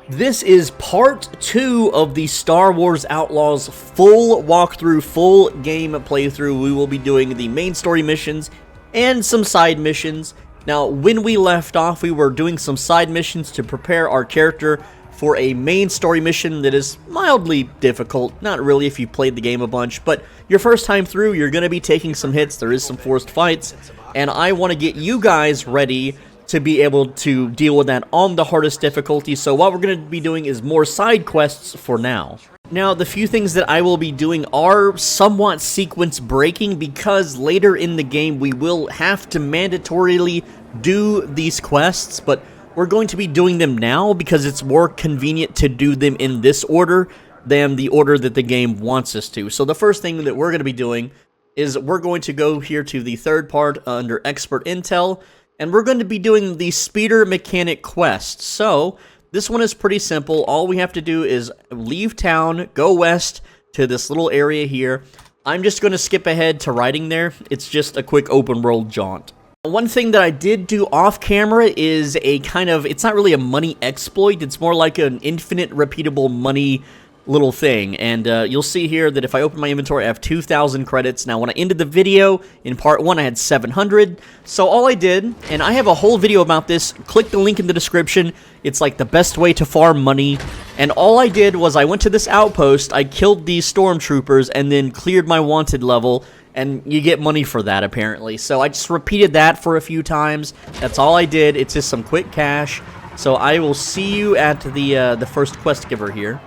This is part 2 of the Star Wars Outlaws full walkthrough, full game playthrough. We will be doing the main story missions and some side missions. Now, when we left off, we were doing some side missions to prepare our character for a main story mission that is mildly difficult. Not really if you played the game a bunch, but your first time through, you're going to be taking some hits. There is some forced fights, and I want to get you guys ready to be able to deal with that on the hardest difficulty. So what we're going to be doing is more side quests for now. Now, the few things that I will be doing are somewhat sequence breaking because later in the game we will have to mandatorily do these quests, but we're going to be doing them now because it's more convenient to do them in this order than the order that the game wants us to. So the first thing that we're going to be doing is we're going to go here to the third part under Expert Intel, and we're going to be doing the Speeder Mechanic quest. So, this one is pretty simple. All we have to do is leave town, go west to this little area here. I'm just going to skip ahead to riding there. It's just a quick open world jaunt. One thing that I did do off camera is a kind of, it's not really a money exploit, it's more like an infinite repeatable money little thing, and you'll see here that if I open my inventory I have 2,000 credits. Now when I ended the video in part 1 I had 700, so all I did, and I have a whole video about this, click the link in the description, it's like the best way to farm money, and all I did was I went to this outpost, I killed these stormtroopers, and then cleared my wanted level, and you get money for that apparently. So I just repeated that for a few times, that's all I did, it's just some quick cash. So I will see you at the first quest giver here.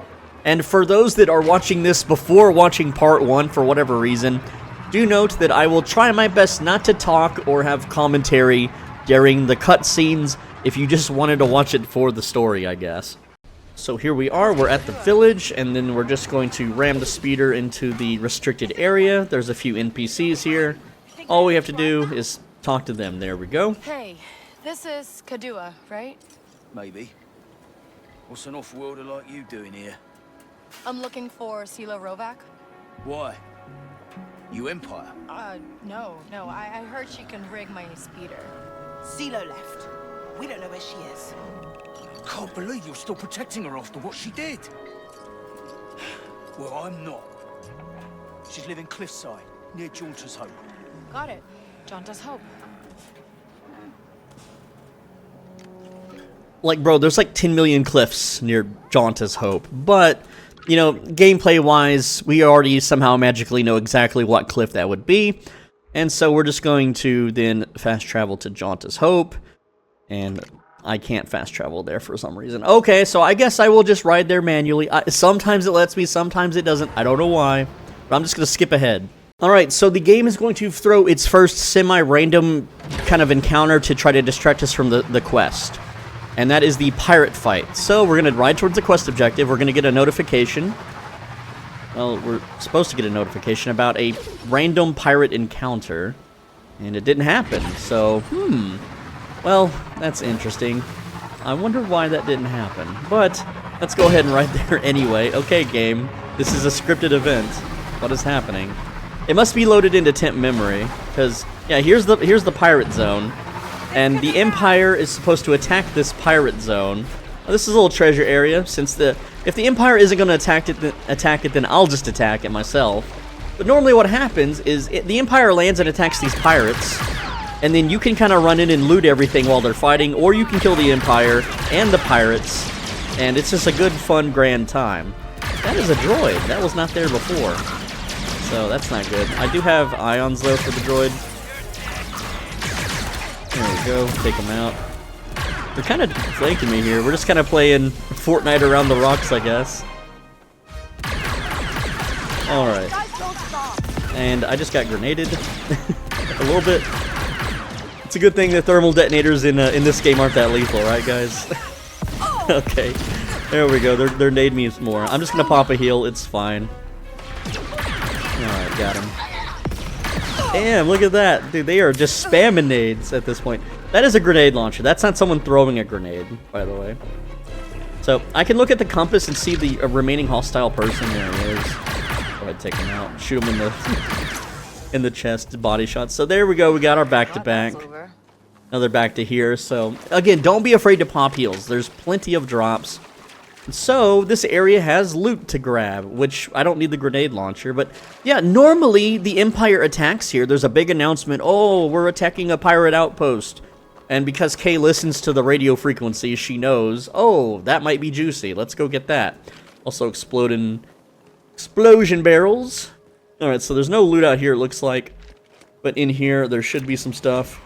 And for those that are watching this before watching part 1 for whatever reason, do note that I will try my best not to talk or have commentary during the cutscenes if you just wanted to watch it for the story, I guess. So here we are, we're at the village, and then we're just going to ram the speeder into the restricted area. There's a few NPCs here. All we have to do is talk to them. There we go. Hey, this is Kadua, right? Maybe. What's an off-worlder like you doing here? I'm looking for Selo Rovac. Why? You Empire? No. I heard she can rig my speeder. Selo left. We don't know where she is. Can't believe you're still protecting her after what she did. Well, I'm not. She's living cliffside, near Jaunter's Hope. Got it. Jaunter's Hope. Like, bro, there's like 10 million cliffs near Jaunter's Hope, but you know, gameplay-wise, we already somehow magically know exactly what cliff that would be, and so we're just going to then fast travel to Jaunter's Hope, and I can't fast travel there for some reason. Okay, so I guess I will just ride there manually. Sometimes it lets me, sometimes it doesn't. I don't know why, but I'm just going to skip ahead. Alright, so the game is going to throw its first semi-random kind of encounter to try to distract us from the quest. And that is the pirate fight. So we're going to ride towards the quest objective. We're going to get a notification. Well, we're supposed to get a notification about a random pirate encounter. And it didn't happen. So, well, that's interesting. I wonder why that didn't happen. But let's go ahead and ride there anyway. Okay, game. This is a scripted event. What is happening? It must be loaded into temp memory. Because, yeah, here's the pirate zone. And the Empire is supposed to attack this pirate zone. Now, this is a little treasure area, since if the Empire isn't going to attack it, then I'll just attack it myself. But normally what happens is the Empire lands and attacks these pirates, and then you can kind of run in and loot everything while they're fighting, or you can kill the Empire and the pirates, and it's just a good, fun, grand time. That is a droid. That was not there before. So that's not good. I do have ions, though, for the droid. There we go, take them out. They're kind of flanking me here. We're just kind of playing Fortnite around the rocks, I guess. Alright. And I just got grenaded. A little bit. It's a good thing that thermal detonators in this game aren't that lethal, right, guys? Okay. There we go. They're nade me more. I'm just going to pop a heal. It's fine. Alright, got him. Damn, look at that. Dude, they are just spamming nades at this point. That is a grenade launcher. That's not someone throwing a grenade, by the way. So, I can look at the compass and see the remaining hostile person. There he is. Go ahead, take him out. Shoot him in the chest, body shot. So there we go. We got our back-to-back. Now they're back to here. So, again, don't be afraid to pop heals. There's plenty of drops. So this area has loot to grab, which I don't need the grenade launcher, but yeah, normally the Empire attacks here. There's a big announcement, oh, we're attacking a pirate outpost. And because Kay listens to the radio frequency, she knows, oh, that might be juicy. Let's go get that. Also explosion barrels. Alright, so there's no loot out here, it looks like. But in here, there should be some stuff.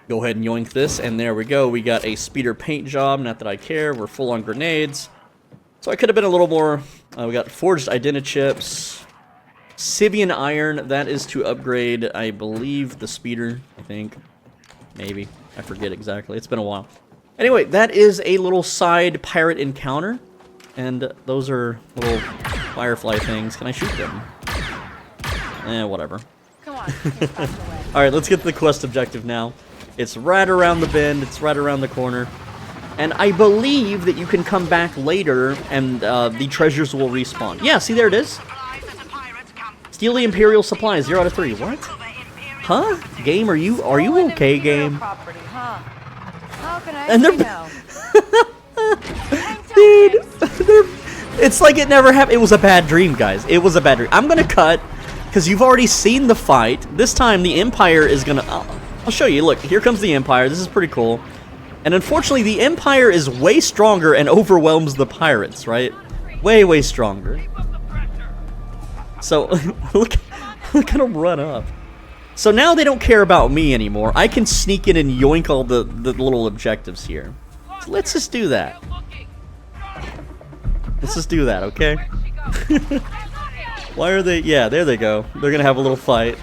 Go ahead and yoink this, and there we go. We got a speeder paint job, not that I care. We're full on grenades. So I could have been a little more... we got forged identichips. Sibian iron, that is to upgrade, I believe, the speeder, I think. Maybe. I forget exactly. It's been a while. Anyway, that is a little side pirate encounter. And those are little firefly things. Can I shoot them? Whatever. Come on. Alright, let's get to the quest objective now. It's right around the bend. It's right around the corner. And I believe that you can come back later and the treasures will respawn. Yeah, see, there it is. Steal the imperial supplies. 0 out of 3. What? Huh? Game, are you okay, game? Property, huh? How can I And say they're... no? Dude, it's like it never happened. It was a bad dream, guys. It was a bad dream. I'm gonna cut, because you've already seen the fight. This time, the Empire is gonna... I'll show you. Look, here comes the Empire. This is pretty cool. And unfortunately, the Empire is way stronger and overwhelms the pirates, right? Way, way stronger. So, look at them run up. So now they don't care about me anymore. I can sneak in and yoink all the little objectives here. So let's just do that. Let's just do that, okay? Why are they... Yeah, there they go. They're gonna have a little fight.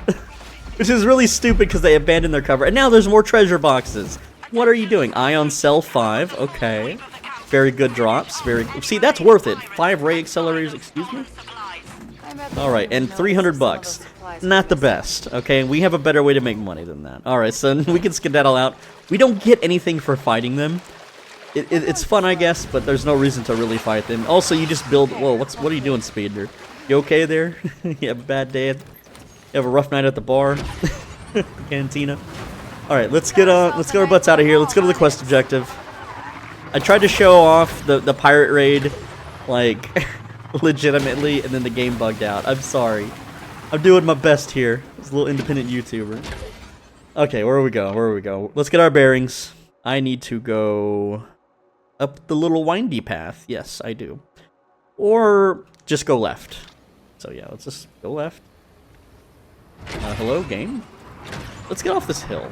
Which is really stupid because they abandoned their cover. And now there's more treasure boxes. What are you doing? Ion Cell 5. Okay. Very good drops. Very... See, that's worth it. 5 ray accelerators. Excuse me? Alright, and 300 bucks. Not the best, okay? We have a better way to make money than that. Alright, so we can skedaddle out. We don't get anything for fighting them. It's fun, I guess, but there's no reason to really fight them. Also, you just build... Whoa, what are you doing, Speeder? You okay there? You have a bad day? You have a rough night at the bar? Cantina? Alright, let's get our butts out of here. Let's go to the quest objective. I tried to show off the pirate raid, like... legitimately, and then the game bugged out. I'm sorry. I'm doing my best here as a little independent YouTuber. Okay, where do we go? Where do we go? Let's get our bearings. I need to go up the little windy path. Yes, I do. Or just go left. So yeah, let's just go left. Hello, game? Let's get off this hill.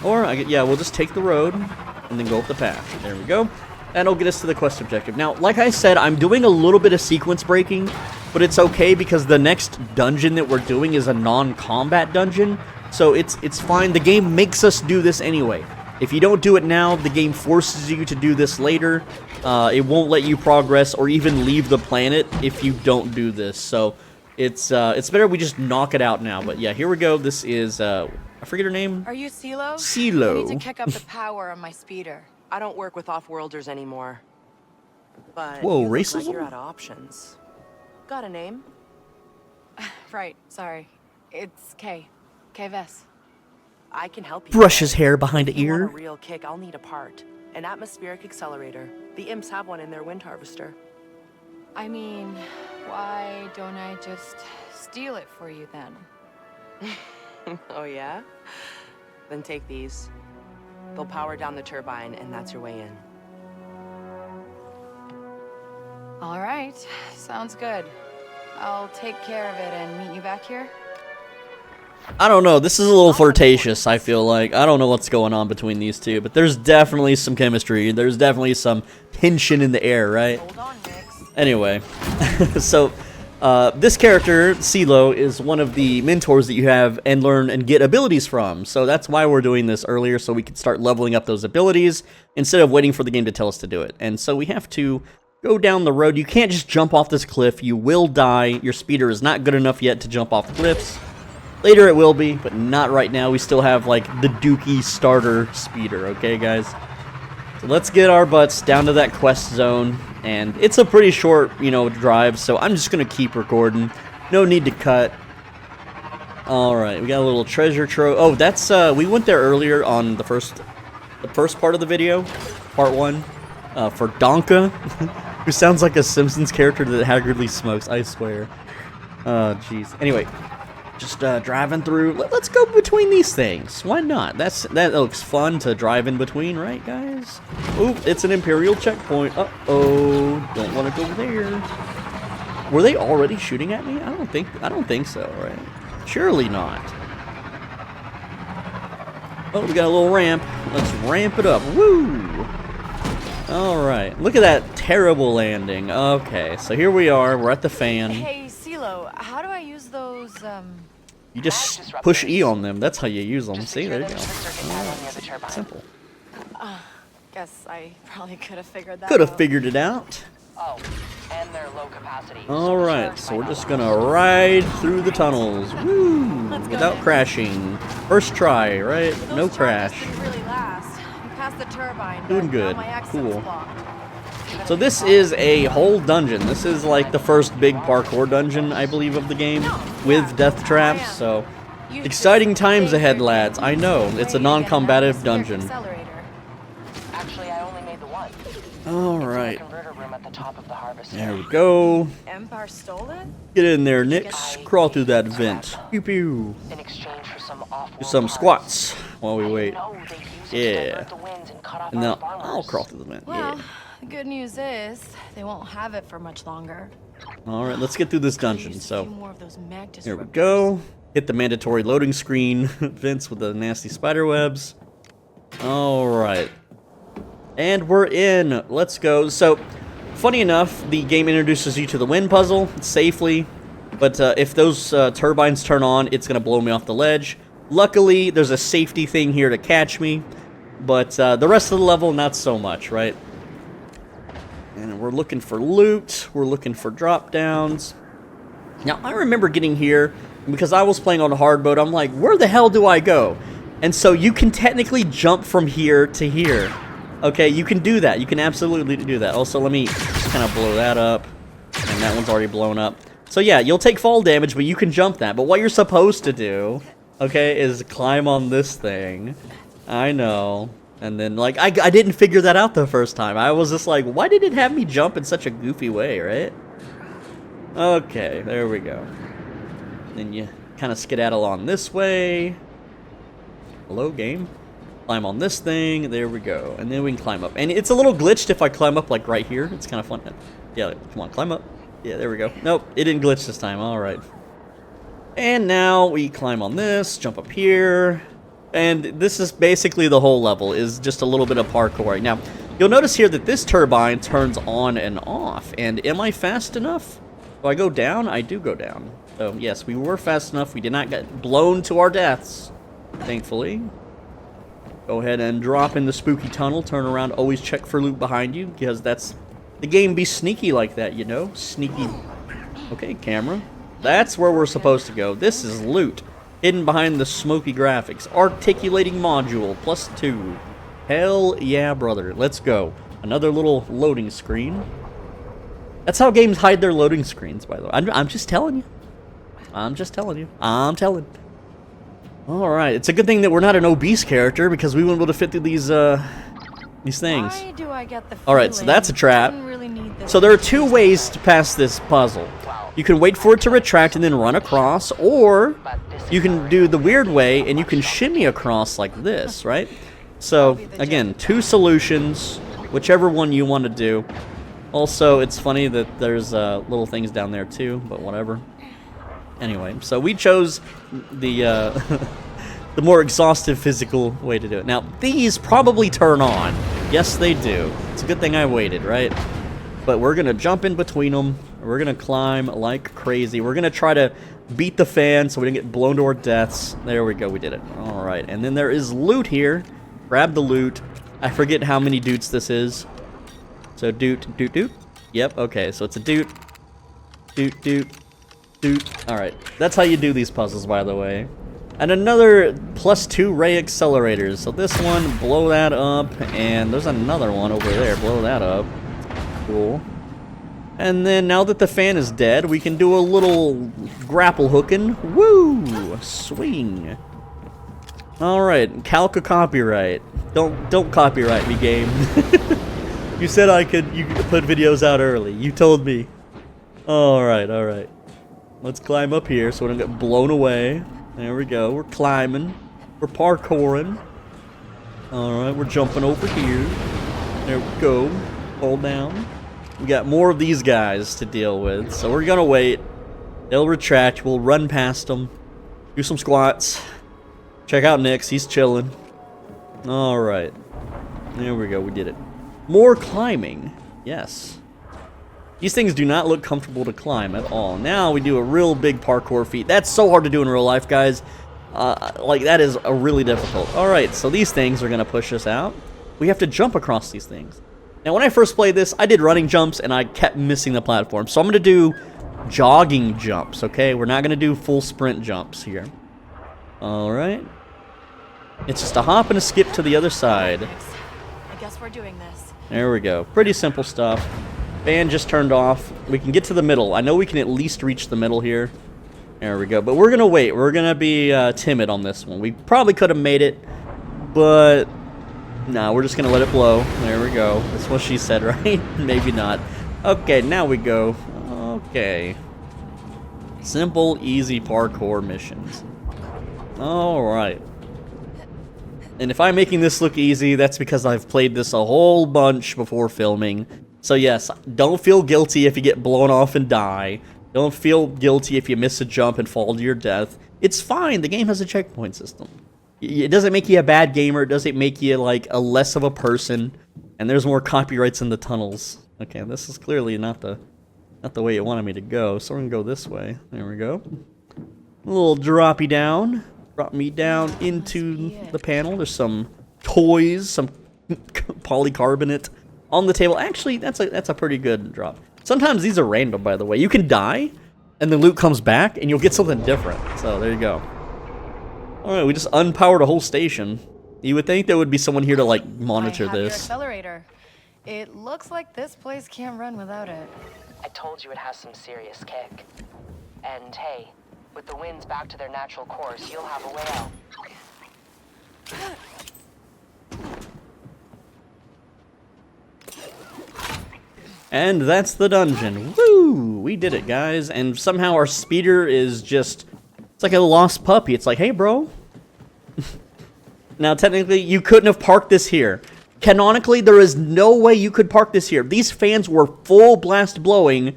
Or, yeah, we'll just take the road and then go up the path. There we go. That'll get us to the quest objective. Now, like I said, I'm doing a little bit of sequence breaking, but it's okay because the next dungeon that we're doing is a non-combat dungeon, so it's fine. The game makes us do this anyway. If you don't do it now, the game forces you to do this later. It won't let you progress or even leave the planet if you don't do this. So it's better we just knock it out now. But yeah, here we go. This is I forget her name. Are you Selo? Selo. I need to kick up the power on my speeder. I don't work with off-worlders anymore. But Whoa, you look racism? like you're out of options. Got a name? Right, sorry. It's Kay. Kay Vess. I can help you. Brush his hair behind If the you want ear. a real kick, I'll need a part. An atmospheric accelerator. The imps have one in their wind harvester. I mean, why don't I just steal it for you then? Oh yeah? Then take these. They'll power down the turbine, and that's your way in. All right, sounds good. I'll take care of it and meet you back here. I don't know. This is a little flirtatious, I feel like. I don't know what's going on between these two, but there's definitely some chemistry. There's definitely some tension in the air, right? Hold on, Rex. Anyway, so this character, Selo, is one of the mentors that you have and learn and get abilities from. So that's why we're doing this earlier, so we can start leveling up those abilities instead of waiting for the game to tell us to do it. And so we have to go down the road. You can't just jump off this cliff. You will die. Your speeder is not good enough yet to jump off cliffs. Later it will be, but not right now. We still have, like, the Dookie starter speeder, okay, guys? So let's get our butts down to that quest zone. And it's a pretty short, you know, drive, so I'm just going to keep recording. No need to cut. Alright, we got a little treasure trove. Oh, that's, we went there earlier on the first part of the video. Part 1. for Donka, who sounds like a Simpsons character that haggardly smokes, I swear. Oh, jeez. Anyway, just driving through. Let's go between these things. Why not? That looks fun to drive in between, right, guys? Oop, it's an Imperial checkpoint. Uh-oh, don't want to go there. Were they already shooting at me? I don't think so, right? Surely not. Oh, we got a little ramp. Let's ramp it up. Woo! Alright, look at that terrible landing. Okay, so here we are. We're at the fan. Hey, Selo, how do I use those, You just push E on them. That's how you use them. See, there you go. Right. Simple. Guess I probably could have figured that out. Could have figured it out. Oh, and they're low capacity. Alright, so we're just gonna ride through the tunnels. Woo! Without crashing. First try, right? No crash. Really last. You passed the turbine. Doing but good. now my exit's Cool. blocked. So this is a whole dungeon. This is like the first big parkour dungeon, I believe, of the game, with death traps. So exciting times ahead, lads. I know it's a non-combative dungeon. Actually, I only made the one. All right, Converter room at the top of the harvest. there we go. Empire stole it? Get in there, Nix. Crawl through that vent. Pew pew. In exchange for some off-world Do some parts. squats while we wait. No, they use it to Yeah. divert the winds and cut off And our now farmers. I'll crawl through the vent. Well, Yeah. the good news is they won't have it for much longer. All right, let's get through this dungeon. Use a So few more of those mag here we disruptors. go. Hit the mandatory loading screen vents with the nasty spider webs. All right. And we're in. Let's go. So, funny enough, the game introduces you to the wind puzzle safely. But if those turbines turn on, it's going to blow me off the ledge. Luckily, there's a safety thing here to catch me. But the rest of the level, not so much, right? And we're looking for loot. We're looking for drop downs. Now, I remember getting here, because I was playing on a hard mode, I'm like, where the hell do I go? And so you can technically jump from here to here. Okay, you can do that. You can absolutely do that. Also, let me just kind of blow that up. And that one's already blown up. So yeah, you'll take fall damage, but you can jump that. But what you're supposed to do, okay, is climb on this thing. I know. And then, like, I didn't figure that out the first time. I was just like, why did it have me jump in such a goofy way, right? Okay, there we go. Then you kind of skedaddle on this way. Hello, game. Climb on this thing. There we go. And then we can climb up. And it's a little glitched if I climb up, like, right here. It's kind of fun. Yeah, come on, climb up. Yeah, there we go. Nope, it didn't glitch this time. All right. And now we climb on this, jump up here. And this is basically the whole level, is just a little bit of parkour. Now, you'll notice here that this turbine turns on and off. And am I fast enough? Do I go down? I do go down. So, yes, we were fast enough. We did not get blown to our deaths, thankfully. Go ahead and drop in the spooky tunnel. Turn around. Always check for loot behind you, because that's... The game be sneaky like that, you know? Sneaky. Okay, camera. That's where we're supposed to go. This is loot. Hidden behind the smoky graphics. Articulating module, +2. Hell yeah, brother. Let's go. Another little loading screen. That's how games hide their loading screens, by the way. I'm just telling you. I'm just telling you. I'm telling. Alright, it's a good thing that we're not an obese character, because we wouldn't be able to fit through these things. Why do I get the Alright, so that's a trap. So there are two ways to pass this puzzle. You can wait for it to retract and then run across, or you can do the weird way and you can shimmy across like this, right? So, again, two solutions, whichever one you want to do. Also, it's funny that there's little things down there too, but whatever. Anyway, so we chose the the more exhaustive physical way to do it. Now, these probably turn on. Yes, they do. It's a good thing I waited, right? But we're going to jump in between them. We're going to climb like crazy. We're going to try to beat the fan so we don't get blown to our deaths. There we go. We did it. All right. And then there is loot here. Grab the loot. I forget how many doots this is. So doot, doot, doot. Yep. Okay. So it's a doot. Doot, doot, doot. All right. That's how you do these puzzles, by the way. And another +2 ray accelerators. So this one, blow that up. And there's another one over there. Blow that up. Cool. And then now that the fan is dead, we can do a little grapple hooking. Woo! Swing. All right, calc a copyright. Don't copyright me, game. You said you could put videos out early. You told me. Alright, alright. Let's climb up here so we don't get blown away. There we go. We're climbing. We're parkouring. Alright, we're jumping over here. There we go. Hold down. We got more of these guys to deal with, so we're gonna wait. They'll retract. We'll run past them. Do some squats. Check out Nix. He's chilling. Alright. There we go. We did it. More climbing. Yes. These things do not look comfortable to climb at all. Now we do a real big parkour feat. That's so hard to do in real life, guys. Like, that is really difficult. Alright, so these things are going to push us out. We have to jump across these things. Now, when I first played this, I did running jumps, and I kept missing the platform. So I'm going to do jogging jumps, okay? We're not going to do full sprint jumps here. Alright. It's just a hop and a skip to the other side. I guess we're doing this. There we go. Pretty simple stuff. Fan just turned off. We can get to the middle. I know we can at least reach the middle here. There we go. But we're going to wait. We're going to be timid on this one. We probably could have made it, but no, we're just going to let it blow. There we go. That's what she said, right? Maybe not. Okay, now we go. Okay. Simple, easy parkour missions. Alright. And if I'm making this look easy, that's because I've played this a whole bunch before filming. So yes, don't feel guilty if you get blown off and die. Don't feel guilty if you miss a jump and fall to your death. It's fine. The game has a checkpoint system. It doesn't make you a bad gamer. It doesn't make you, like, a less of a person. And there's more copyrights in the tunnels. Okay, this is clearly not the way it wanted me to go. So we're going to go this way. There we go. A little droppy down. Drop me down into the panel. There's some toys, some polycarbonate on the table. Actually, that's a pretty good drop. Sometimes these are random, by the way. You can die, and the loot comes back, and you'll get something different. So there you go. Alright, we just unpowered a whole station. You would think there would be someone here to, like, monitor I have your this. accelerator. It looks like this place can't run without it. I told you it has some serious kick. And hey, with the winds back to their natural course, you'll have a way out. And that's the dungeon. Woo! We did it, guys. And somehow our speeder is just... It's like a lost puppy. It's like, hey, bro. Now, technically, you couldn't have parked this here. Canonically, there is no way you could park this here. These fans were full blast blowing,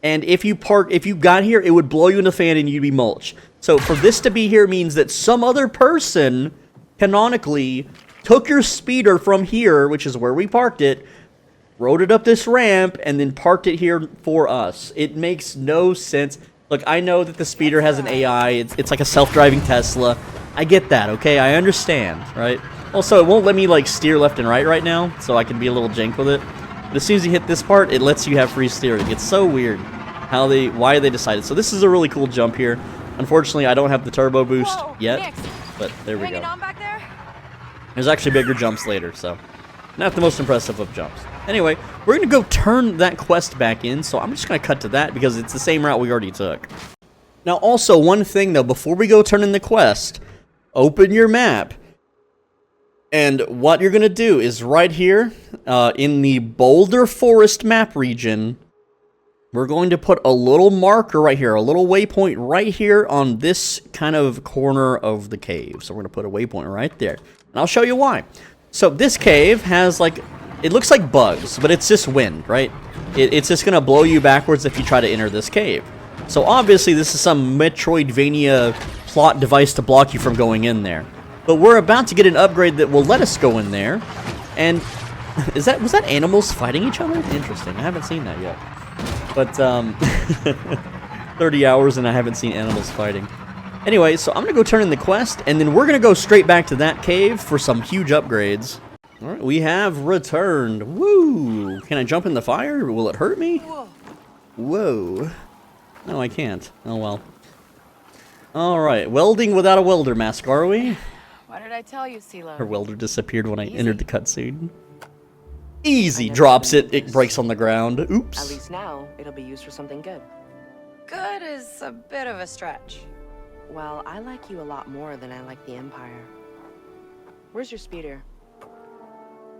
and if you got here, it would blow you in the fan and you'd be mulch. So for this to be here means that some other person, canonically, took your speeder from here, which is where we parked it, rode it up this ramp, and then parked it here for us. It makes no sense. Look, I know that the speeder has an AI. It's like a self-driving Tesla. I get that, okay? I understand, right? Also, it won't let me, like, steer left and right now, so I can be a little jank with it. But as soon as you hit this part, it lets you have free steering. It's so weird why they decided. So this is a really cool jump here. Unfortunately, I don't have the turbo boost yet, Nix, but there we go. hanging on back there? There's actually bigger jumps later, so not the most impressive of jumps. Anyway, we're going to go turn that quest back in, so I'm just going to cut to that because it's the same route we already took. Now, also, one thing, though, before we go turn in the quest, open your map. And what you're going to do is right here, in the Boulder Forest map region, we're going to put a little marker right here, a little waypoint right here on this kind of corner of the cave. So we're going to put a waypoint right there. And I'll show you why. So this cave has, like, it looks like bugs, but it's just wind, right? It's just going to blow you backwards if you try to enter this cave. So obviously this is some Metroidvania plot device to block you from going in there. But we're about to get an upgrade that will let us go in there. And was that animals fighting each other? Interesting. I haven't seen that yet. But 30 hours and I haven't seen animals fighting. Anyway, so I'm going to go turn in the quest, and then we're going to go straight back to that cave for some huge upgrades. All right, we have returned. Woo! Can I jump in the fire? Will it hurt me? Whoa. No, I can't. Oh, well. All right, welding without a welder mask, are we? What did I tell you, Selo? Her welder disappeared when I entered the cutscene. Easy, drops it, it breaks on the ground. Oops. At least now, it'll be used for something good. Good is a bit of a stretch. Well, I like you a lot more than I like the Empire. Where's your speeder?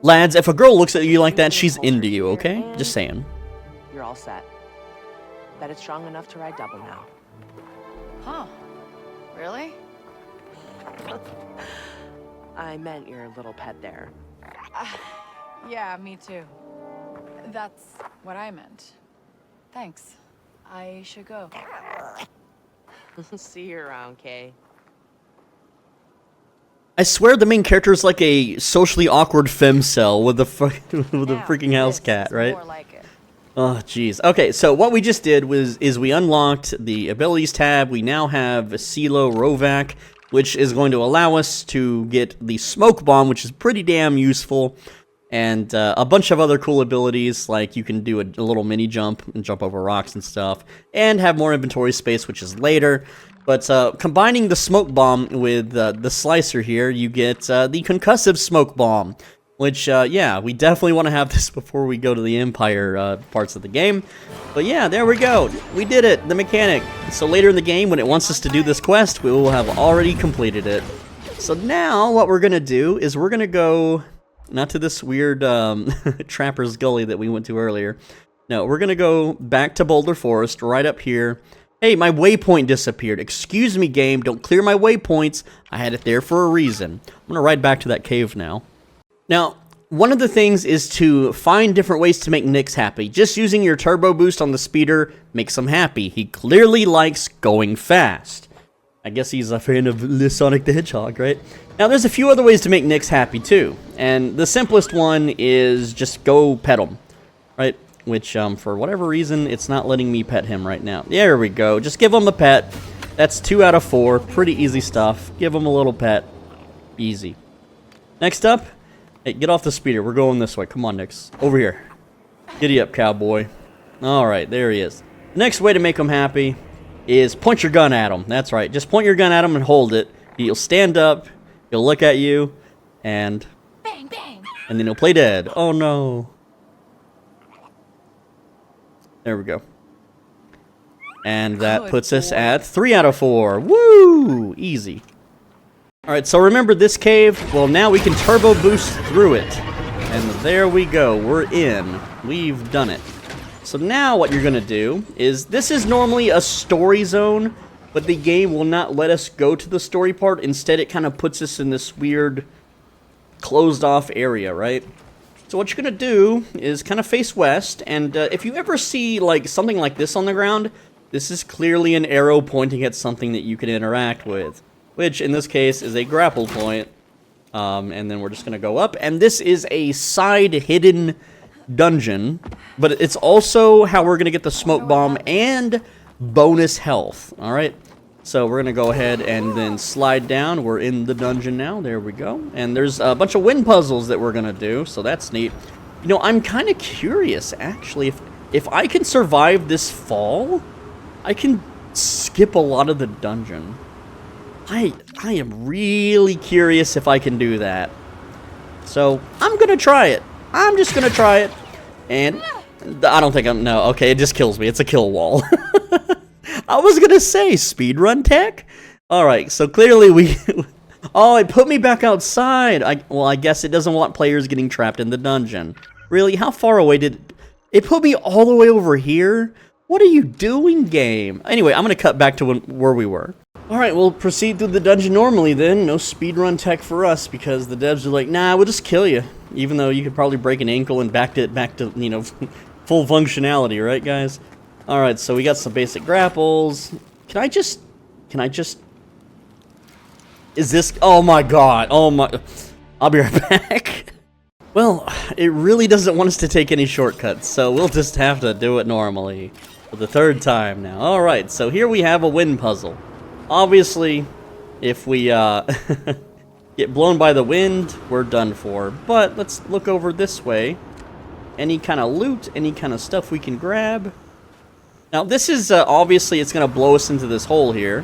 Lads, if a girl looks at you like that, she's into you, okay? Just saying. You're all set. Bet it's strong enough to ride double now. Huh. Really? I meant your little pet there. Yeah, me too. That's what I meant. Thanks. I should go. See you around, Kay. I swear the main character is like a socially awkward femcel with a freaking house cat, right? More like it. Oh, jeez. Okay, so what we just did is we unlocked the abilities tab. We now have Selo Rovac, which is going to allow us to get the smoke bomb, which is pretty damn useful, and a bunch of other cool abilities, like you can do a little mini jump and jump over rocks and stuff, and have more inventory space, which is later. But combining the smoke bomb with the slicer here, you get the concussive smoke bomb, which, yeah, we definitely want to have this before we go to the Empire parts of the game. But yeah, there we go. We did it, the mechanic. So later in the game, when it wants us to do this quest, we will have already completed it. So now what we're going to do is we're going to go, not to this weird Trapper's Gully that we went to earlier. No, we're going to go back to Boulder Forest, right up here. Hey, my waypoint disappeared. Excuse me, game. Don't clear my waypoints. I had it there for a reason. I'm going to ride back to that cave now. Now, one of the things is to find different ways to make Nix happy. Just using your turbo boost on the speeder makes him happy. He clearly likes going fast. I guess he's a fan of Sonic the Hedgehog, right? Now, there's a few other ways to make Nix happy, too. And the simplest one is just go pet him, right? Which, for whatever reason, it's not letting me pet him right now. There we go. Just give him a pet. That's 2 out of 4. Pretty easy stuff. Give him a little pet. Easy. Next up, hey, get off the speeder. We're going this way. Come on, Nix. Over here. Giddy up, cowboy. Alright, there he is. The next way to make him happy is point your gun at him. That's right. Just point your gun at him and hold it. He'll stand up. He'll look at you. And... Bang, bang. And then he'll play dead. Oh, no. There we go. And that puts us at 3 out of 4. Woo! Easy. Alright, so remember this cave? Well, now we can turbo boost through it. And there we go. We're in. We've done it. So now what you're going to do is, this is normally a story zone, but the game will not let us go to the story part. Instead, it kind of puts us in this weird closed off area, right? So what you're going to do is kind of face west, and if you ever see like something like this on the ground, this is clearly an arrow pointing at something that you can interact with, which in this case is a grapple point. And then we're just going to go up, and this is a side hidden dungeon, but it's also how we're going to get the smoke bomb and bonus health. Alright, so we're going to go ahead and then slide down. We're in the dungeon now. There we go. And there's a bunch of wind puzzles that we're going to do, so that's neat. You know, I'm kind of curious, actually, if I can survive this fall, I can skip a lot of the dungeon. I am really curious if I can do that. So, I'm going to try it. I'm just going to try it. And I don't think I'm... No, okay, it just kills me. It's a kill wall. I was going to say, speedrun tech? Alright, so clearly we... Oh, it put me back outside. Well, I guess it doesn't want players getting trapped in the dungeon. Really? How far away did... It put me all the way over here? What are you doing, game? Anyway, I'm going to cut back to where we were. Alright, we'll proceed through the dungeon normally then. No speedrun tech for us, because the devs are like, nah, we'll just kill you. Even though you could probably break an ankle and back to you know, full functionality, right, guys? Alright, so we got some basic grapples. Can I just... Is this... Oh my god. Oh my... I'll be right back. Well, it really doesn't want us to take any shortcuts, so we'll just have to do it normally. For the 3rd time now. Alright, so here we have a wind puzzle. Obviously, if we get blown by the wind, we're done for. But let's look over this way. Any kind of loot, any kind of stuff we can grab. Now this is, obviously it's going to blow us into this hole here.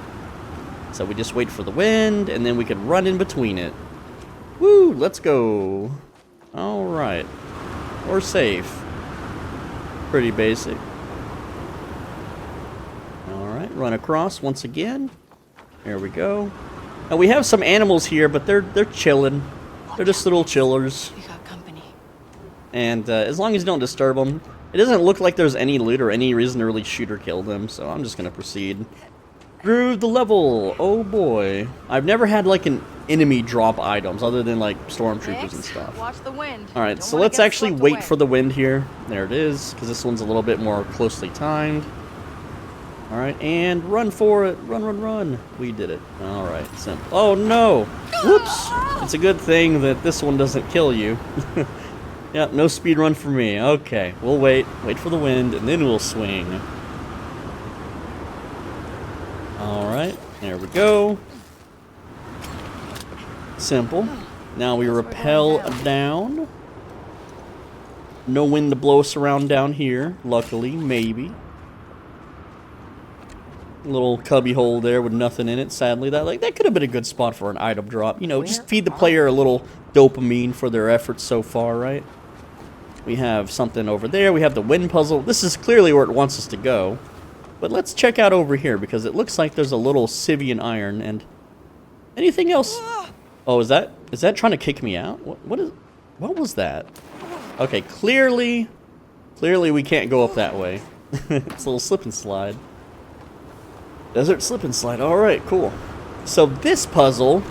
So we just wait for the wind, and then we can run in between it. Woo, let's go. Alright. We're safe. Pretty basic. Alright, run across once again. There we go. Now we have some animals here, but they're chilling. They're just little chillers. We got company. And as long as you don't disturb them, it doesn't look like there's any loot or any reason to really shoot or kill them, so I'm just gonna proceed through the level. Oh boy. I've never had like an enemy drop items other than like stormtroopers and stuff. Watch the wind. Alright, Don't so wanna let's get actually swept wait away. for the wind here. There it is, because this one's a little bit more closely timed. Alright, and run for it. Run, run, run. We did it. Alright, simple. Oh no! Whoops! It's a good thing that this one doesn't kill you. Yep, no speed run for me. Okay, we'll wait. Wait for the wind, and then we'll swing. Alright, there we go. Simple. Now we rappel down. No wind to blow us around down here, luckily, maybe. Little cubby hole there with nothing in it, sadly. That could have been a good spot for an item drop. You know, just feed the player a little dopamine for their efforts so far, right? We have something over there. We have the wind puzzle. This is clearly where it wants us to go. But let's check out over here, because it looks like there's a little Sivian iron and anything else. Oh, is that trying to kick me out? What was that? Okay, clearly we can't go up that way. It's a little slip and slide. Desert slip and slide. Alright, cool. So this puzzle,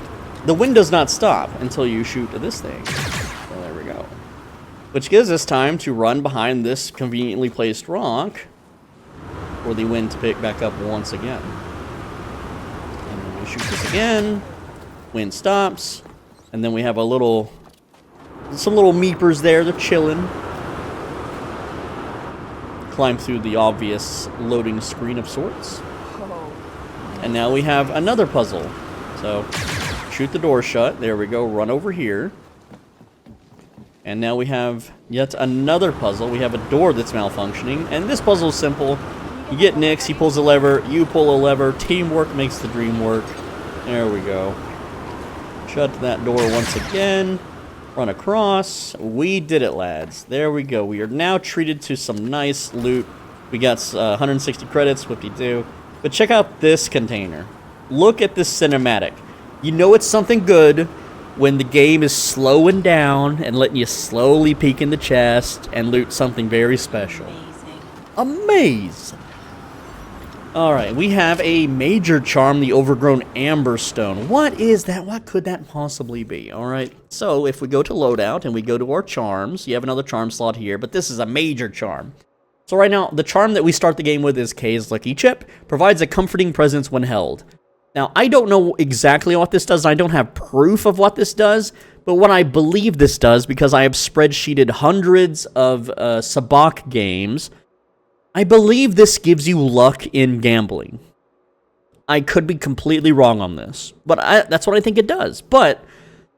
the wind does not stop until you shoot this thing. So there we go. Which gives us time to run behind this conveniently placed rock for the wind to pick back up once again. And then we shoot this again. Wind stops. And then we have some little meepers there. They're chilling. Climb through the obvious loading screen of sorts. And now we have another puzzle. So, shoot the door shut. There we go. Run over here. And now we have yet another puzzle. We have a door that's malfunctioning. And this puzzle is simple. You get Nix, he pulls a lever, you pull a lever. Teamwork makes the dream work. There we go. Shut that door once again. Run across. We did it, lads. There we go. We are now treated to some nice loot. We got 160 credits, 52. But check out this container. Look at this cinematic. You know it's something good when the game is slowing down and letting you slowly peek in the chest and loot something very special. Amazing. Alright, we have a major charm, the overgrown amber stone. What is that? What could that possibly be? Alright, so if we go to loadout and we go to our charms, you have another charm slot here, but this is a major charm. So right now, the charm that we start the game with is Kay's Lucky Chip. Provides a comforting presence when held. Now, I don't know exactly what this does. I don't have proof of what this does. But what I believe this does, because I have spreadsheeted hundreds of Sabak games, I believe this gives you luck in gambling. I could be completely wrong on this. But that's what I think it does. But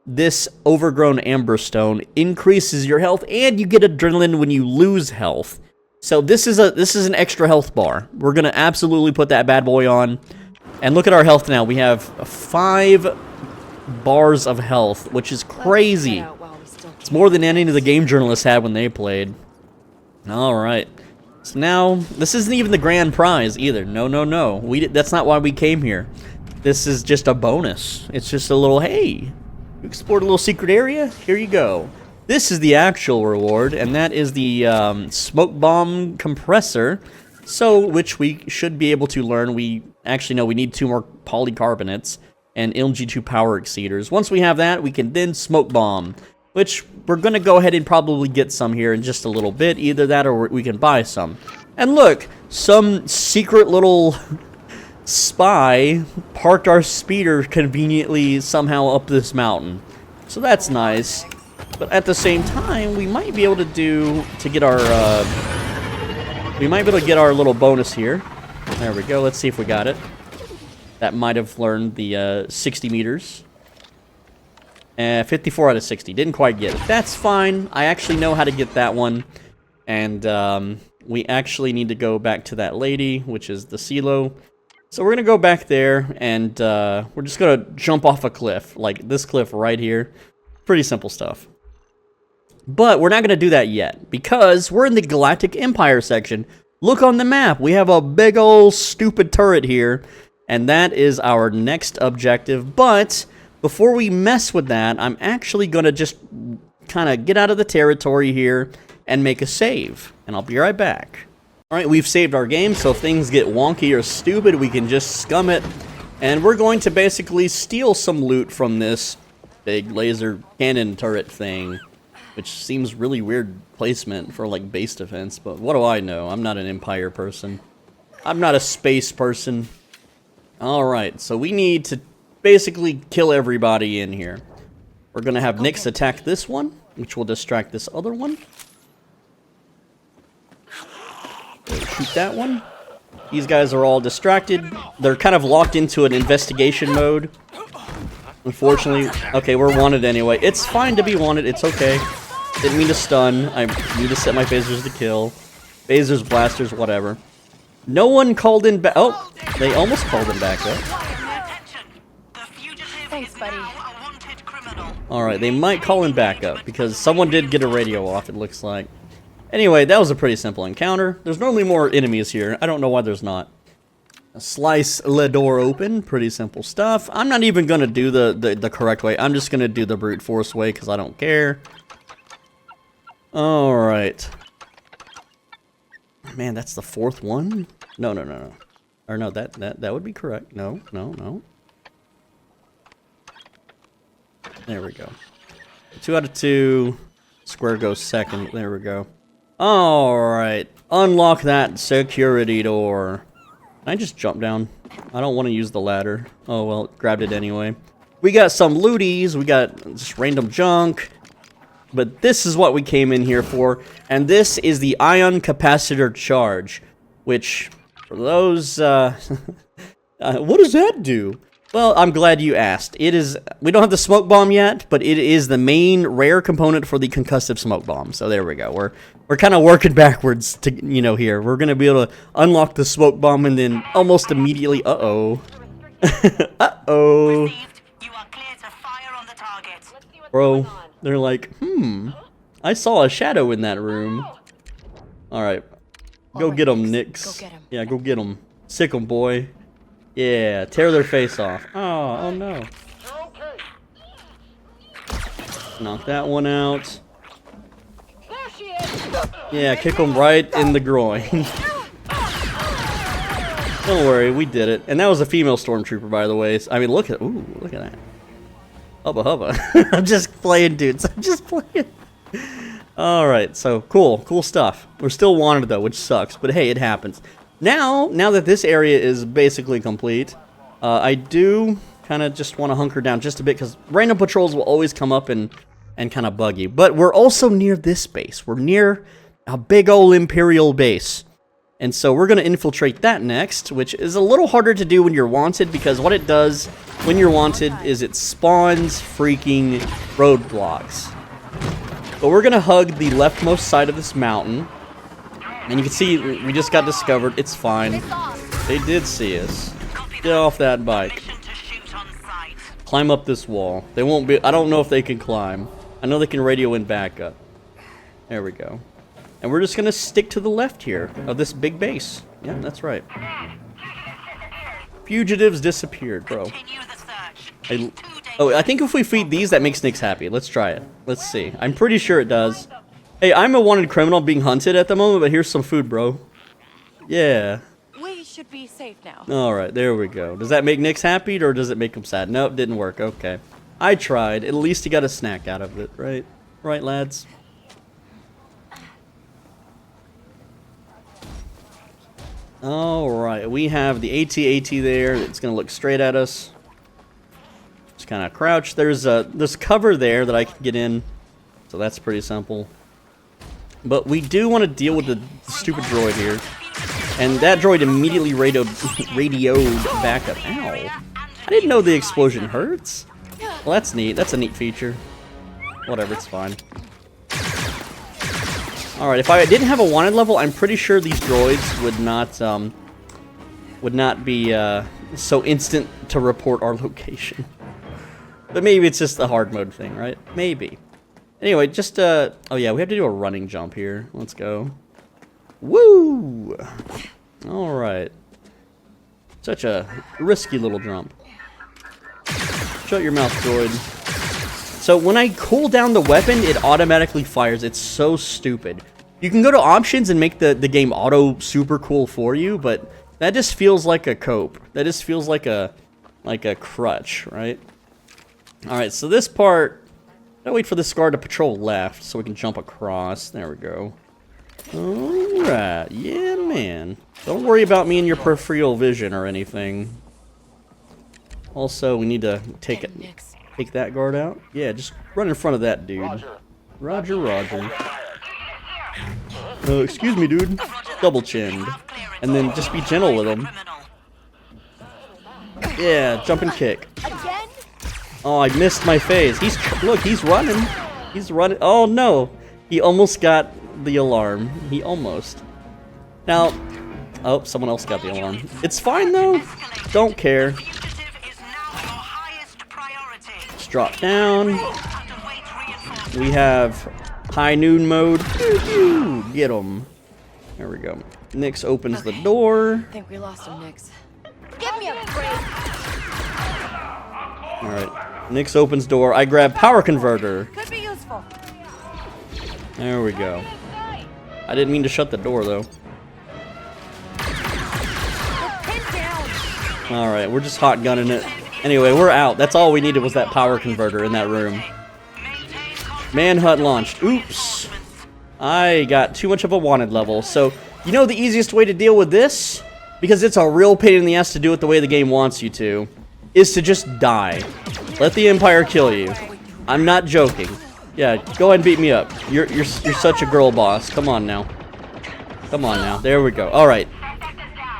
this overgrown amber stone increases your health, and you get adrenaline when you lose health. So this is an extra health bar. We're gonna absolutely put that bad boy on. And look at our health now. We have 5 bars of health, which is crazy. It's more than any of the game journalists had when they played. Alright. So now, this isn't even the grand prize either. No. That's not why we came here. This is just a bonus. It's just a little, hey, you explored a little secret area? Here you go. This is the actual reward, and that is the smoke bomb compressor. So, which we should be able to learn. We actually know we need 2 more polycarbonates and LG2 power exceeders. Once we have that, we can then smoke bomb, which we're going to go ahead and probably get some here in just a little bit. Either that or we can buy some. And look, some secret little spy parked our speeder conveniently somehow up this mountain. So that's nice. But at the same time, we might be able to get our little bonus here. There we go. Let's see if we got it. That might have learned the 60 meters. 54 out of 60. Didn't quite get it. That's fine. I actually know how to get that one. And we actually need to go back to that lady, which is the Selo. So we're going to go back there, and we're just going to jump off a cliff. Like this cliff right here. Pretty simple stuff. But we're not going to do that yet, because we're in the Galactic Empire section. Look on the map. We have a big old stupid turret here, and that is our next objective. But before we mess with that, I'm actually going to just kind of get out of the territory here and make a save. And I'll be right back. Alright, we've saved our game, so if things get wonky or stupid, we can just scum it. And we're going to basically steal some loot from this big laser cannon turret thing. Which seems really weird placement for, like, base defense, but what do I know? I'm not an Empire person. I'm not a space person. Alright, so we need to basically kill everybody in here. We're gonna have Nyx attack this one, which will distract this other one. Shoot that one. These guys are all distracted. They're kind of locked into an investigation mode. Unfortunately, okay, we're wanted anyway. It's fine to be wanted, it's okay. Didn't mean to stun. I need to set my phasers to kill. Phasers, blasters, whatever. No one called in back. Oh, they almost called in back up. Thanks, buddy. Alright, they might call in back up because someone did get a radio off, it looks like. Anyway, that was a pretty simple encounter. There's normally more enemies here. I don't know why there's not. Slice the door open. Pretty simple stuff. I'm not even going to do the correct way. I'm just going to do the brute force way because I don't care. Alright. Man, that's the fourth one? No. Or no, that would be correct. No. There we go. 2 out of 2. Square goes second. There we go. Alright. Unlock that security door. Can I just jump down? I don't want to use the ladder. Oh, well, grabbed it anyway. We got some looties. We got just random junk. But this is what we came in here for. And this is the ion capacitor charge. Which, for those... what does that do? Well, I'm glad you asked. It is... We don't have the smoke bomb yet, but it is the main rare component for the concussive smoke bomb. So there we go. We're kind of working backwards to, you know, here. We're going to be able to unlock the smoke bomb and then almost immediately... Uh-oh. Uh-oh. Bro, they're like, I saw a shadow in that room. Alright. Go get them, Nyx. Go get him. Yeah, go get them. Sick them, boy. Yeah, tear their face off. Oh no. Knock that one out. Yeah, kick them right in the groin. Don't worry, we did it. And that was a female stormtrooper, by the way. I mean, look at that. Hubba hubba. I'm just playing, dudes. I'm just playing. Alright, so cool stuff. We're still wanted though, which sucks, but hey, it happens. Now that this area is basically complete, I do kind of just want to hunker down just a bit because random patrols will always come up and kind of bug you. But we're also near this base. We're near a big old Imperial base. And so we're going to infiltrate that next, which is a little harder to do when you're wanted because what it does when you're wanted is it spawns freaking roadblocks. But we're going to hug the leftmost side of this mountain. And you can see we just got discovered. It's fine. They did see us. Get off that bike. Climb up this wall. They won't be... I don't know if they can climb. I know they can radio in backup. There we go. And we're just going to stick to the left here of this big base. Yeah, that's right. Fugitives disappeared, bro. I think if we feed these, that makes Nyx happy. Let's try it. Let's see. I'm pretty sure it does. Hey, I'm a wanted criminal being hunted at the moment, but here's some food, bro. Yeah. We should be safe now. Alright, there we go. Does that make Nyx happy, or does it make him sad? Nope, didn't work. Okay. I tried. At least he got a snack out of it, right? Right, lads? Alright, we have the AT-AT there. It's going to look straight at us. Just kind of crouch. There's cover there that I can get in. So that's pretty simple. But we do want to deal with the stupid droid here. And that droid immediately radioed back up. Ow. I didn't know the explosion hurts. Well, that's neat. That's a neat feature. Whatever, it's fine. Alright, if I didn't have a wanted level, I'm pretty sure these droids would not be so instant to report our location. But maybe it's just the hard mode thing, right? Maybe. Anyway, just, oh yeah, we have to do a running jump here. Let's go. Woo! Alright. Such a risky little jump. Shut your mouth, droid. So when I cool down the weapon, it automatically fires. It's so stupid. You can go to options and make the game auto super cool for you, but that just feels like a cope. That just feels like a crutch, right? Alright, so this part, I wait for this guard to patrol left so we can jump across. There we go. Alright, yeah, man. Don't worry about me and your peripheral vision or anything. Also, we need to take that guard out. Yeah, just run in front of that dude. Roger, roger. Excuse me, dude. Double chinned. And then just be gentle with him. Yeah, jump and kick. Oh, I missed my phase. Look, he's running. He's running. Oh no, he almost got the alarm. He almost. Now, oh, someone else got the alarm. It's fine though. Don't care. Just drop down. We have high noon mode. Get him. There we go. Nyx opens the door. I think we lost him, Nyx. Give me a break. Alright. Nyx opens door. I grab power converter. Could be useful. There we go. I didn't mean to shut the door though. Alright, we're just hot gunning it. Anyway, we're out. That's all we needed was that power converter in that room. Manhunt launched. Oops. I got too much of a wanted level. So, you know the easiest way to deal with this? Because it's a real pain in the ass to do it the way the game wants you to. Is to just die. Let the Empire kill you. I'm not joking. Yeah, go ahead and beat me up. You're such a girl boss. Come on now. Come on now. There we go. Alright.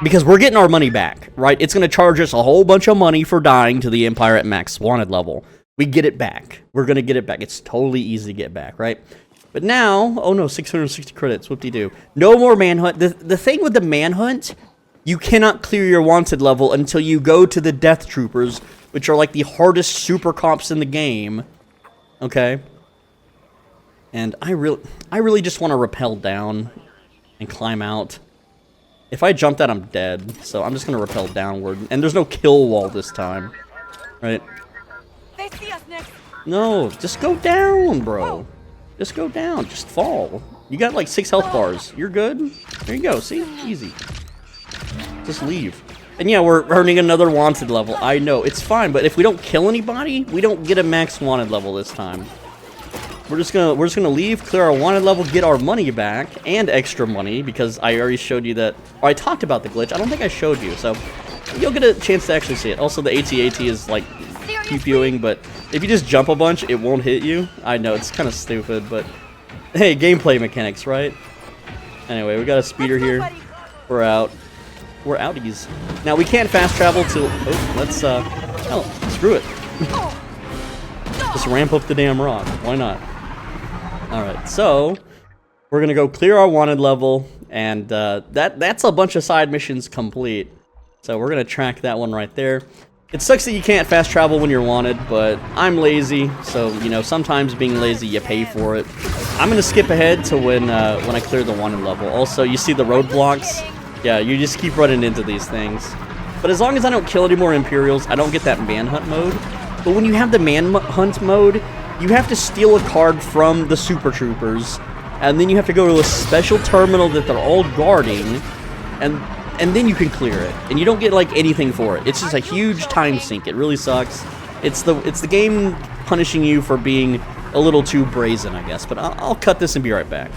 Because we're getting our money back, right? It's going to charge us a whole bunch of money for dying to the Empire at max wanted level. We get it back. We're going to get it back. It's totally easy to get back, right? But now, oh no, 660 credits, whoop-de-doo. No more manhunt. The thing with the manhunt, you cannot clear your wanted level until you go to the Death Troopers, which are like the hardest super cops in the game. Okay? And I really just want to rappel down and climb out. If I jump that, I'm dead. So I'm just going to rappel downward. And there's no kill wall this time. Right? They see us, Nyx. No, just go down, bro. Just go down. Just fall. You got like 6 health bars. You're good. There you go. See? Easy. Just leave. And yeah, we're earning another wanted level. I know. It's fine, but if we don't kill anybody, we don't get a max wanted level this time. We're just gonna leave, clear our wanted level, get our money back, and extra money, because I already showed you that, or I talked about the glitch. I don't think I showed you, so you'll get a chance to actually see it. Also, the AT-AT is like pew-pewing, but if you just jump a bunch, it won't hit you. I know, it's kind of stupid, but hey, gameplay mechanics, right? Anyway, we got a speeder here. We're out. We're outies. Now, we can't fast travel to... Oh, let's, oh, screw it. Just ramp up the damn rock. Why not? Alright, so... we're gonna go clear our wanted level, and, that's a bunch of side missions complete. So we're gonna track that one right there. It sucks that you can't fast travel when you're wanted, but I'm lazy, so, you know, sometimes being lazy, you pay for it. I'm gonna skip ahead to when I clear the wanted level. Also, you see the roadblocks? Yeah, you just keep running into these things. But as long as I don't kill any more Imperials, I don't get that manhunt mode. But when you have the manhunt mode, you have to steal a card from the Super Troopers, and then you have to go to a special terminal that they're all guarding, and then you can clear it. And you don't get, like, anything for it. It's just a huge time sink. It really sucks. It's the game punishing you for being a little too brazen, I guess. But I'll cut this and be right back.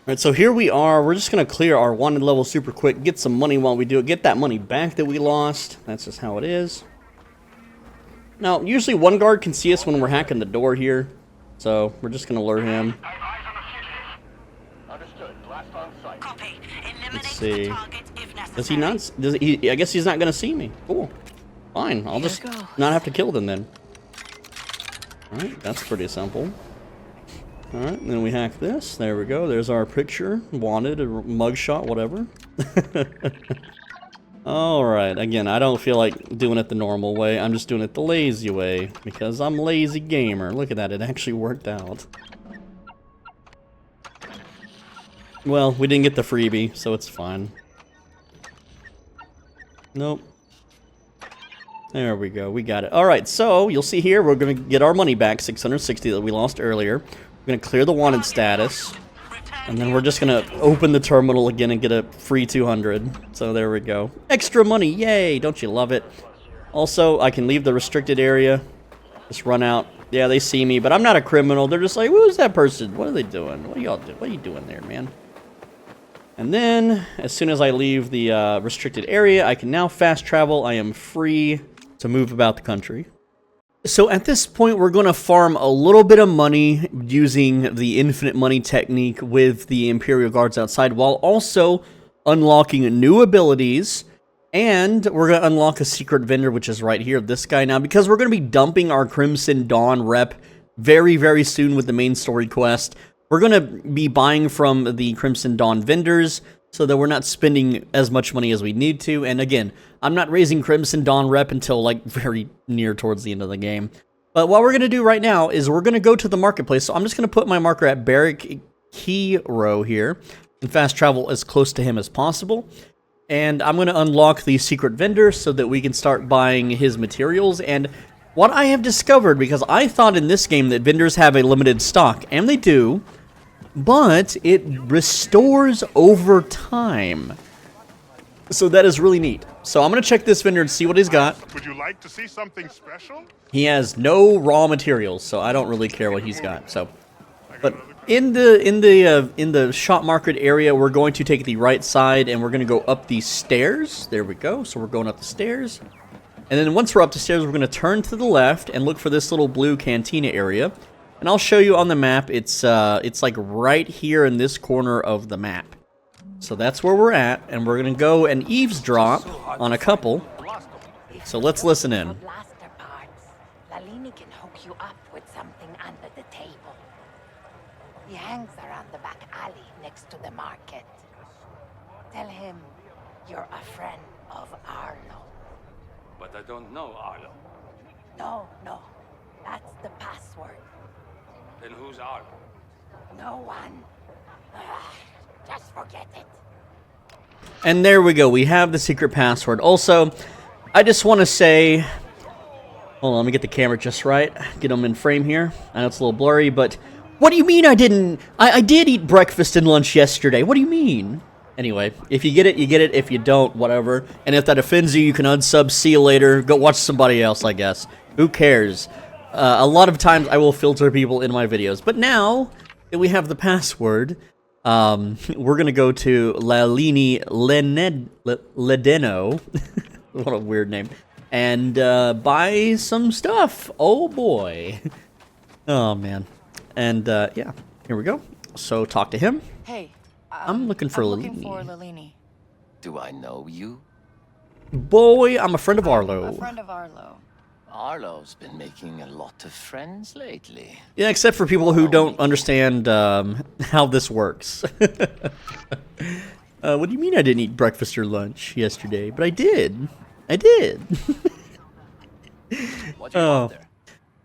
Alright, so here we are. We're just going to clear our wanted level super quick, get some money while we do it, get that money back that we lost. That's just how it is. Now, usually one guard can see us when we're hacking the door here, so we're just going to lure him. Let's see. Does he not? I guess he's not going to see me. Cool. Fine. I'll just not have to kill them then. Alright, that's pretty simple. Alright, then we hack this. There we go. There's our picture. Wanted, a mugshot, whatever. Alright, again, I don't feel like doing it the normal way. I'm just doing it the lazy way. Because I'm a lazy gamer. Look at that, it actually worked out. Well, we didn't get the freebie, so it's fine. Nope. There we go. We got it. All right, so you'll see here we're going to get our money back, 660 that we lost earlier. We're going to clear the wanted status. And then we're just going to open the terminal again and get a free 200. So there we go. Extra money. Yay. Don't you love it? Also, I can leave the restricted area. Just run out. Yeah, they see me, but I'm not a criminal. They're just like, who's that person? What are they doing? What are y'all doing? What are you doing there, man? And then, as soon as I leave the restricted area, I can now fast travel. I am free to move about the country. So at this point, we're going to farm a little bit of money using the infinite money technique with the Imperial Guards outside, while also unlocking new abilities. And we're going to unlock a secret vendor, which is right here, this guy now, because we're going to be dumping our Crimson Dawn rep very, very soon with the main story quest. We're going to be buying from the Crimson Dawn vendors so that we're not spending as much money as we need to. And again, I'm not raising Crimson Dawn rep until like very near towards the end of the game. But what we're going to do right now is we're going to go to the marketplace. So I'm just going to put my marker at Barrack Hero here and fast travel as close to him as possible. And I'm going to unlock the secret vendor so that we can start buying his materials. And what I have discovered, because I thought in this game that vendors have a limited stock, and they do, but it restores over time. So that is really neat. So I'm going to check this vendor and see what he's got. Would you like to see something special? He has no raw materials, so I don't really care what he's got. So, but in the shop market area, we're going to take the right side and we're going to go up these stairs. There we go. So we're going up the stairs. And then once we're up the stairs, we're going to turn to the left and look for this little blue cantina area. And I'll show you on the map. It's like right here in this corner of the map. So that's where we're at, and we're going to go and eavesdrop on a couple. So let's listen in. Blaster parts. Lalini can hook you up with something under the table. He hangs around the back alley next to the market. Tell him you're a friend of Arlo. But I don't know Arlo. No. That's the password. Then who's Arlo? No one. Just forget it. And there we go. We have the secret password. Also, I just want to say... Hold on, let me get the camera just right. Get them in frame here. I know it's a little blurry, but... What do you mean I didn't... I did eat breakfast and lunch yesterday. What do you mean? Anyway, if you get it, you get it. If you don't, whatever. And if that offends you, you can unsub. See you later. Go watch somebody else, I guess. Who cares? A lot of times I will filter people in my videos. But now that we have the password... we're gonna go to Lalini Ledeno, what a weird name, and buy some stuff. Oh boy, oh man, and yeah, here we go. So talk to him. Hey, I'm looking for Lalini. Do I know you? Boy, I'm a friend of Arlo. A friend of Arlo. Arlo's been making a lot of friends lately. Yeah, except for people who don't understand how this works. What do you mean I didn't eat breakfast or lunch yesterday? But I did. I did. What do you want there?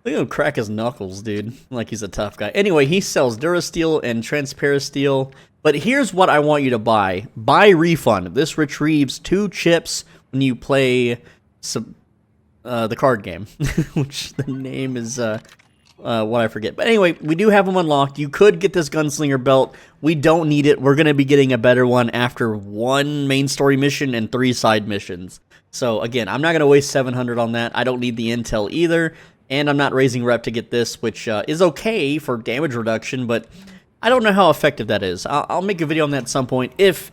Look at him crack his knuckles, dude. Like he's a tough guy. Anyway, he sells Durasteel and Transparasteel. But here's what I want you to buy. Buy Refund. This retrieves 2 chips when you play the card game, which the name is what I forget. But anyway, we do have them unlocked. You could get this gunslinger belt. We don't need it. We're going to be getting a better one after 1 main story mission and 3 side missions. So again, I'm not going to waste 700 on that. I don't need the intel either. And I'm not raising rep to get this, which is okay for damage reduction, but I don't know how effective that is. I'll make a video on that at some point if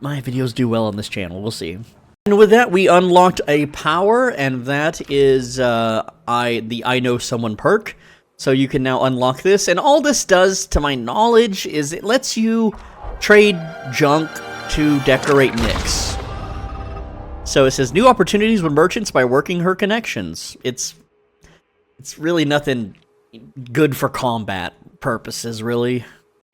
my videos do well on this channel. We'll see. And with that, we unlocked a power, and that is the I Know Someone perk. So you can now unlock this, and all this does, to my knowledge, is it lets you trade junk to decorate nicks. So it says, new opportunities with merchants by working her connections. It's really nothing good for combat purposes, really.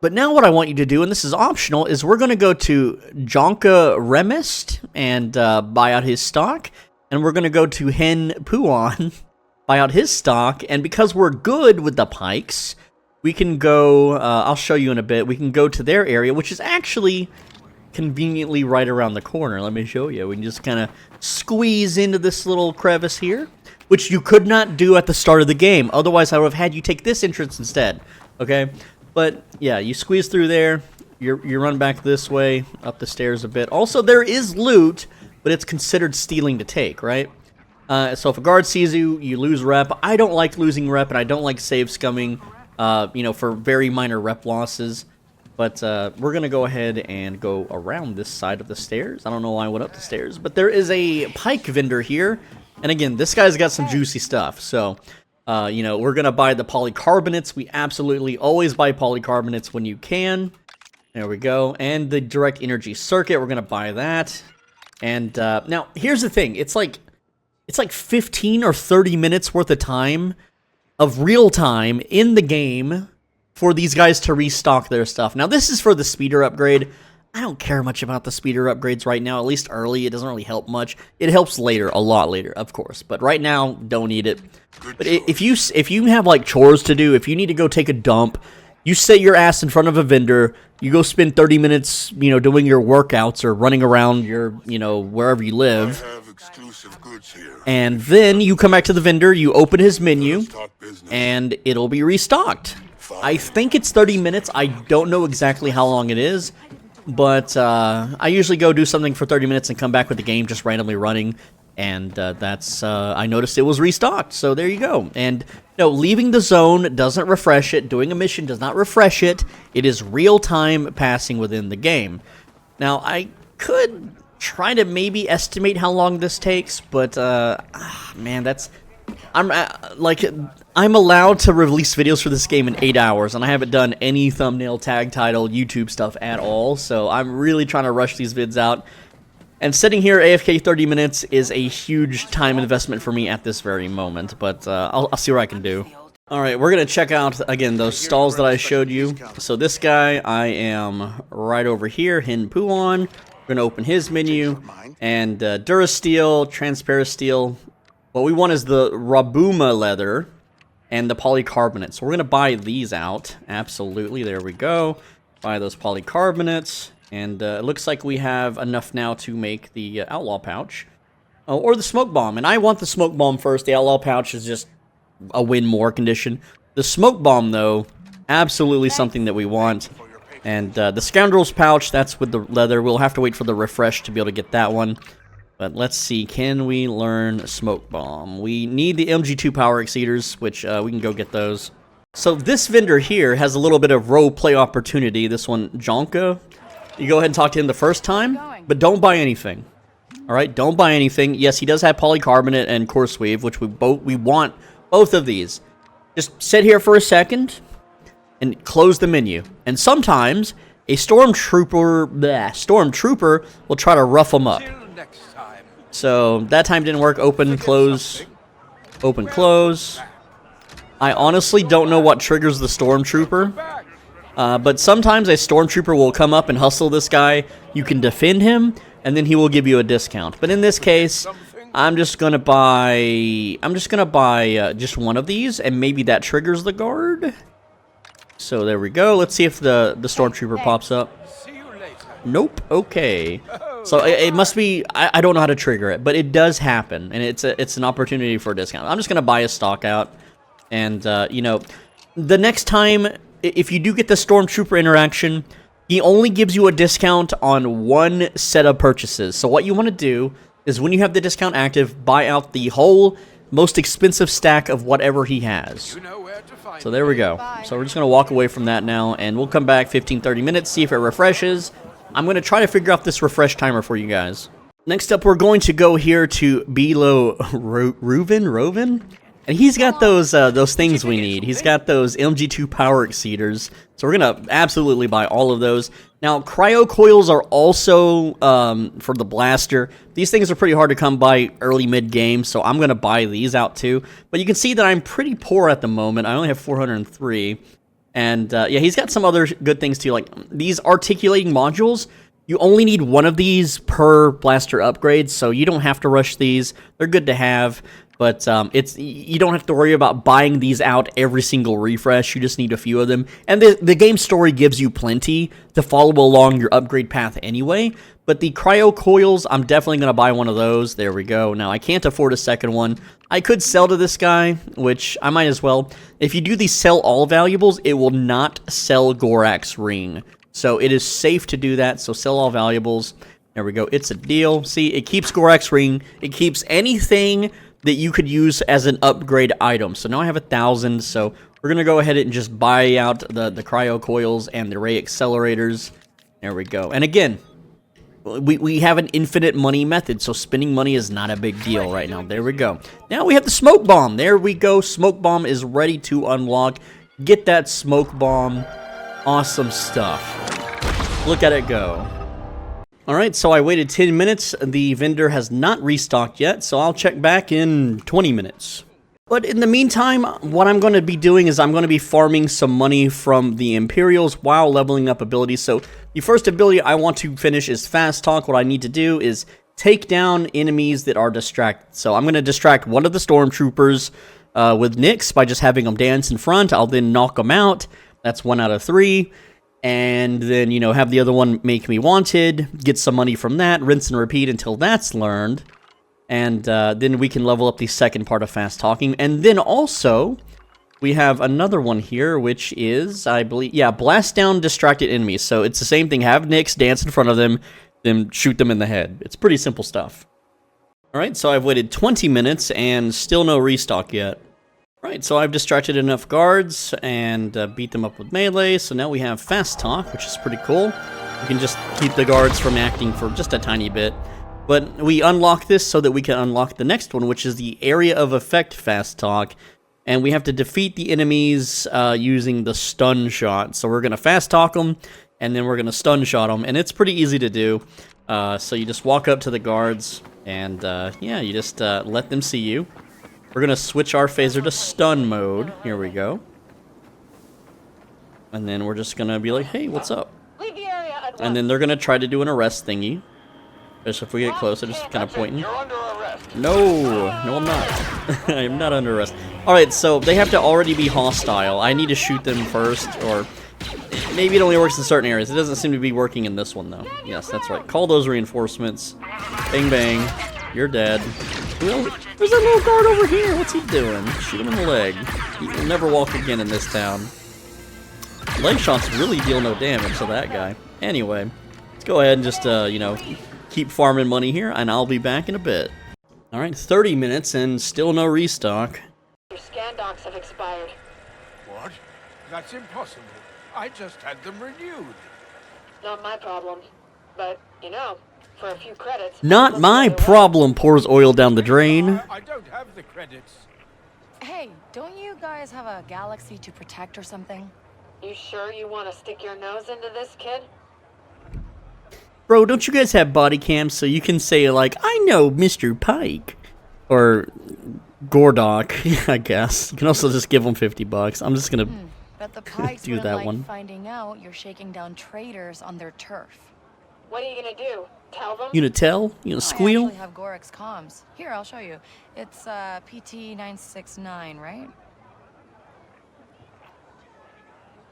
But now what I want you to do, and this is optional, is we're going to go to Jonka Remist and buy out his stock. And we're going to go to Hen Puan, buy out his stock. And because we're good with the pikes, we can go, I'll show you in a bit, we can go to their area, which is actually conveniently right around the corner. Let me show you. We can just kind of squeeze into this little crevice here, which you could not do at the start of the game. Otherwise, I would have had you take this entrance instead. Okay? But, yeah, you squeeze through there. You run back this way, up the stairs a bit. Also, there is loot, but it's considered stealing to take, right? So if a guard sees you, you lose rep. I don't like losing rep, and I don't like save scumming, you know, for very minor rep losses. But we're going to go ahead and go around this side of the stairs. I don't know why I went up the stairs, but there is a pike vendor here. And again, this guy's got some juicy stuff. So, you know, we're going to buy the polycarbonates. We absolutely always buy polycarbonates when you can. There we go. And the direct energy circuit, we're going to buy that. And now, here's the thing. It's like 15 or 30 minutes worth of time, of real time in the game for these guys to restock their stuff. Now, this is for the speeder upgrade. I don't care much about the speeder upgrades right now, at least early. It doesn't really help much. It helps later, a lot later, of course. But right now, don't need it. But if you have, like, chores to do, if you need to go take a dump, you sit your ass in front of a vendor, you go spend 30 minutes, you know, doing your workouts or running around your, you know, wherever you live. And then you come back to the vendor, you open his menu, and it'll be restocked. I think it's 30 minutes. I don't know exactly how long it is, but I usually go do something for 30 minutes and come back with the game just randomly running, and that's, I noticed it was restocked, so there you go. And no, leaving the zone doesn't refresh it. Doing a mission does not refresh it. It is real-time passing within the game. Now, I could try to maybe estimate how long this takes, but, man, I'm allowed to release videos for this game in 8 hours, and I haven't done any thumbnail, tag title, YouTube stuff at all, so I'm really trying to rush these vids out. And sitting here AFK 30 minutes is a huge time investment for me at this very moment, but I'll see what I can do. Alright, we're going to check out, again, those stalls that I showed you. So this guy, I am right over here, Hin Puon. We're going to open his menu, and Durasteel, Transparent Steel. What we want is the Rabuma leather and the polycarbonate. So we're going to buy these out. Absolutely, there we go. Buy those polycarbonates. And it looks like we have enough now to make the outlaw pouch. Oh, or the smoke bomb. And I want the smoke bomb first. The outlaw pouch is just a win more condition. The smoke bomb, though, absolutely something that we want. And the scoundrel's pouch, that's with the leather. We'll have to wait for the refresh to be able to get that one. But let's see, can we learn smoke bomb? We need the MG2 power exceeders, which we can go get those. So this vendor here has a little bit of role play opportunity. This one, Jonka. You go ahead and talk to him the first time, but don't buy anything. All right, don't buy anything. Yes, he does have polycarbonate and course weave, which we want both of these. Just sit here for a second and close the menu. And sometimes a stormtrooper will try to rough them up. So that time didn't work. Open, close, open, close. I honestly don't know what triggers the stormtrooper. But sometimes a stormtrooper will come up and hustle this guy. You can defend him, and then he will give you a discount. But in this case, I'm just gonna buy just one of these, and maybe that triggers the guard. So there we go. Let's see if the stormtrooper pops up. Nope. Okay. So it must be. I don't know how to trigger it, but it does happen, and it's an opportunity for a discount. I'm just gonna buy a stock out, and you know, the next time, if you do get the stormtrooper interaction, he only gives you a discount on one set of purchases. So what you want to do is when you have the discount active, buy out the whole most expensive stack of whatever he has. So there we go. So we're just going to walk away from that now, and we'll come back 15-30 minutes, see if it refreshes. I'm going to try to figure out this refresh timer for you guys. Next up, we're going to go here to Belo Roven? And he's got those things we need. He's got those MG2 power exceeders. So we're going to absolutely buy all of those. Now, cryo coils are also for the blaster. These things are pretty hard to come by early mid-game, so I'm going to buy these out too. But you can see that I'm pretty poor at the moment. I only have 403. And yeah, he's got some other good things too, like these articulating modules. You only need one of these per blaster upgrade, so you don't have to rush these. They're good to have, but you don't have to worry about buying these out every single refresh. You just need a few of them. And the game story gives you plenty to follow along your upgrade path anyway. But the cryo coils, I'm definitely going to buy one of those. There we go. Now, I can't afford a second one. I could sell to this guy, which I might as well. If you do the sell all valuables, it will not sell Gorak's ring. So it is safe to do that. So sell all valuables. There we go. It's a deal. See, it keeps Gorak's ring. It keeps anything that you could use as an upgrade item. So now I have 1,000. So we're going to go ahead and just buy out the cryo coils and the ray accelerators. There we go. And again, we have an infinite money method, so spending money is not a big deal right now. There we go. Now we have the smoke bomb. There we go. Smoke bomb is ready to unlock. Get that smoke bomb. Awesome stuff. Look at it go. Alright, so I waited 10 minutes. The vendor has not restocked yet, so I'll check back in 20 minutes. But in the meantime, what I'm going to be doing is I'm going to be farming some money from the Imperials while leveling up abilities. So the first ability I want to finish is Fast Talk. What I need to do is take down enemies that are distracted. So I'm going to distract one of the Stormtroopers with Nyx by just having them dance in front. I'll then knock them out. That's 1 out of 3. And then, you know, have the other one make me wanted, get some money from that, rinse and repeat until that's learned. And then we can level up the second part of Fast Talking. And then also, we have another one here, which is, I believe, yeah, blast down distracted enemies. So it's the same thing. Have Nyx dance in front of them, then shoot them in the head. It's pretty simple stuff. Alright, so I've waited 20 minutes and still no restock yet. Right, so I've distracted enough guards and beat them up with melee, so now we have Fast Talk, which is pretty cool. You can just keep the guards from acting for just a tiny bit. But we unlock this so that we can unlock the next one, which is the Area of Effect Fast Talk. And we have to defeat the enemies using the stun shot. So we're going to Fast Talk them, and then we're going to stun shot them. And it's pretty easy to do. So you just walk up to the guards, and yeah, you just let them see you. We're going to switch our phaser to stun mode. Here we go. And then we're just going to be like, hey, what's up? And then they're going to try to do an arrest thingy. Just if we get closer, just kind of pointing. No, I'm not. I am not under arrest. Alright, so they have to already be hostile. I need to shoot them first, or maybe it only works in certain areas. It doesn't seem to be working in this one, though. Yes, that's right. Call those reinforcements. Bang, bang. You're dead. Well, there's a little guard over here. What's he doing? Shoot him in the leg. He will never walk again in this town. Leg shots really deal no damage to that guy. Anyway, let's go ahead and just, you know, keep farming money here, and I'll be back in a bit. Alright, 30 minutes and still no restock. Your scan docs have expired. What? That's impossible. I just had them renewed. Not my problem. But, you know, for a few credits... Not my problem, pours oil down the drain. I don't have the credits. Hey, don't you guys have a galaxy to protect or something? You sure you want to stick your nose into this, kid? Bro, don't you guys have body cams so you can say, like, I know Mr. Pike? Or Gordok, I guess. You can also just give them $50. I'm just gonna But the Pikes do wouldn't that like one. finding out you're shaking down traitors on their turf. What are you gonna do? Tell them? You gonna tell? You gonna squeal? I actually have Gorak's comms. Here, I'll show you. It's PT-969, right?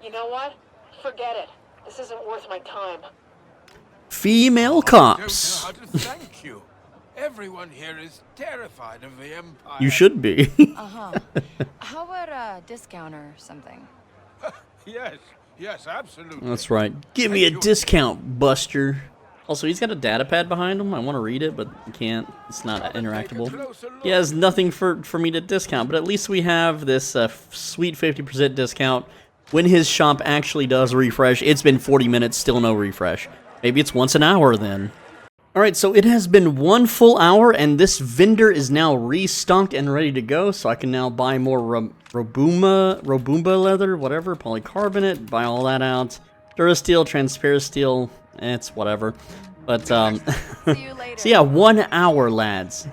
You know what? Forget it. This isn't worth my time. Female I cops. don't know how to thank you. Everyone here is terrified of the Empire. You should be. Uh-huh. How about a discount or something? Yes, absolutely. That's right. Give me a discount, Buster. Also, he's got a data pad behind him. I want to read it, but I can't. It's not interactable. He has nothing for me to discount, but at least we have this sweet 50% discount when his shop actually does refresh. It's been 40 minutes, still no refresh. Maybe it's once an hour then. Alright, so it has been 1 full hour, and this vendor is now restocked and ready to go, so I can now buy more Robumba leather, whatever, polycarbonate, buy all that out. Durasteel, transparent steel, it's whatever. But, See you later. so yeah, 1 hour, lads.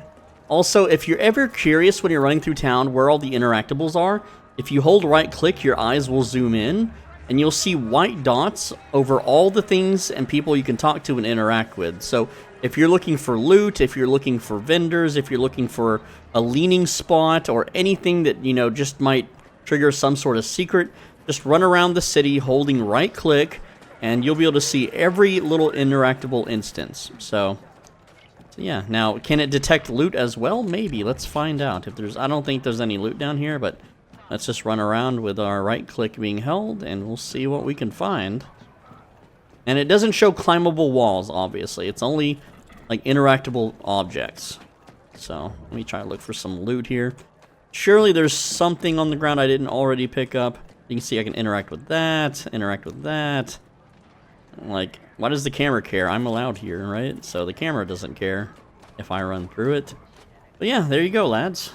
Also, if you're ever curious when you're running through town where all the interactables are, if you hold right-click, your eyes will zoom in. and you'll see white dots over all the things and people you can talk to and interact with. So if you're looking for loot, if you're looking for vendors, if you're looking for a leaning spot or anything that, you know, just might trigger some sort of secret, just run around the city holding right click and you'll be able to see every little interactable instance. So yeah, now can it detect loot as well? Maybe. Let's find out. If there's, I don't think there's any loot down here, but let's just run around with our right click being held and we'll see what we can find. And it doesn't show climbable walls, obviously. It's only like interactable objects. So let me try to look for some loot here. Surely there's something on the ground I didn't already pick up. You can see I can interact with that, interact with that. Like, why does the camera care? I'm allowed here, right? So the camera doesn't care if I run through it. But yeah, there you go, lads.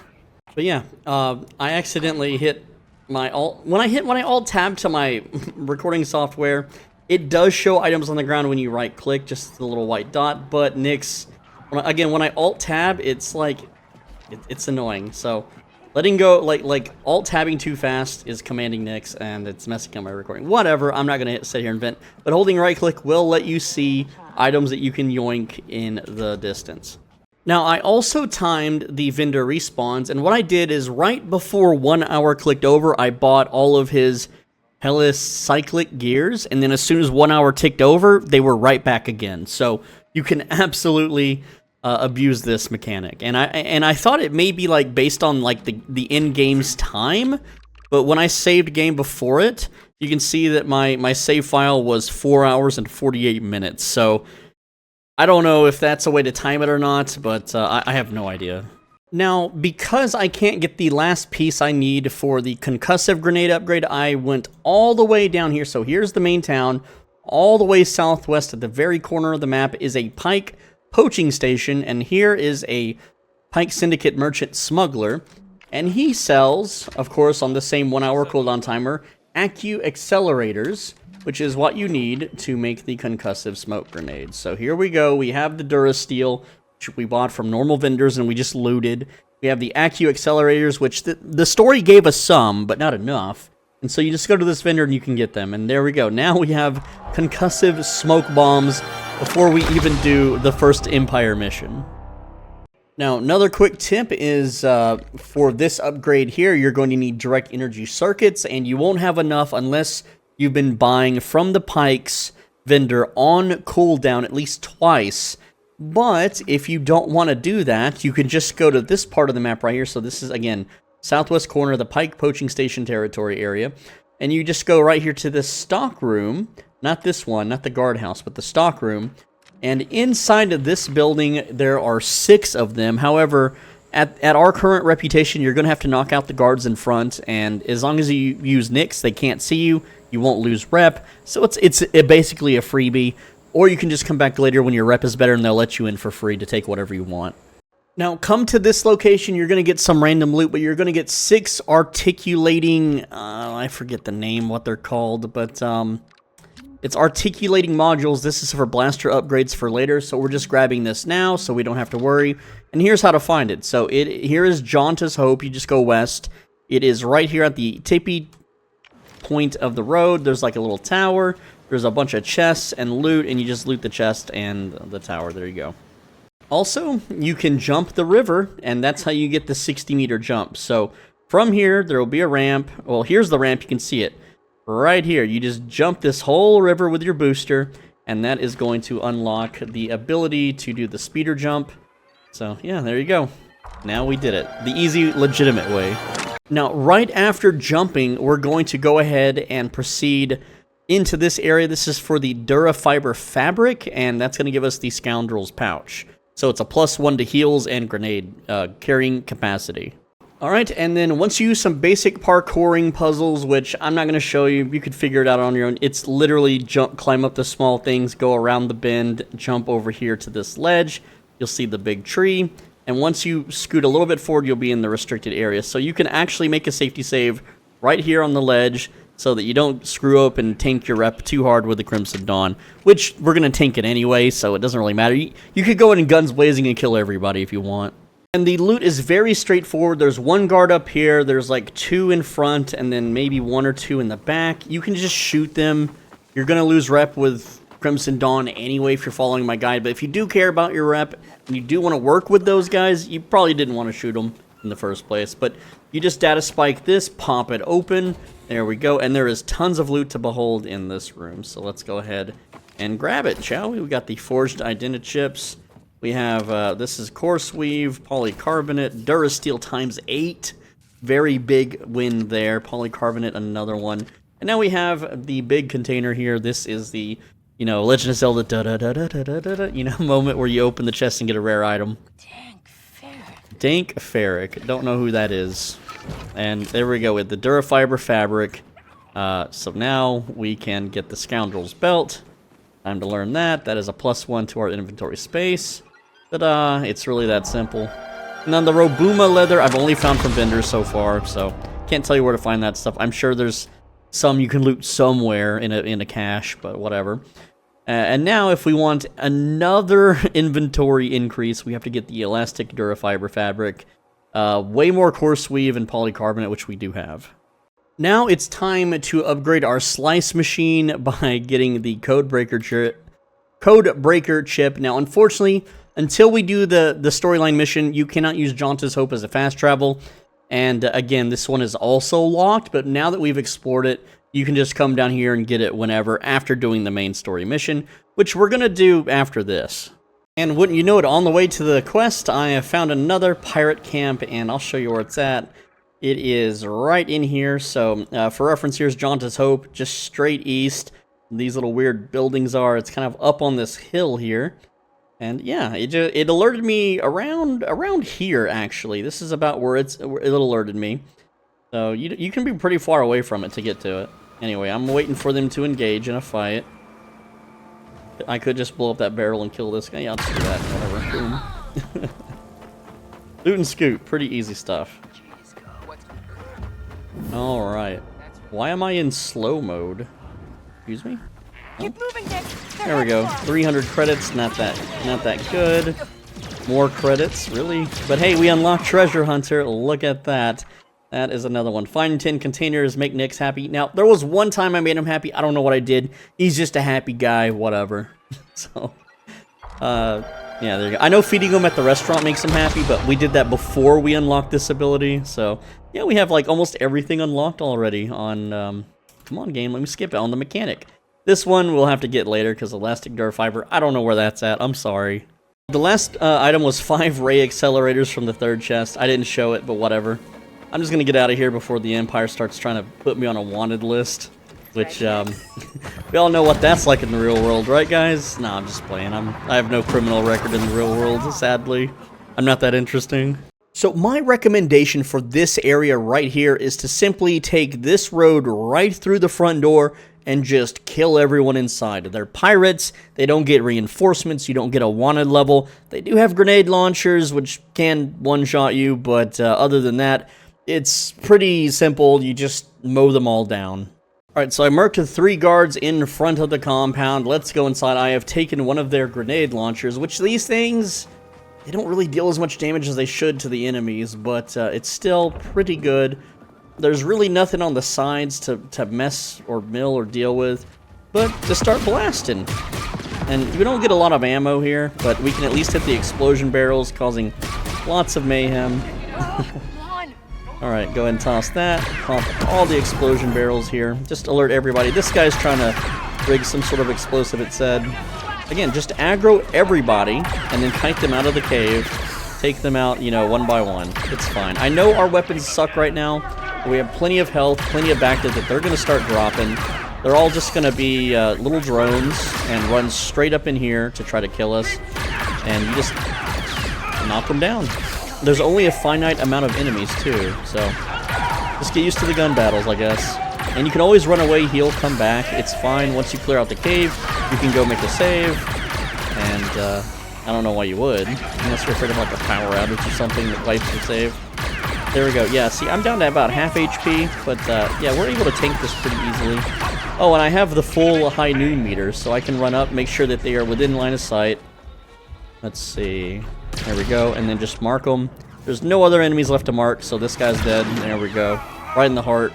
But yeah, I accidentally hit my alt. When I alt tab to my recording software, it does show items on the ground when you right click, just the little white dot. But Nyx, again, when I alt tab, it's like, it's annoying. So letting go, like alt tabbing too fast is commanding Nyx, and it's messing up my recording. Whatever, I'm not gonna sit here and vent. But holding right click will let you see items that you can yoink in the distance. Now, I also timed the vendor respawns, and what I did is right before 1 hour clicked over, I bought all of his helicyclic gears, and then as soon as 1 hour ticked over, they were right back again. So you can absolutely abuse this mechanic. And I thought it may be like based on like the in-game's time, but when I saved game before it, you can see that my save file was 4 hours and 48 minutes. So I don't know if that's a way to time it or not, but I have no idea. Now, because I can't get the last piece I need for the concussive grenade upgrade, I went all the way down here. So here's the main town. All the way southwest at the very corner of the map is a Pike poaching station, and here is a Pike Syndicate merchant smuggler. And he sells, of course, on the same 1 hour cooldown timer, Accu accelerators, which is what you need to make the concussive smoke grenades. So here we go. We have the Durasteel, which we bought from normal vendors and we just looted. We have the Accu accelerators, which the story gave us some, but not enough. And so you just go to this vendor and you can get them. And there we go. Now we have concussive smoke bombs before we even do the first Empire mission. Now, another quick tip is for this upgrade here, you're going to need direct energy circuits, and you won't have enough unless you've been buying from the Pikes vendor on cooldown at least twice. But if you don't want to do that, you can just go to this part of the map right here. So this is, again, southwest corner of the Pike Poaching Station territory area. And you just go right here to the stock room. Not this one, not the guardhouse, but the stock room. And inside of this building, there are 6 of them. However, at our current reputation, you're going to have to knock out the guards in front. And as long as you use Nyx, they can't see you. You won't lose rep. So it's basically a freebie. Or you can just come back later when your rep is better and they'll let you in for free to take whatever you want. Now, come to this location, you're going to get some random loot, but you're going to get 6 articulating, I forget the name, what they're called, but it's articulating modules. This is for blaster upgrades for later, so we're just grabbing this now so we don't have to worry. And here's how to find it. So here is Jaunta's Hope. You just go west. It is right here at the tippy point of the road. There's like a little tower. There's a bunch of chests and loot, and you just loot the chest and the tower. There you go. Also, you can jump the river, and that's how you get the 60-meter jump. So from here, there will be a ramp. Well, here's the ramp. You can see it right here. You just jump this whole river with your booster, and that is going to unlock the ability to do the speeder jump. So, yeah, there you go. Now we did it. The easy, legitimate way. Now, right after jumping, we're going to go ahead and proceed into this area. This is for the Durafiber fabric, and that's going to give us the Scoundrel's pouch. So it's a +1 to heals and grenade carrying capacity. Alright, and then once you use some basic parkouring puzzles, which I'm not going to show you, you could figure it out on your own. It's literally climb up the small things, go around the bend, jump over here to this ledge. You'll see the big tree. And once you scoot a little bit forward, you'll be in the restricted area. So you can actually make a safety save right here on the ledge, so that you don't screw up and tank your rep too hard with the Crimson Dawn, which we're going to tank it anyway, so it doesn't really matter. You could go in guns blazing and kill everybody if you want. And the loot is very straightforward. There's one guard up here, there's like 2 in front, and then maybe 1 or 2 in the back. You can just shoot them. You're going to lose rep with Crimson Dawn anyway if you're following my guide, but if you do care about your rep, and you do want to work with those guys, you probably didn't want to shoot them in the first place. But you just data spike this, pop it open, there we go, and there is tons of loot to behold in this room. So let's go ahead and grab it, shall we? We got the Forged Identity chips. We have, this is Coarse Weave, Polycarbonate, Durasteel ×8. Very big win there. Polycarbonate, another one. And now we have the big container here. This is the, you know, Legend of Zelda da-da-da-da-da-da-da, you know, moment where you open the chest and get a rare item. Dank Ferric. Don't know who that is. And there we go with the Durafiber fabric. So now we can get the Scoundrel's Belt. Time to learn that. That is a +1 to our inventory space. Ta-da! It's really that simple. And then the Robuma leather I've only found from vendors so far, so can't tell you where to find that stuff. I'm sure there's some you can loot somewhere in a cache, but whatever. And now if we want another inventory increase, we have to get the elastic Durafiber fabric, way more Coarse Weave and Polycarbonate, which we do have. Now it's time to upgrade our slice machine by getting the Codebreaker chip. Now, unfortunately, until we do the storyline mission, you cannot use Jaunta's Hope as a fast travel. And again, this one is also locked, but now that we've explored it, you can just come down here and get it whenever after doing the main story mission, which we're going to do after this. And wouldn't you know it, on the way to the quest, I have found another pirate camp, and I'll show you where it's at. It is right in here. So for reference, here's Jaunta's Hope, just straight east. These little weird buildings are. It's kind of up on this hill here. And yeah, it alerted me around here, actually. This is about where it alerted me. So you can be pretty far away from it to get to it. Anyway, I'm waiting for them to engage in a fight. I could just blow up that barrel and kill this guy. Yeah, I'll just do that. Whatever. Boom. Loot and scoot. Pretty easy stuff. Alright. Why am I in slow mode? Excuse me? Keep moving, Dick. There we go. 300 credits. Not that good. More credits, really? But hey, we unlocked Treasure Hunter. Look at that. That is another one. Find 10 containers, make Nyx happy. Now, there was one time I made him happy. I don't know what I did. He's just a happy guy, whatever. So, yeah, there you go. I know feeding him at the restaurant makes him happy, but we did that before we unlocked this ability. So, yeah, we have like almost everything unlocked already on, come on game, let me skip it, on the mechanic. This one we'll have to get later because Elastic Durafiber, I don't know where that's at, I'm sorry. The last item was 5 ray accelerators from the 3rd chest. I didn't show it, but whatever. I'm just gonna get out of here before the Empire starts trying to put me on a wanted list. Which, we all know what that's like in the real world, right guys? Nah, I'm just playing. I have no criminal record in the real world, sadly. I'm not that interesting. So my recommendation for this area right here is to simply take this road right through the front door and just kill everyone inside. They're pirates, they don't get reinforcements, you don't get a wanted level. They do have grenade launchers, which can one-shot you, but other than that, it's pretty simple. You just mow them all down. Alright, so I marked the 3 guards in front of the compound. Let's go inside. I have taken one of their grenade launchers, which these things, they don't really deal as much damage as they should to the enemies, but it's still pretty good. There's really nothing on the sides to mess or mill or deal with, but to start blasting. And we don't get a lot of ammo here, but we can at least hit the explosion barrels, causing lots of mayhem. Alright, go ahead and toss that. Pop all the explosion barrels here. Just alert everybody. This guy's trying to rig some sort of explosive, it said. Again, just aggro everybody, and then kite them out of the cave. Take them out, you know, one by one. It's fine. I know our weapons suck right now. We have plenty of health, plenty of backup that they're going to start dropping. They're all just going to be little drones and run straight up in here to try to kill us. And you just knock them down. There's only a finite amount of enemies, too, so just get used to the gun battles, I guess. And you can always run away, heal, come back. It's fine. Once you clear out the cave, you can go make a save. And I don't know why you would, unless you're afraid of like a power outage or something that wipes your save. There we go. Yeah, see, I'm down to about half HP, but yeah, we're able to tank this pretty easily. Oh, and I have the full high noon meter, so I can run up, make sure that they are within line of sight. Let's see. There we go, and then just mark them. There's no other enemies left to mark, so this guy's dead. There we go. Right in the heart.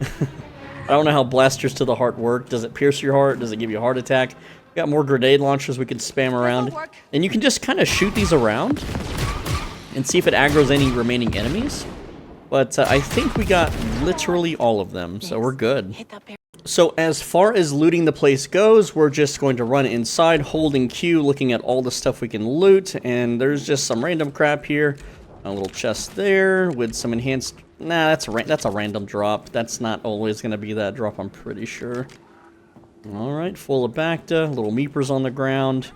I don't know how blasters to the heart work. Does it pierce your heart? Does it give you a heart attack? We got more grenade launchers we can spam around. And you can just kind of shoot these around and see if it aggroes any remaining enemies. But I think we got literally all of them, so we're good. So as far as looting the place goes, we're just going to run inside, holding Q, looking at all the stuff we can loot, and there's just some random crap here. A little chest there with some enhanced... Nah, that's a random drop. That's not always going to be that drop, I'm pretty sure. Alright, full of Bacta, little meepers on the ground.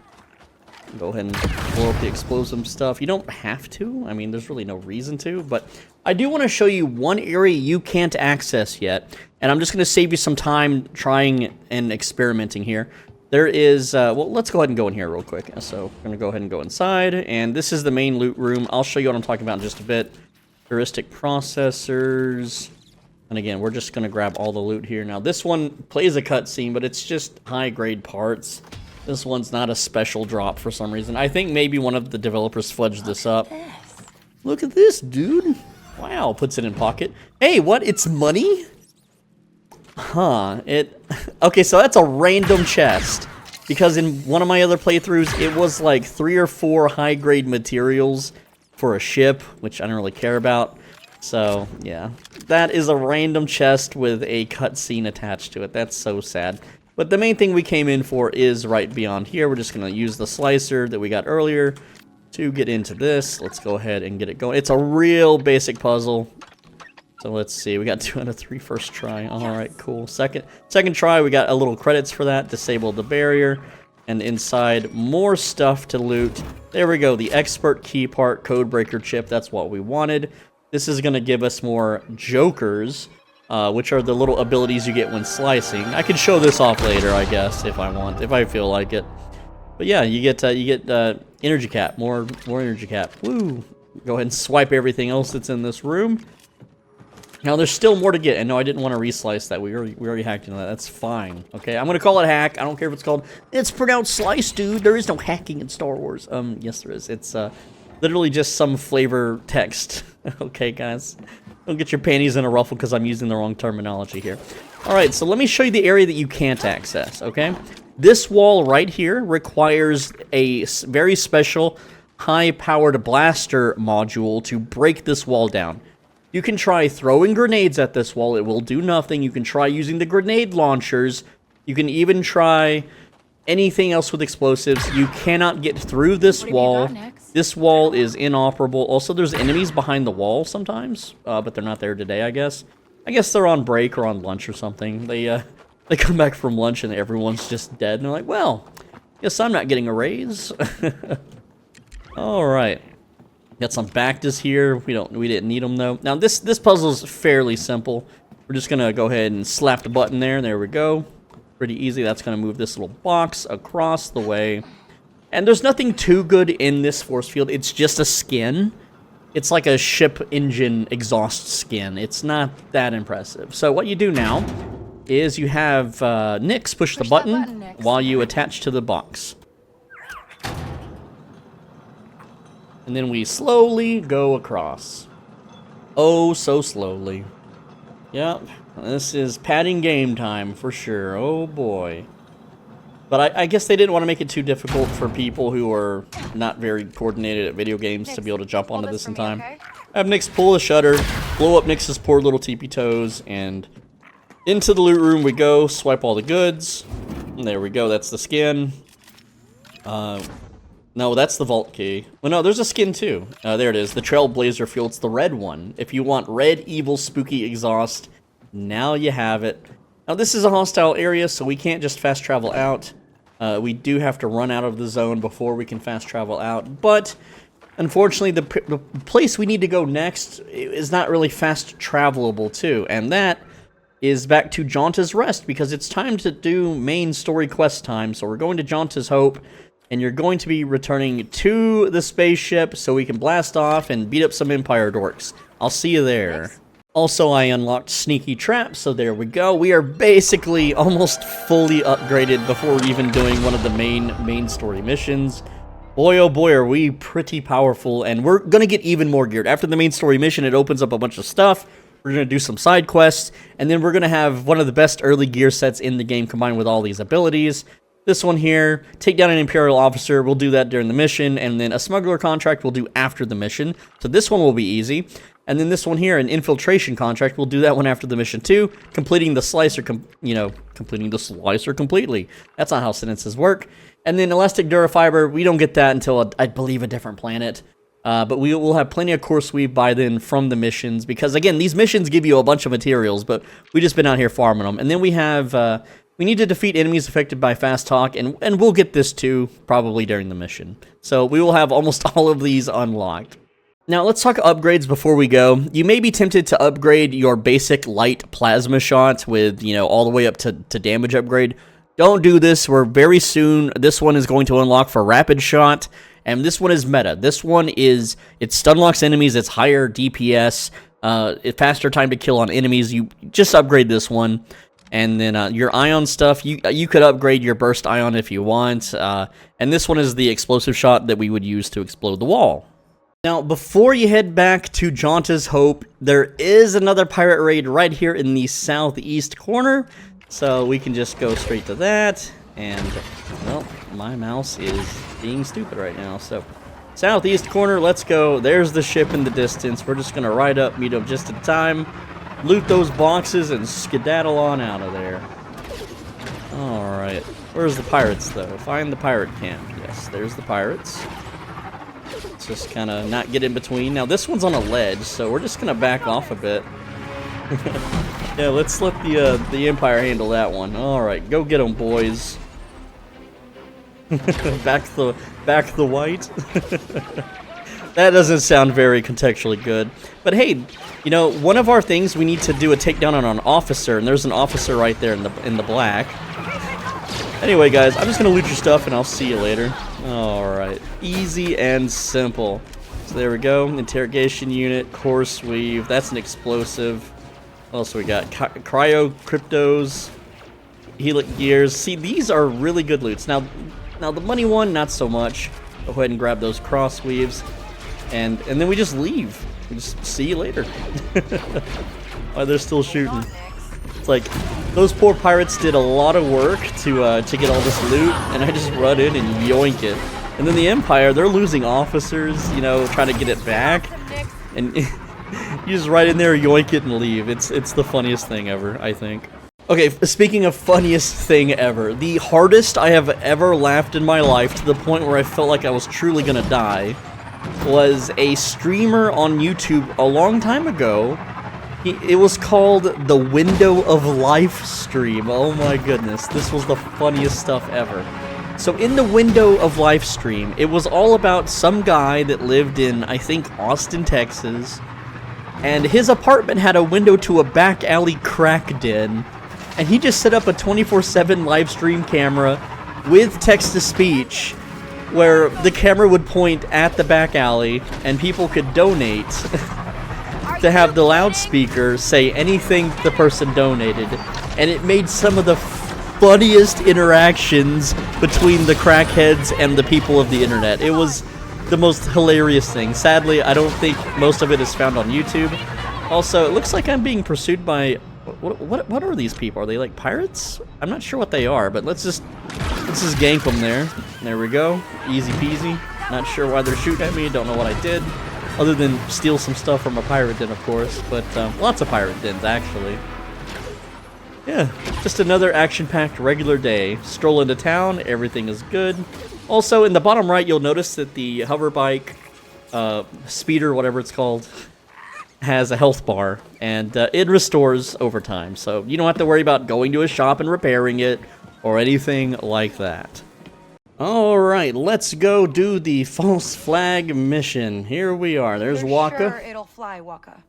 Go ahead and blow up the explosive stuff. You don't have to. I mean, there's really no reason to, but I do want to show you one area you can't access yet, and I'm just going to save you some time trying and experimenting here. There is, well, let's go ahead and go in here real quick. So I'm going to go ahead and go inside, and this is the main loot room. I'll show you what I'm talking about in just a bit. Heuristic processors. And again, we're just going to grab all the loot here. Now, this one plays a cutscene, but it's just high-grade parts. This one's not a special drop for some reason. I think maybe one of the developers fudged this up. Look at this, dude. Wow, puts it in pocket. Hey, what? It's money? Huh. Okay, so that's a random chest. Because in one of my other playthroughs, it was like 3 or 4 high-grade materials for a ship, which I don't really care about. So, yeah. That is a random chest with a cutscene attached to it. That's so sad. But the main thing we came in for is right beyond here. We're just going to use the slicer that we got earlier to get into this. Let's go ahead and get it going. It's a real basic puzzle. So let's see. We got 2 out of 3 first try. All right, cool. Second try, we got a little credits for that. Disable the barrier. And inside, more stuff to loot. There we go. The expert key part codebreaker chip. That's what we wanted. This is going to give us more jokers. Which are the little abilities you get when slicing. I can show this off later, I guess, if I want, if I feel like it. But yeah, you get energy cap, more energy cap. Woo! Go ahead and swipe everything else that's in this room. Now there's still more to get, and no, I didn't want to reslice that. We already hacked into that. That's fine. Okay, I'm gonna call it hack. I don't care if it's called. It's pronounced slice, dude. There is no hacking in Star Wars. Yes, there is. It's literally just some flavor text. Okay, guys. Don't get your panties in a ruffle because I'm using the wrong terminology here. Alright, so let me show you the area that you can't access, okay? This wall right here requires a very special high-powered blaster module to break this wall down. You can try throwing grenades at this wall. It will do nothing. You can try using the grenade launchers. You can even try anything else with explosives. You cannot get through this wall. This wall is inoperable. Also, there's enemies behind the wall sometimes, but they're not there today, I guess. I guess they're on break or on lunch or something. They come back from lunch and everyone's just dead, and they're like, well, guess I'm not getting a raise. All right. Got some Bactas here. We didn't need them though. Now this puzzle's fairly simple. We're just gonna go ahead and slap the button there. There we go. Pretty easy. That's gonna move this little box across the way. And there's nothing too good in this force field. It's just a skin. It's like a ship engine exhaust skin. It's not that impressive. So what you do now is you have Nyx push the button while you attach to the box. And then we slowly go across. Oh, so slowly. Yep, this is padding game time for sure. Oh boy. But I guess they didn't want to make it too difficult for people who are not very coordinated at video games to be able to jump onto this in time. Have Nyx pull the shutter, blow up Nyx's poor little teepee toes, and into the loot room we go. Swipe all the goods. And there we go. That's the skin. No, that's the vault key. Well, no, there's a skin too. There it is. The Trailblazer fuel. It's the red one. If you want red, evil, spooky exhaust, now you have it. Now, this is a hostile area, so we can't just fast travel out. We do have to run out of the zone before we can fast travel out. But, unfortunately, the place we need to go next is not really fast travelable, too. And that is back to Jonta's Rest, because it's time to do main story quest time. So we're going to Jonta's Hope, and you're going to be returning to the spaceship so we can blast off and beat up some Empire dorks. I'll see you there. Thanks. Also, I unlocked Sneaky Trap, so there we go. We are basically almost fully upgraded before even doing one of the main story missions. Boy, oh boy, are we pretty powerful, and we're gonna get even more geared. After the main story mission, it opens up a bunch of stuff. We're gonna do some side quests, and then we're gonna have one of the best early gear sets in the game combined with all these abilities. This one here, take down an Imperial officer, we'll do that during the mission, and then a smuggler contract we'll do after the mission. So this one will be easy. And then this one here, an infiltration contract, we'll do that one after the mission too, completing the slicer, completing the slicer completely. That's not how sentences work. And then elastic durafiber, we don't get that until, I believe, a different planet. But we will have plenty of course weave by then from the missions, because again, these missions give you a bunch of materials, but we just been out here farming them. And then we have, we need to defeat enemies affected by fast talk, and we'll get this too, probably during the mission. So we will have almost all of these unlocked. Now let's talk upgrades before we go. You may be tempted to upgrade your basic light plasma shot with, all the way up to damage upgrade. Don't do this. We're very soon, this one is going to unlock for rapid shot, and this one is meta. This one is, it stun locks enemies, it's higher DPS, faster time to kill on enemies. You just upgrade this one. And then your ion stuff, you could upgrade your burst ion if you want. And this one is the explosive shot that we would use to explode the wall. Now, before you head back to Jaunta's Hope, there is another pirate raid right here in the southeast corner. So we can just go straight to that. And, well, my mouse is being stupid right now. So, southeast corner, let's go. There's the ship in the distance. We're just going to ride up, meet them just in time. Loot those boxes and skedaddle on out of there. Alright. Where's the pirates, though? Find the pirate camp. Yes, there's the pirates. Let's just kind of not get in between. Now, this one's on a ledge, so we're just going to back off a bit. Yeah, let's let the Empire handle that one. Alright, go get them, boys. back the white. That doesn't sound very contextually good. But hey, one of our things, we need to do a takedown on an officer, and there's an officer right there in the black. Anyway, guys, I'm just going to loot your stuff, and I'll see you later. Alright, easy and simple. So there we go, interrogation unit, course weave, that's an explosive. What else we got? Cryo cryptos, helic gears. See, these are really good loots. Now the money one, not so much. Go ahead and grab those cross weaves. And then we just leave. We just see you later. Why they're still shooting. It's like, those poor pirates did a lot of work to get all this loot, and I just run in and yoink it. And then the Empire, they're losing officers, trying to get it back. And you just ride in there, yoink it, and leave. It's the funniest thing ever, I think. Okay, speaking of funniest thing ever, the hardest I have ever laughed in my life, to the point where I felt like I was truly gonna die, was a streamer on YouTube a long time ago. It was called the Window of Life stream. Oh my goodness, this was the funniest stuff ever. So in the Window of Life stream, it was all about some guy that lived in, I think, Austin, Texas, and his apartment had a window to a back alley crack den, and he just set up a 24/7 live stream camera with text-to-speech, where the camera would point at the back alley, and people could donate to have the loudspeaker say anything the person donated, and it made some of the funniest interactions between the crackheads and the people of the internet. It was the most hilarious thing. Sadly, I don't think most of it is found on YouTube. Also, it looks like I'm being pursued by... What are these people? Are they like pirates? I'm not sure what they are, but let's just gank them there. There we go. Easy peasy. Not sure why they're shooting at me. Don't know what I did. Other than steal some stuff from a pirate den, of course. But lots of pirate dens, actually. Yeah, just another action-packed regular day. Stroll into town. Everything is good. Also, in the bottom right, you'll notice that the hover bike, speeder, whatever it's called, has a health bar, and it restores over time, so you don't have to worry about going to a shop and repairing it, or anything like that. Alright, let's go do the false flag mission. Here we are, there's Waka. Sure it'll fly, Waka.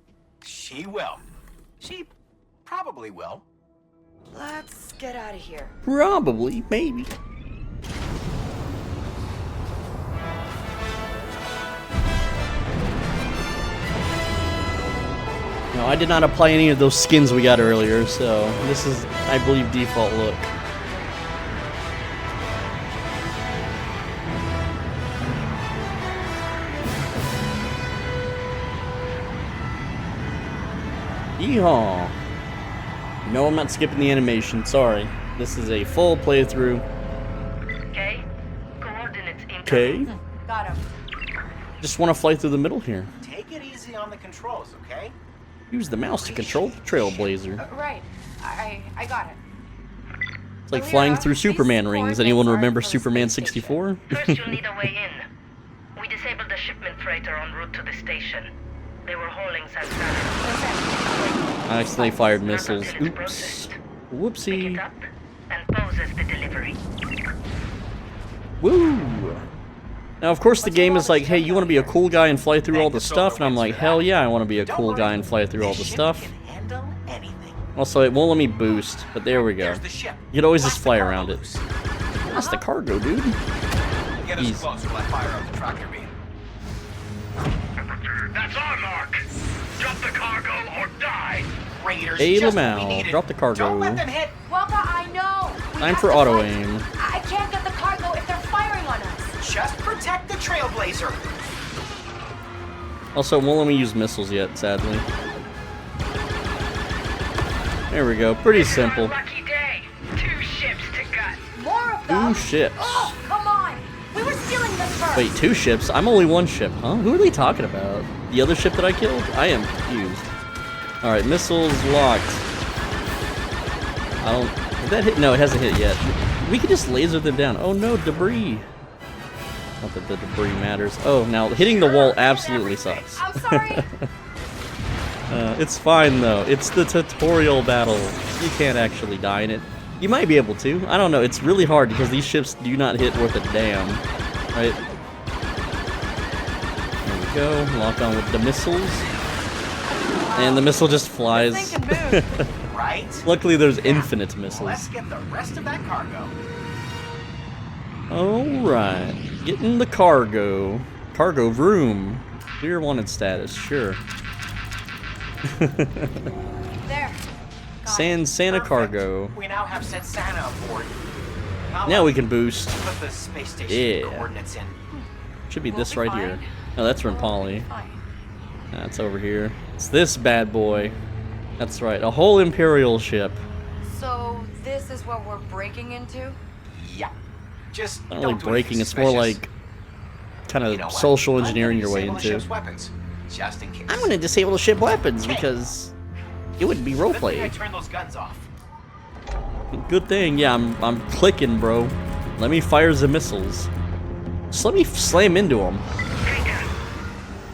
She will. She probably will. Let's get out of here. Probably, maybe. No, I did not apply any of those skins we got earlier, so this is, I believe, default look. Yeehaw. No, I'm not skipping the animation. Sorry. This is a full playthrough. Okay. Coordinates in. Okay. Got him. Just want to fly through the middle here. Take it easy on the controls, okay? Use the mouse to control the Trailblazer. Right. I got it. It's like flying through Superman rings. Anyone remember Superman 64? First, you'll need a way in. We disabled the shipment freighter en route to the station. They were hauling I accidentally fired missiles. Oops. Whoopsie. Pick it up and pose as the delivery. Woo! Now, of course, the game is like, hey, you want to be a cool guy and fly through all the stuff? And I'm like, hell yeah, I want to be a cool guy and fly through all the stuff. Also, it won't let me boost, but there we go. You could always just fly around it. That's the cargo, dude. Get us close while I fire up the tractor beam. That's our mark. Drop the cargo or die. Raiders, Hey, just what we Lamau, needed. drop the cargo. Don't let them hit. Waka, I know. We Time have for to auto fight. aim. I can't get the cargo if they're firing on us. Just protect the Trailblazer. Also, it won't let me use missiles yet, sadly. There we go. Pretty simple. Lucky day. 2 ships to gut. More of them. 2 ships. Oh, come on. We were stealing this first. Wait, 2 ships? I'm only 1 ship, huh? Who are they talking about? The other ship that I killed? I am confused. Alright, missiles locked. I don't... Did that hit? No, it hasn't hit yet. We could just laser them down. Oh no, debris. Not that the debris matters. Oh, now hitting the wall absolutely sucks. I'm sorry. It's fine though. It's the tutorial battle. You can't actually die in it. You might be able to. I don't know. It's really hard because these ships do not hit worth a damn. Right? There we go. Lock on with the missiles. And the missile just flies. Right? Luckily there's infinite missiles. Let's get the rest of that cargo. Alright. Get in the cargo. Cargo room. Clear wanted status. Sure. There. San Santa Perfect. cargo. We now have sent Santa aboard. Now we can boost. Put the space station Yeah. coordinates in. Should be We'll this be right fine. here. No, that's We'll be Rimpali. fine. That's over here. It's this bad boy. That's right. A whole Imperial ship. So this is what we're breaking into? Yeah. Just Not don't really do breaking. anything It's more suspicious. like kind of You know what? social I'm engineering gonna your way disable the into. ship's weapons, just in case. I'm gonna disable the ship weapons because it would be Good thing I roleplay. turned those guns off. Good thing. Yeah, I'm clicking, bro. Let me fire the missiles. Just let me slam into them. Traitor,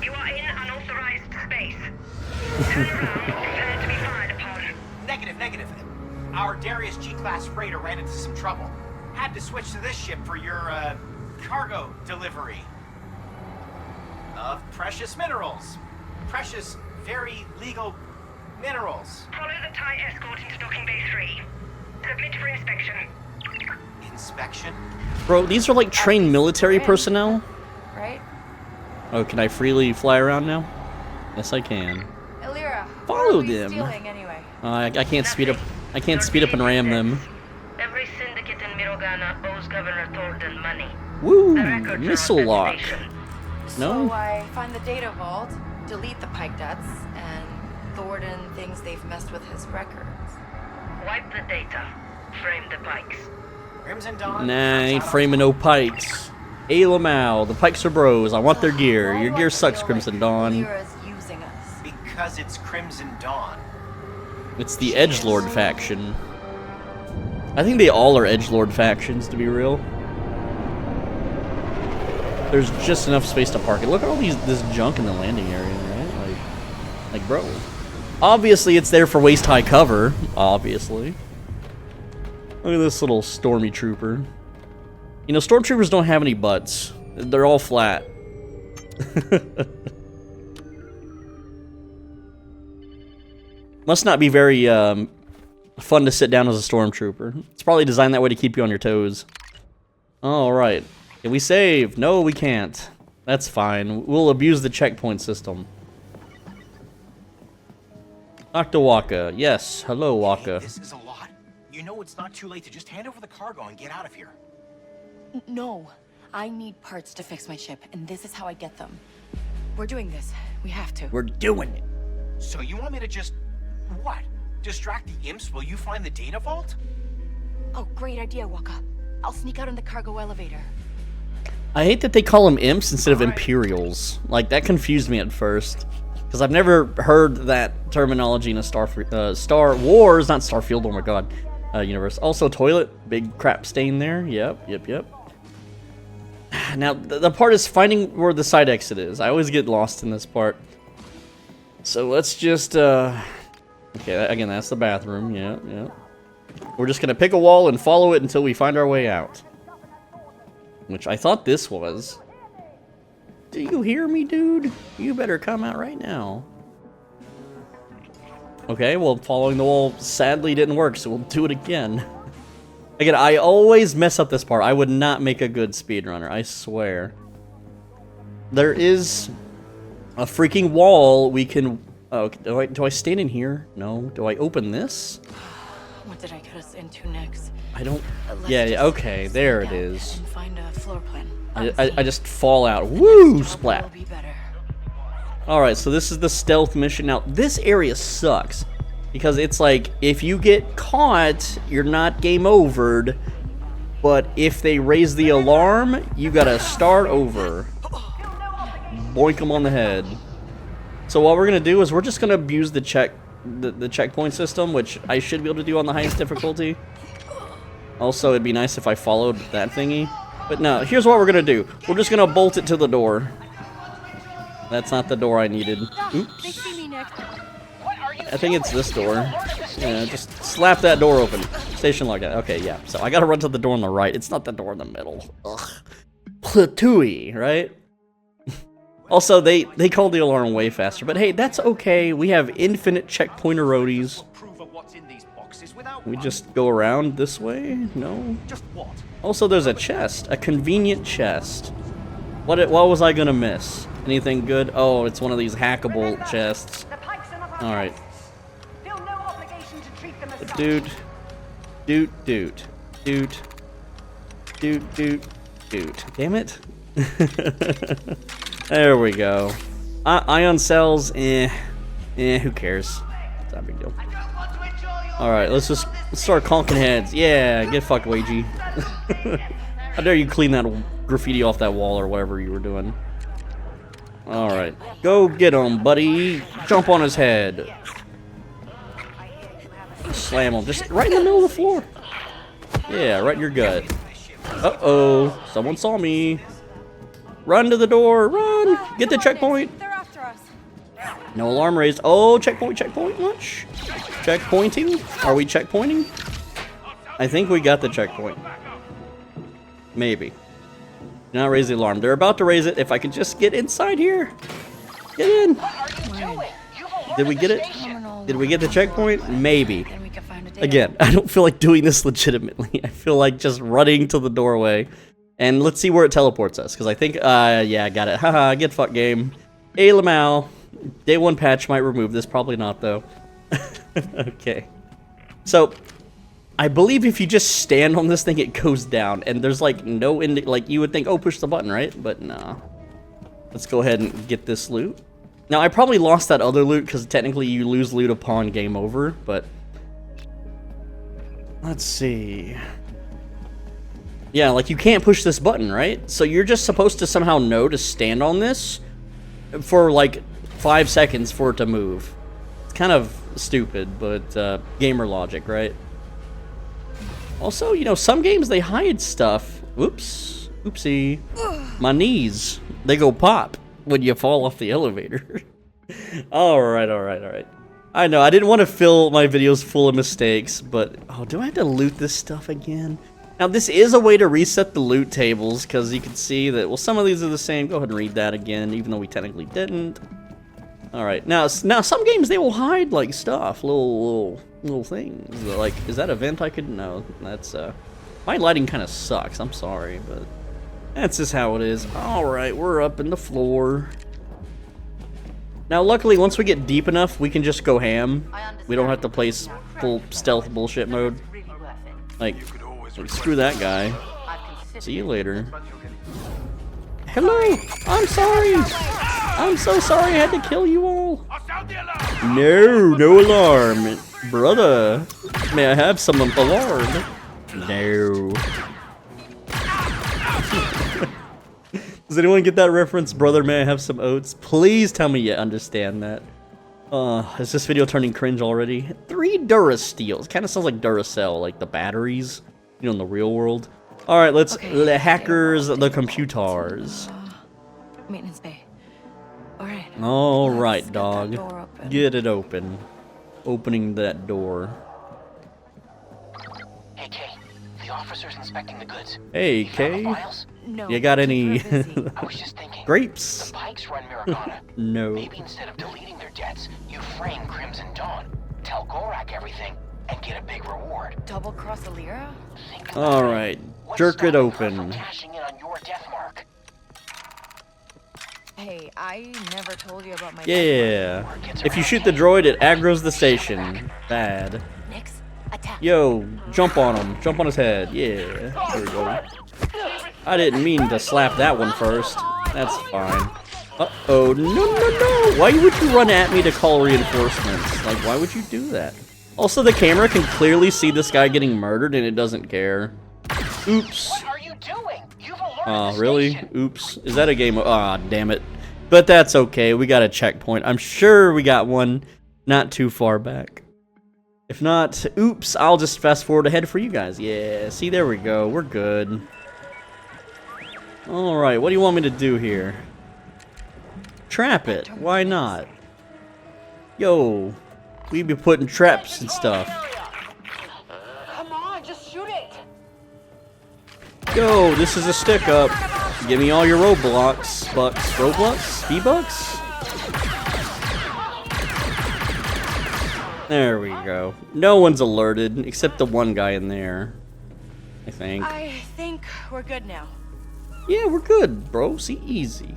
you are in unauthorized space. Turn around, prepare to be fired upon. Negative. Our Darius G-class freighter ran into some trouble. Had to switch to this ship for your, cargo delivery. Of precious minerals. Precious, very legal minerals. Follow the TIE escort into docking bay 3. Submit for inspection. Inspection? Bro, these are like trained military personnel. Right? Oh, can I freely fly around now? Yes, I can. Elira, Follow what are we them. stealing anyway? I can't speed up. I can't speed up and ram them. Every syndicate in Mirogana owes Governor Thornton money. Woo! The records are on Missile that lock. station. No? So I find the data vault, delete the pike debts, and Thornton thinks they've messed with his records. Wipe the data. Frame the pikes. Crimson Dawn? Nah, I ain't framing no pikes. Hey, Lamau, the pikes are bros. I want their gear. Why Your do gear I sucks, feel Crimson like Dawn. Elira's using us? Because it's Crimson Dawn. It's the Edgelord faction. I think they all are Edgelord factions, to be real. There's just enough space to park it. Look at all this junk in the landing area, right? Like, bro. Obviously, it's there for waist-high cover. Obviously. Look at this little Stormy Trooper. You know, Stormtroopers don't have any butts. They're all flat. Must not be very fun to sit down as a Stormtrooper. It's probably designed that way to keep you on your toes. Alright. Can we save? No, we can't. That's fine. We'll abuse the checkpoint system. Dr. Waka. Yes. Hello, Waka. Hey, this is a lot. You know it's not too late to just hand over the cargo and get out of here. No. I need parts to fix my ship, and this is how I get them. We're doing this. We have to. We're doing it. So you want me to just What? Distract the imps while you find the data vault? Oh, great idea, Waka. I'll sneak out in the cargo elevator. I hate that they call them imps instead of imperials. Like, that confused me at first. Because I've never heard that terminology in a Star Wars, not Starfield, oh my god, universe. Also, toilet, big crap stain there. Yep. Now, the part is finding where the side exit is. I always get lost in this part. So let's just, okay, again, that's the bathroom, yeah. We're just gonna pick a wall and follow it until we find our way out. Which I thought this was. Do you hear me, dude? You better come out right now. Okay, well, following the wall sadly didn't work, so we'll do it again. Again, I always mess up this part. I would not make a good speedrunner, I swear. There is a freaking wall we can... Oh, do I stand in here? No. Do I open this? What did I get us into next? I don't... Yeah, okay, there it is. And find a floor plan. I just fall out. Woo! Splat. Alright, so this is the stealth mission. Now, this area sucks. Because it's like, if you get caught, you're not game overed. But if they raise the alarm, you gotta start over. Boink them on the head. So what we're gonna do is we're just gonna abuse the checkpoint system, which I should be able to do on the highest difficulty. Also, it'd be nice if I followed that thingy. But no, here's what we're gonna do. We're just gonna bolt it to the door. That's not the door I needed. Oops. They see me next. I think it's this door. Yeah, just slap that door open. Station like that. Okay, yeah. So I gotta run to the door on the right. It's not the door in the middle. Ugh. Platooey, right? Also, they called the alarm way faster. But hey, that's okay. We have infinite checkpointer roadies. We just go around this way? No? Also, there's a chest. A convenient chest. What was I gonna miss? Anything good? Oh, it's one of these hackable chests. Alright. Dude. Damn it. There we go. Ion cells, who cares? It's not a big deal. Alright, let's start conking heads. Yeah, get fucked, Wagey. How dare you clean that graffiti off that wall or whatever you were doing. Alright, go get him, buddy. Jump on his head. Slam him, just right in the middle of the floor. Yeah, right in your gut. Uh-oh, someone saw me. Run to the door, run! Get the checkpoint. They're after us. No alarm raised. Oh, checkpoint, much? Checkpointing? Are we checkpointing? I think we got the checkpoint. Maybe. Do not raise the alarm. They're about to raise it. If I could just get inside here. Get in. Did we get it? Did we get the checkpoint? Maybe. Again, I don't feel like doing this legitimately. I feel like just running to the doorway. And let's see where it teleports us. Because I think, yeah, I got it. Haha, get fucked, game. Hey, Lamau. Day 1 patch might remove this. Probably not, though. Okay. So, I believe if you just stand on this thing, it goes down. And there's, like, no... like, you would think, oh, push the button, right? But, no. Let's go ahead and get this loot. Now, I probably lost that other loot, because technically you lose loot upon game over, but... Let's see... Yeah, like, you can't push this button, right? So you're just supposed to somehow know to stand on this for, like, 5 seconds for it to move. It's kind of stupid, but gamer logic, right? Also, you know, some games, they hide stuff. Whoops. Oopsie. My knees. They go pop when you fall off the elevator. Alright. I know, I didn't want to fill my videos full of mistakes, but... Oh, do I have to loot this stuff again? Now, this is a way to reset the loot tables, because you can see that, well, some of these are the same. Go ahead and read that again, even though we technically didn't. Alright, now some games, they will hide, like, stuff, little things. Like, is that a vent I could... No, that's, my lighting kind of sucks, I'm sorry, but... That's just how it is. Alright, we're up in the floor. Now, luckily, once we get deep enough, we can just go ham. We don't have to play full stealth bullshit mode. Like, screw that guy. See you later. Hello! I'm sorry! I'm so sorry I had to kill you all. I'll sound the alarm. No alarm. Brother, may I have some alarm? No. Does anyone get that reference? Brother, may I have some oats? Please tell me you understand that. Is this video turning cringe already? 3 Durasteels. Kind of sounds like Duracell, like the batteries, you know, in the real world. All right, let's the hackers, the computers. Maintenance bay. Alright. Alright, dog. Get it open. Opening that door. Hey, Kay. The officer's inspecting the goods. Hey, You found the Kay. files? No. You got any I was just thinking. grapes? The Pikes run Miragana. No. Maybe instead of deleting their debts, you frame Crimson Dawn, tell Gorak everything, and get a big reward. Double cross Alira? Think about All it. right, What's jerk it stopping her open. from cashing in on your death mark? Hey, I never told you about my Yeah. If you shoot the droid, it aggroes the station. Bad. Next, attack. Yo, jump on him. Jump on his head. Yeah. There we go. I didn't mean to slap that one first. That's fine. Uh-oh. No. Why would you run at me to call reinforcements? Like, why would you do that? Also, the camera can clearly see this guy getting murdered and it doesn't care. Oops. What are you doing? You've alerted Oh, the really? station. Oops. Is that a game? Ah, damn it. But that's okay. We got a checkpoint. I'm sure we got one not too far back. If not, oops, I'll just fast forward ahead for you guys. Yeah, see, there we go. We're good. Alright, what do you want me to do here? Trap it. Why not? Yo, we be putting traps and stuff. Come on, just shoot it. Yo, this is a stick up. Give me all your Roblox. Roblox? V-Bucks? There we go. No one's alerted, except the one guy in there. I think. I think we're good now. Yeah, we're good, bro. See, easy.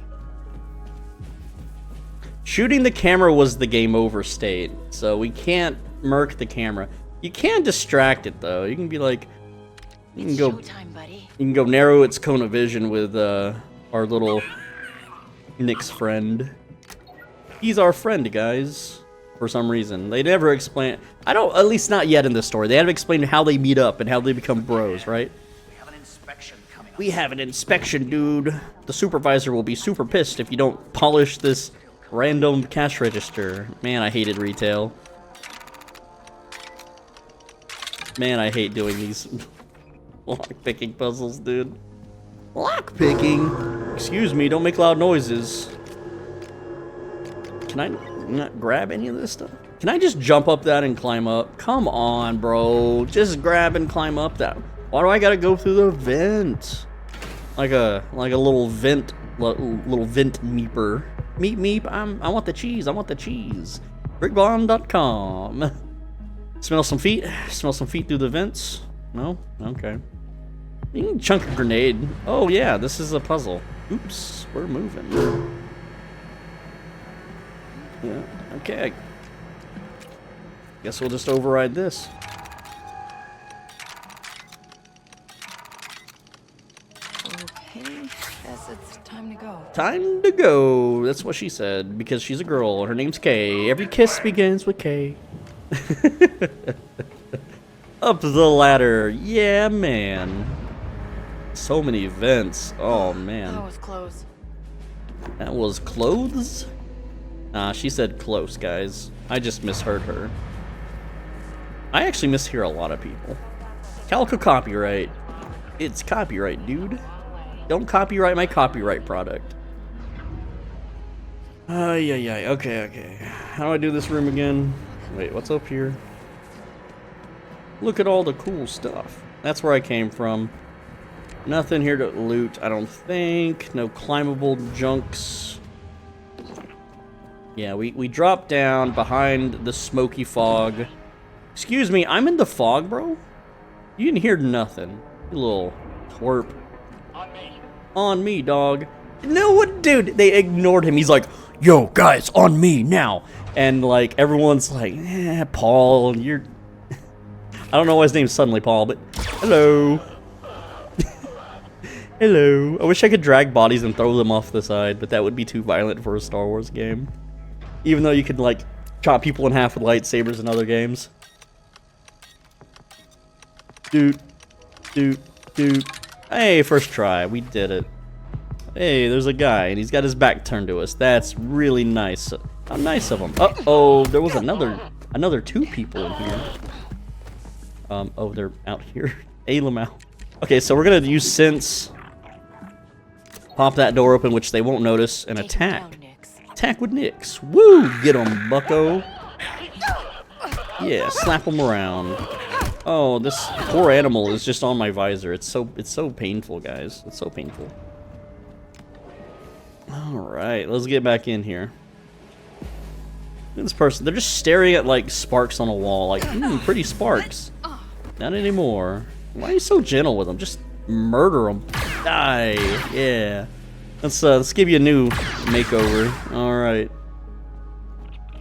Shooting the camera was the game over state, so we can't murk the camera. You can distract it, though. You can be like... You can go... Showtime, buddy. You can go narrow its cone of vision with our little Nick's friend. He's our friend, guys. For some reason, they never explain. I don't. At least not yet in this story. They haven't explained how they meet up and how they become bros, right? We have an inspection coming up. We have an inspection, dude. The supervisor will be super pissed if you don't polish this random cash register. Man, I hated retail. Man, I hate doing these lock-picking puzzles, dude. Lock-picking? Excuse me, don't make loud noises. Can I not grab any of this stuff? Can I just jump up that and climb up? Come on, bro. Just grab and climb up that. Why do I gotta go through the vent? Like a little vent meeper. Meep. I want the cheese. I want the cheese. BrickBomb.com. Smell some feet. Smell some feet through the vents. No? Okay. You can chunk a grenade. Oh yeah, this is a puzzle. Oops, we're moving. Yeah, okay. Guess we'll just override this. Okay, guess it's time to go. Time to go. That's what she said, because she's a girl. Her name's Kay. Every kiss begins with Kay. Up the ladder. Yeah, man. So many vents. Oh, man. That was close. That was clothes? Nah, she said close, guys. I just misheard her. I actually mishear a lot of people. Calico copyright. It's copyright, dude. Don't copyright my copyright product. Yeah. Okay. How do I do this room again? Wait, what's up here? Look at all the cool stuff. That's where I came from. Nothing here to loot, I don't think. No climbable junks. Yeah, we dropped down behind the smoky fog. Excuse me, I'm in the fog, bro? You didn't hear nothing. You little twerp. On me, dog. No one, dude, they ignored him. He's like, yo, guys, on me now. And, like, everyone's like, Paul, you're... I don't know why his name's suddenly Paul, but hello. Hello. I wish I could drag bodies and throw them off the side, but that would be too violent for a Star Wars game. Even though you could, like, chop people in half with lightsabers in other games. Doot. Doot. Doot. Hey, first try. We did it. Hey, there's a guy, and he's got his back turned to us. That's really nice. How nice of him. Uh-oh, there was another 2 people in here. Oh, they're out here. Aim them out. Okay, so we're gonna use sense. Pop that door open, which they won't notice, and attack. Attack with Nix. Woo! Get him, bucko. Yeah, slap him around. Oh, this poor animal is just on my visor. It's so painful, guys. It's so painful. All right, let's get back in here. This person, they're just staring at like sparks on a wall. Like, pretty sparks. Not anymore. Why are you so gentle with them? Just murder them. Die. Yeah. Let's give you a new makeover. All right.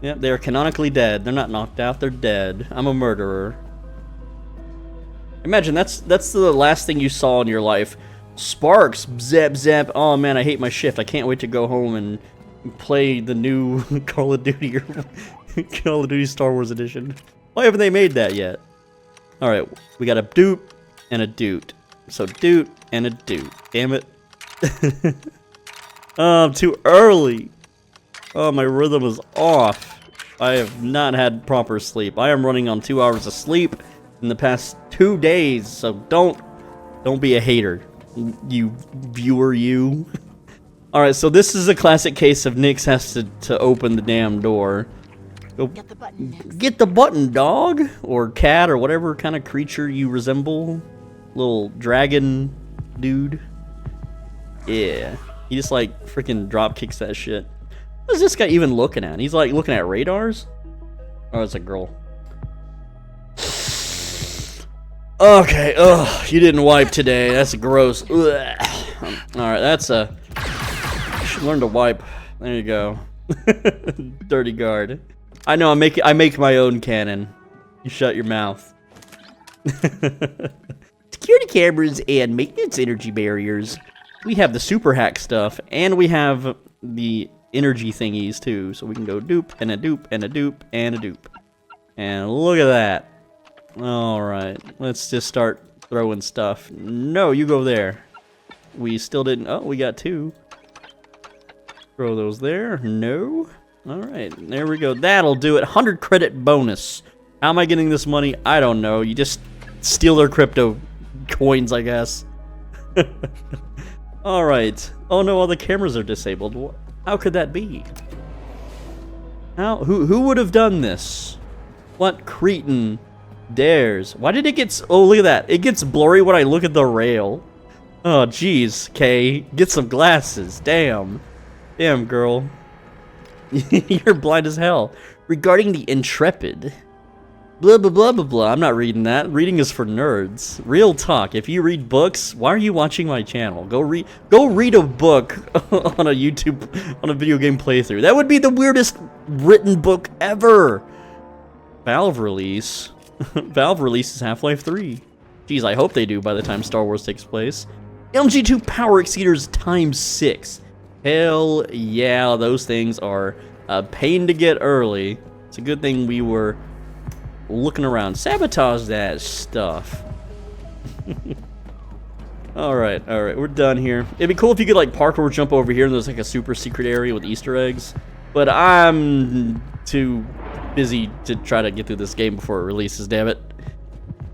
Yep, they are canonically dead. They're not knocked out. They're dead. I'm a murderer. Imagine that's the last thing you saw in your life. Sparks. Zap zap. Oh man, I hate my shift. I can't wait to go home and play the new Call of Duty or Call of Duty Star Wars Edition. Why haven't they made that yet? All right, we got a dupe and a doot. So doot and a doot. Damn it. Oh, I'm too early. Oh, my rhythm is off. I have not had proper sleep. I am running on 2 hours of sleep in the past 2 days. So don't be a hater, you viewer, you. All right, so this is a classic case of Nix has to open the damn door. Go get the button, Nix. Get the button, dog, or cat, or whatever kind of creature you resemble. Little dragon dude. Yeah, he just like freaking drop kicks that shit. What is this guy even looking at? He's like looking at radars. Oh, it's a girl. Okay. Ugh, you didn't wipe today. That's gross. Ugh. All right, that's a. You should learn to wipe. There you go. Dirty guard. I know. I make my own cannon. You shut your mouth. Security cameras and maintenance energy barriers. We have the super hack stuff, and we have the energy thingies too. So we can go dupe and a dupe and a dupe and a dupe. And look at that. All right, let's just start throwing stuff. No, you go there. We still didn't. Oh, we got 2. Throw those there. No. All right, there we go. That'll do it. 100 credit bonus. How am I getting this money? I don't know. You just steal their crypto coins, I guess. All right. Oh no, all the cameras are disabled. How could that be? How? Who would have done this? What cretin dares? Why did it get? Oh, look at that. It gets blurry when I look at the rail. Oh, jeez, Kay. Get some glasses. Damn. Damn, girl. You're blind as hell. Regarding the Intrepid. Blah, blah, blah, blah, blah. I'm not reading that. Reading is for nerds. Real talk. If you read books, why are you watching my channel? Go read a book on a video game playthrough. That would be the weirdest written book ever. Valve release. Valve releases Half-Life 3. Jeez, I hope they do by the time Star Wars takes place. LG2 power exceeders ×6. Hell yeah, those things are a pain to get early. It's a good thing we were looking around. Sabotage that stuff. Alright, we're done here. It'd be cool if you could like parkour jump over here and there's like a super secret area with Easter eggs. But I'm too busy to try to get through this game before it releases, damn it.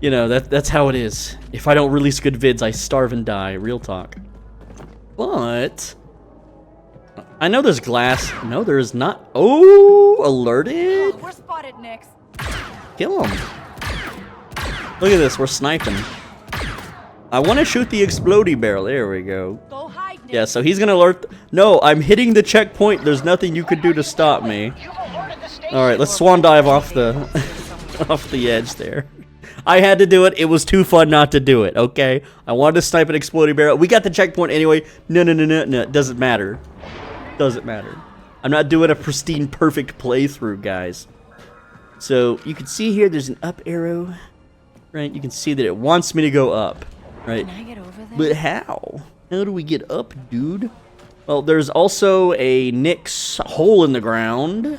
You know, that's how it is. If I don't release good vids, I starve and die. Real talk. But I know there's glass. No, there is not. Oh, alerted. We're spotted, Nix. Kill him. Look at this. We're sniping. I want to shoot the explodey barrel. There we go. Go hide, Nix. Yeah, so he's gonna alert. No, I'm hitting the checkpoint. There's nothing you could do to stop me. All right, let's swan dive off the off the edge there. I had to do it. It was too fun not to do it, okay? I wanted to snipe an exploding barrel. We got the checkpoint anyway. No. It doesn't matter. Doesn't matter. I'm not doing a pristine, perfect playthrough, guys. So, you can see here there's an up arrow, right? You can see that it wants me to go up, right? Can I get over there? But how? How do we get up, dude? Well, there's also a Nyx hole in the ground.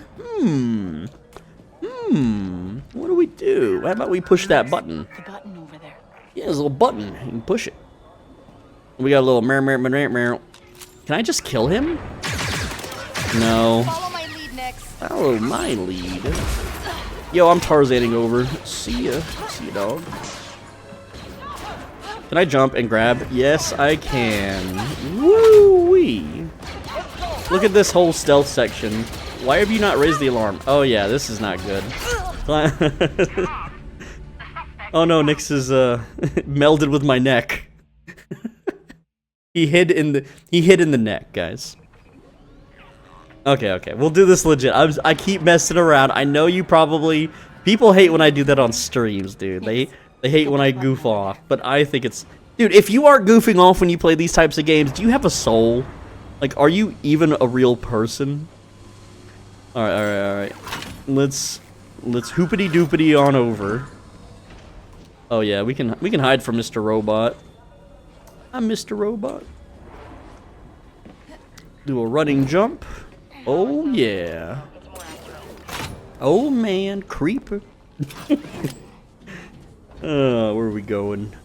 What do we do? How about we push that button? The button over there. Yeah, there's a little button. You can push it. We got a little meow. Can I just kill him? No. Follow my lead, Nyx. Follow my lead. Yo, I'm Tarzaning over. See ya. See ya, dog. Can I jump and grab? Yes, I can. Woo-wee. Look at this whole stealth section. Why have you not raised the alarm? Oh yeah, this is not good. Oh no, Nyx is melded with my neck. He hid in the neck, guys. Okay, we'll do this legit. I keep messing around. I know you probably people hate when I do that on streams, dude. They hate when I goof off, but I think it's dude. If you are goofing off when you play these types of games, do you have a soul? Like, are you even a real person? All right. Let's hoopity doopity on over. Oh yeah, we can hide from Mr. Robot. I'm Mr. Robot. Do a running jump. Oh yeah. Oh man, creeper. Where are we going?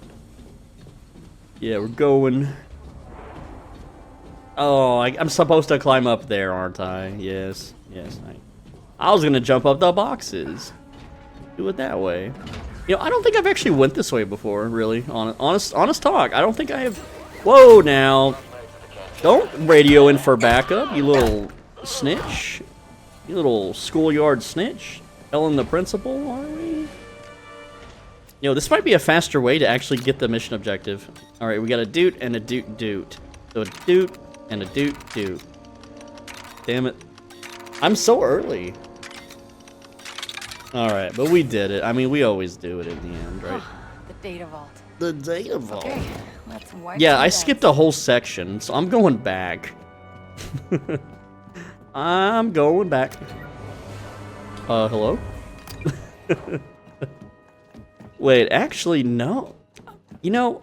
Yeah, we're going. Oh, I'm supposed to climb up there, aren't I? Yes. I was gonna jump up the boxes. Do it that way. You know, I don't think I've actually went this way before, really. Honest talk. I don't think I have. Whoa, now. Don't radio in for backup, you little snitch. You little schoolyard snitch. Telling the principal, are we? You know, this might be a faster way to actually get the mission objective. Alright, we got a doot and a doot. So a doot and a doot. Damn it. I'm so early. Alright, but we did it. I mean, we always do it in the end, right? The data vault. The data vault. Okay, let's wipe Yeah, I that. skipped a whole section, so I'm going back. I'm going back. Hello? Wait, actually, no. You know,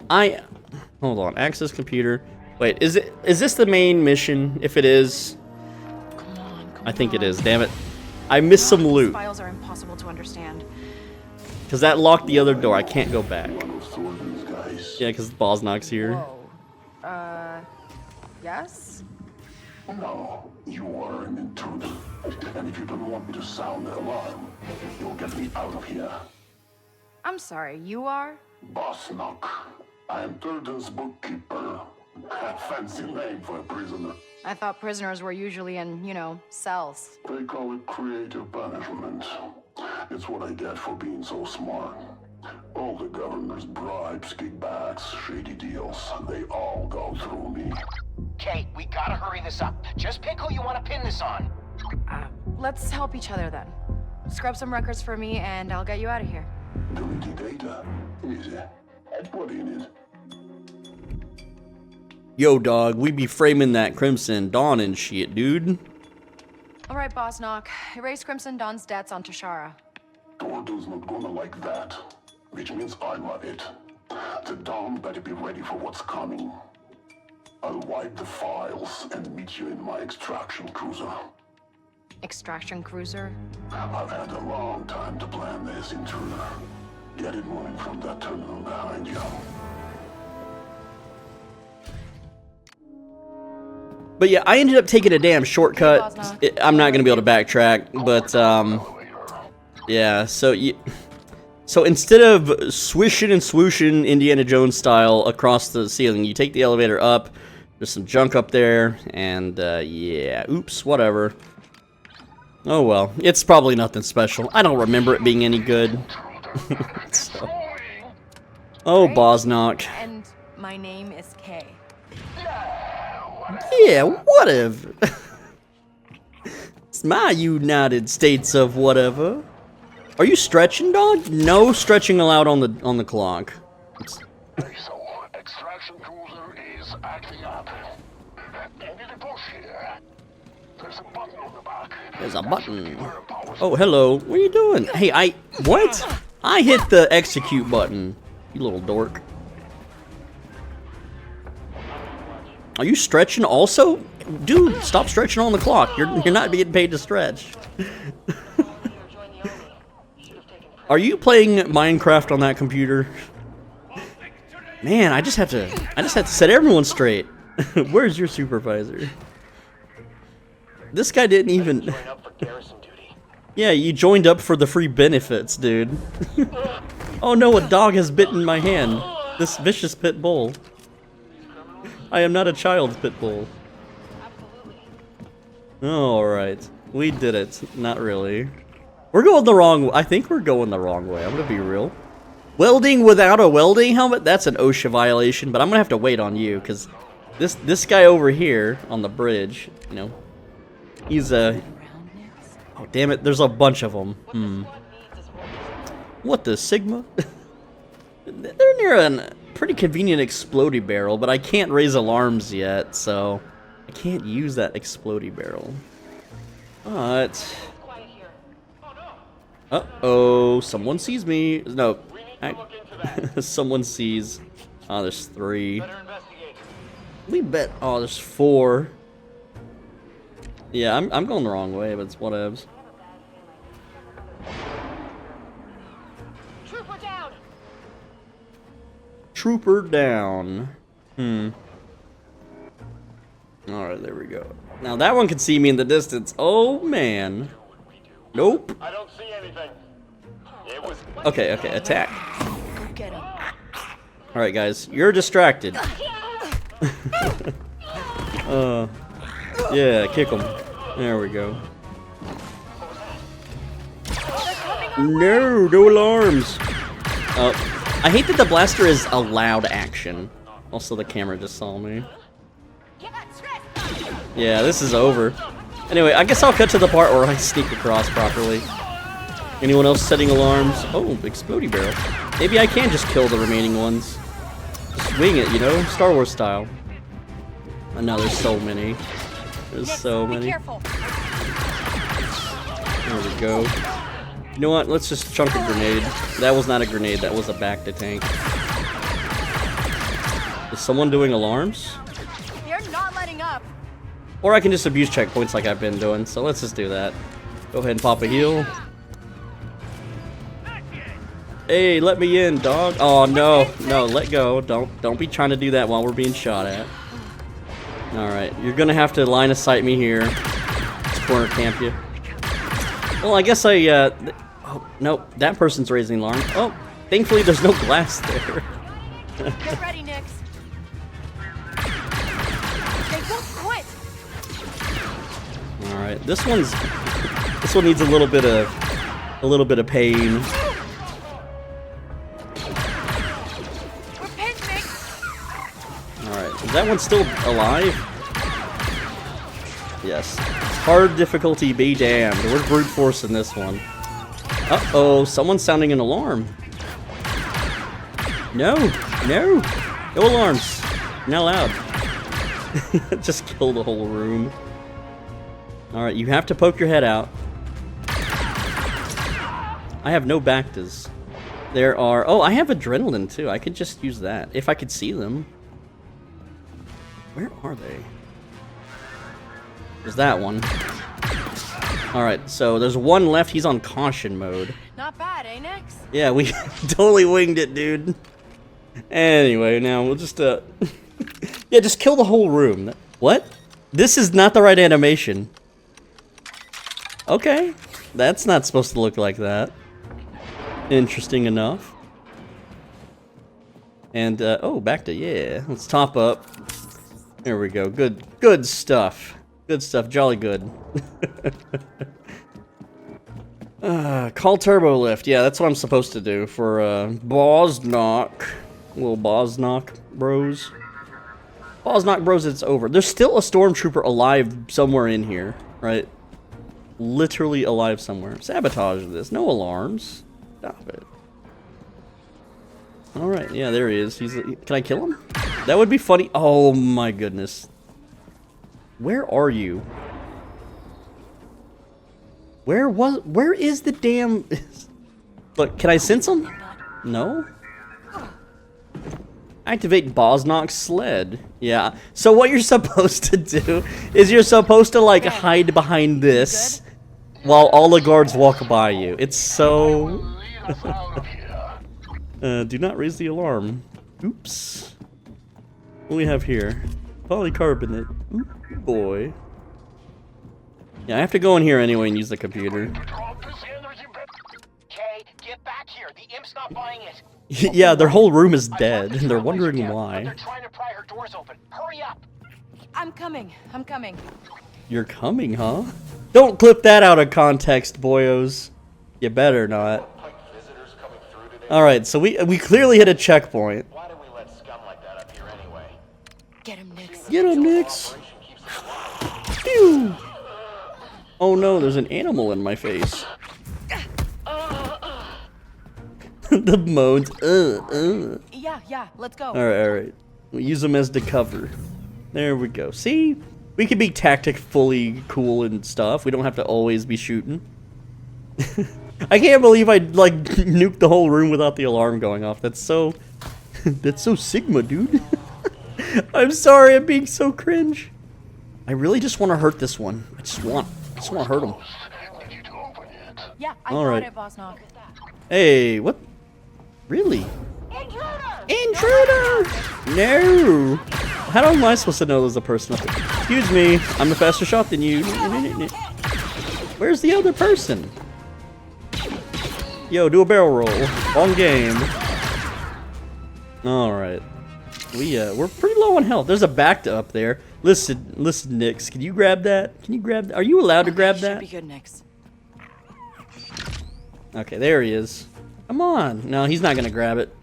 hold on, access computer. Wait, is this the main mission? If it is, Come on. I think it is, damn it. I missed some These loot. files are impossible to understand. Because that locked the other door, I can't go back. Yeah, because Bosnock's here. Whoa. Yes? No, you are an intruder. And if you don't want me to sound the alarm, you'll get me out of here. I'm sorry, you are? Bosnock. I am Turden's bookkeeper. A fancy name for a prisoner. I thought prisoners were usually in, you know, cells. They call it creative punishment. It's what I get for being so smart. All the governor's bribes, kickbacks, shady deals, they all go through me. Okay, we gotta hurry this up. Just pick who you want to pin this on. Let's help each other then. Scrub some records for me and I'll get you out of here. Deleting data. Easy. What do you need? Yo, dog, we be framing that Crimson Dawn and shit, dude. Alright, Bosnock. Erase Crimson Dawn's debts on Toshara. Tordo's not gonna like that. Which means I love it. The Dawn better be ready for what's coming. I'll wipe the files and meet you in my extraction cruiser. Extraction cruiser? I've had a long time to plan this, intruder. Get it moving from that terminal behind you. But yeah, I ended up taking a damn shortcut. I'm not gonna be able to backtrack, but yeah. So instead of swishing and swooshing Indiana Jones style across the ceiling, you take the elevator up. There's some junk up there, and yeah. Oops, whatever. Oh well, it's probably nothing special. I don't remember it being any good. So. Oh, Bosnock. And my name is Kay. Yeah, whatever. It's my United States of whatever. Are you stretching, dog? No stretching allowed on the clock. So, extraction cruiser is acting up. Any push here. There's a button on the back. There's a button. Oh, hello. What are you doing? Hey, what? I hit the execute button. You little dork. Are you stretching also? Dude, stop stretching on the clock. You're not getting paid to stretch. Are you playing Minecraft on that computer? Man, I just have to set everyone straight. Where's your supervisor? This guy didn't even. Yeah, you joined up for the free benefits, dude. Oh no, a dog has bitten my hand. This vicious pit bull. I am not a child's pit bull. Alright. We did it. Not really. We're going the wrong way. I think we're going the wrong way. I'm gonna be real. Welding without a welding helmet? That's an OSHA violation, but I'm gonna have to wait on you, because this guy over here on the bridge, you know, he's a... Oh, damn it. There's a bunch of them. What the Sigma? They're near a pretty convenient explodey barrel, but I can't raise alarms yet, so I can't use that explodey barrel. But... Uh-oh, someone sees me. No, someone sees. Oh, there's 3. We bet. Oh, there's 4. Yeah, I'm going the wrong way, but it's whatevs. Trooper down. Trooper down. Alright, there we go. Now that one can see me in the distance. Oh, man. Nope. I don't see anything. It was... Okay, attack. Alright, guys, you're distracted. Yeah, kick him. There we go. No alarms. I hate that the blaster is a loud action. Also, the camera just saw me. Yeah, this is over. Anyway, I guess I'll cut to the part where I sneak across properly. Anyone else setting alarms? Oh, explodey barrel. Maybe I can just kill the remaining ones. Just wing it, you know? Star Wars style. Oh, no, there's so many. There's so many. There we go. You know what? Let's just chunk a grenade. That was not a grenade. That was a back to tank. Is someone doing alarms? You're not letting up. Or I can just abuse checkpoints like I've been doing. So let's just do that. Go ahead and pop a heal. Hey, let me in, dog. Oh no, let go. Don't be trying to do that while we're being shot at. Alright, you're gonna have to line of sight me here. Let's corner camp you. Well, I guess oh, no, that person's raising alarm. Oh, thankfully there's no glass there. Get ready, Nix. They won't quit. Alright, this one needs a little bit of pain. Alright, is that one still alive? Yes. Hard difficulty be damned. We're brute force in this one. Uh-oh, someone's sounding an alarm. No alarms. You're not allowed. Just kill the whole room. Alright, you have to poke your head out. I have no Bactas. There are... Oh, I have adrenaline too. I could just use that. If I could see them. Where are they? There's that one. Alright, so there's one left. He's on caution mode. Not bad, eh, Nix? Yeah, we totally winged it, dude. Anyway, now we'll just, yeah, just kill the whole room. What? This is not the right animation. Okay. That's not supposed to look like that. Interesting enough. And, oh, back to, yeah. Let's top up. There we go. Good stuff. Good stuff. Jolly good. Call turbo lift. Yeah, that's what I'm supposed to do for, Bosnock. Little Bosnock bros. Bosnock bros, it's over. There's still a stormtrooper alive somewhere in here, right? Literally alive somewhere. Sabotage this. No alarms. Stop it. Alright, yeah, there he is. Can I kill him? That would be funny. Oh my goodness. Where are you? Where is the damn... Look, can I sense him? No? Activate Bosnok's sled. Yeah. So what you're supposed to do is you're supposed to like hide behind this while all the guards walk by you. It's so... do not raise the alarm. Oops. What do we have here? Polycarbonate. Ooh, boy. Yeah, I have to go in here anyway and use the computer. Okay, get back here. The imp's not buying it. Yeah, their whole room is dead, and they're wondering why. They're trying to pry her doors open. Hurry up. I'm coming. I'm coming. You're coming, huh? Don't clip that out of context, boyos. You better not. Alright, so we clearly hit a checkpoint. Why do we let scum like that up here anyway? Get him, Nix. Get him, Nix. Phew. Oh no, there's an animal in my face. The moans. Yeah, let's go. Alright. We'll use them as the cover. There we go. See? We can be tactically cool and stuff. We don't have to always be shooting. I can't believe I like nuked the whole room without the alarm going off. That's so Sigma, dude. I'm sorry, I'm being so cringe. I really just want to hurt this one. I just want to hurt him. Yeah, I All got right. it, Bosnok. Hey, what? Really? Intruder! No! How am I supposed to know there's a person up there? Excuse me, I'm the faster shot than you. Where's the other person? Yo, do a barrel roll. Wrong game. Alright. We're pretty low on health. There's a back up there. Listen, Nix, can you grab that? Can you grab that? Are you allowed to grab that? Should be good, Nix. Okay, there he is. Come on. No, he's not gonna grab it.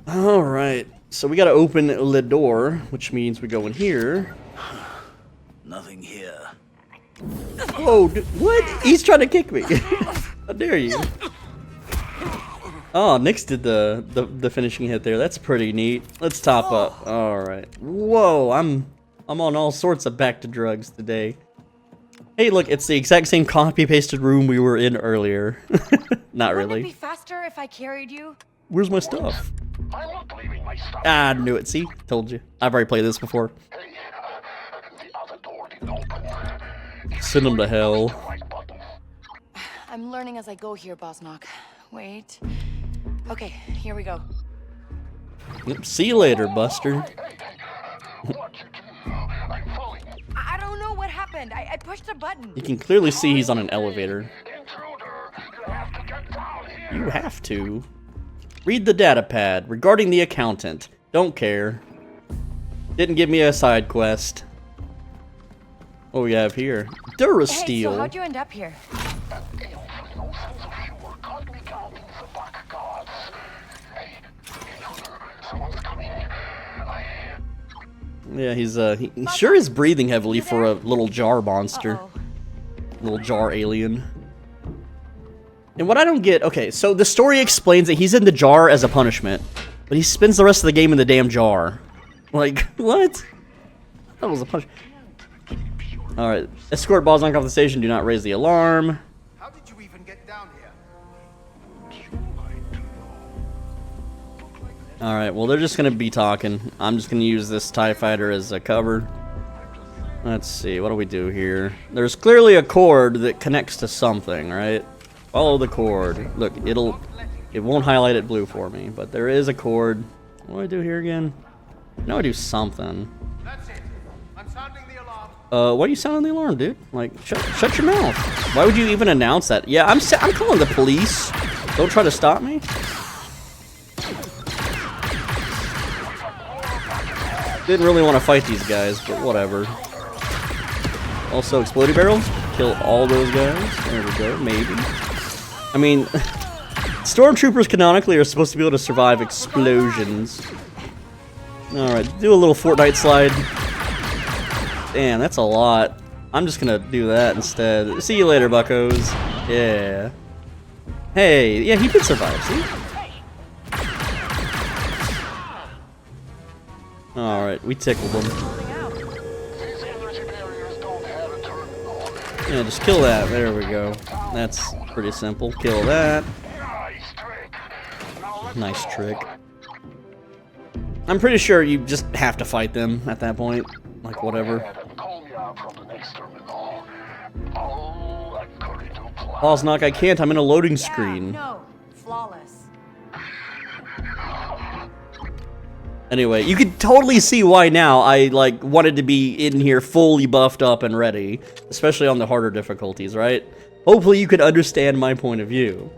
Alright. So we gotta open the door, which means we go in here. Nothing here. Oh, what? He's trying to kick me. How dare you? Oh, Nix did the finishing hit there. That's pretty neat. Let's top up. Alright. Whoa, I'm on all sorts of back to drugs today. Hey, look, it's the exact same copy-pasted room we were in earlier. Not really. Wouldn't it be faster if I carried you? Where's my stuff? I'm not leaving my stuff. Ah, I knew it. See? Told you. I've already played this before. Hey, the other door didn't open. Send him to hell. I'm learning as I go here, Bosnok. Wait. Okay, here we go. Yep, see you later, Buster. I don't know what happened. I pushed a button. You can clearly see he's on an elevator. You have to. Read the data pad regarding the accountant. Don't care. Didn't give me a side quest. What we have here? Durasteel. Hey, so how'd you end up here? Yeah, he's he sure is breathing heavily for a little jar monster. Little jar alien. And what I don't get, okay, so the story explains that he's in the jar as a punishment, but he spends the rest of the game in the damn jar. Like, what? That was a punishment. Alright, escort Bosnok off the station, do not raise the alarm. How did you even get down here? Alright, well they're just gonna be talking. I'm just gonna use this TIE fighter as a cover. Let's see, what do we do here? There's clearly a cord that connects to something, right? Follow the cord. Look, it won't highlight it blue for me, but there is a cord. What do I do here again? No, I do something. That's it. I'm sounding the alarm. Why are you sounding the alarm, dude? Like, shut your mouth. Why would you even announce that? Yeah, I'm calling the police. Don't try to stop me. Didn't really want to fight these guys, but whatever. Also, exploding barrels. Kill all those guys. There we go, maybe. I mean, stormtroopers canonically are supposed to be able to survive explosions. Alright, do a little Fortnite slide. Damn, that's a lot. I'm just gonna do that instead. See you later, buckos. Yeah. Hey, yeah, he did survive, see? Alright, we tickled him. Yeah, just kill that. There we go. That's pretty simple. Kill that. Nice trick. I'm pretty sure you just have to fight them at that point. Like, whatever. Osnock, I can't. I'm in a loading screen. No, flawless. Anyway, you can totally see why now I, like, wanted to be in here fully buffed up and ready. Especially on the harder difficulties, right? Hopefully you could understand my point of view.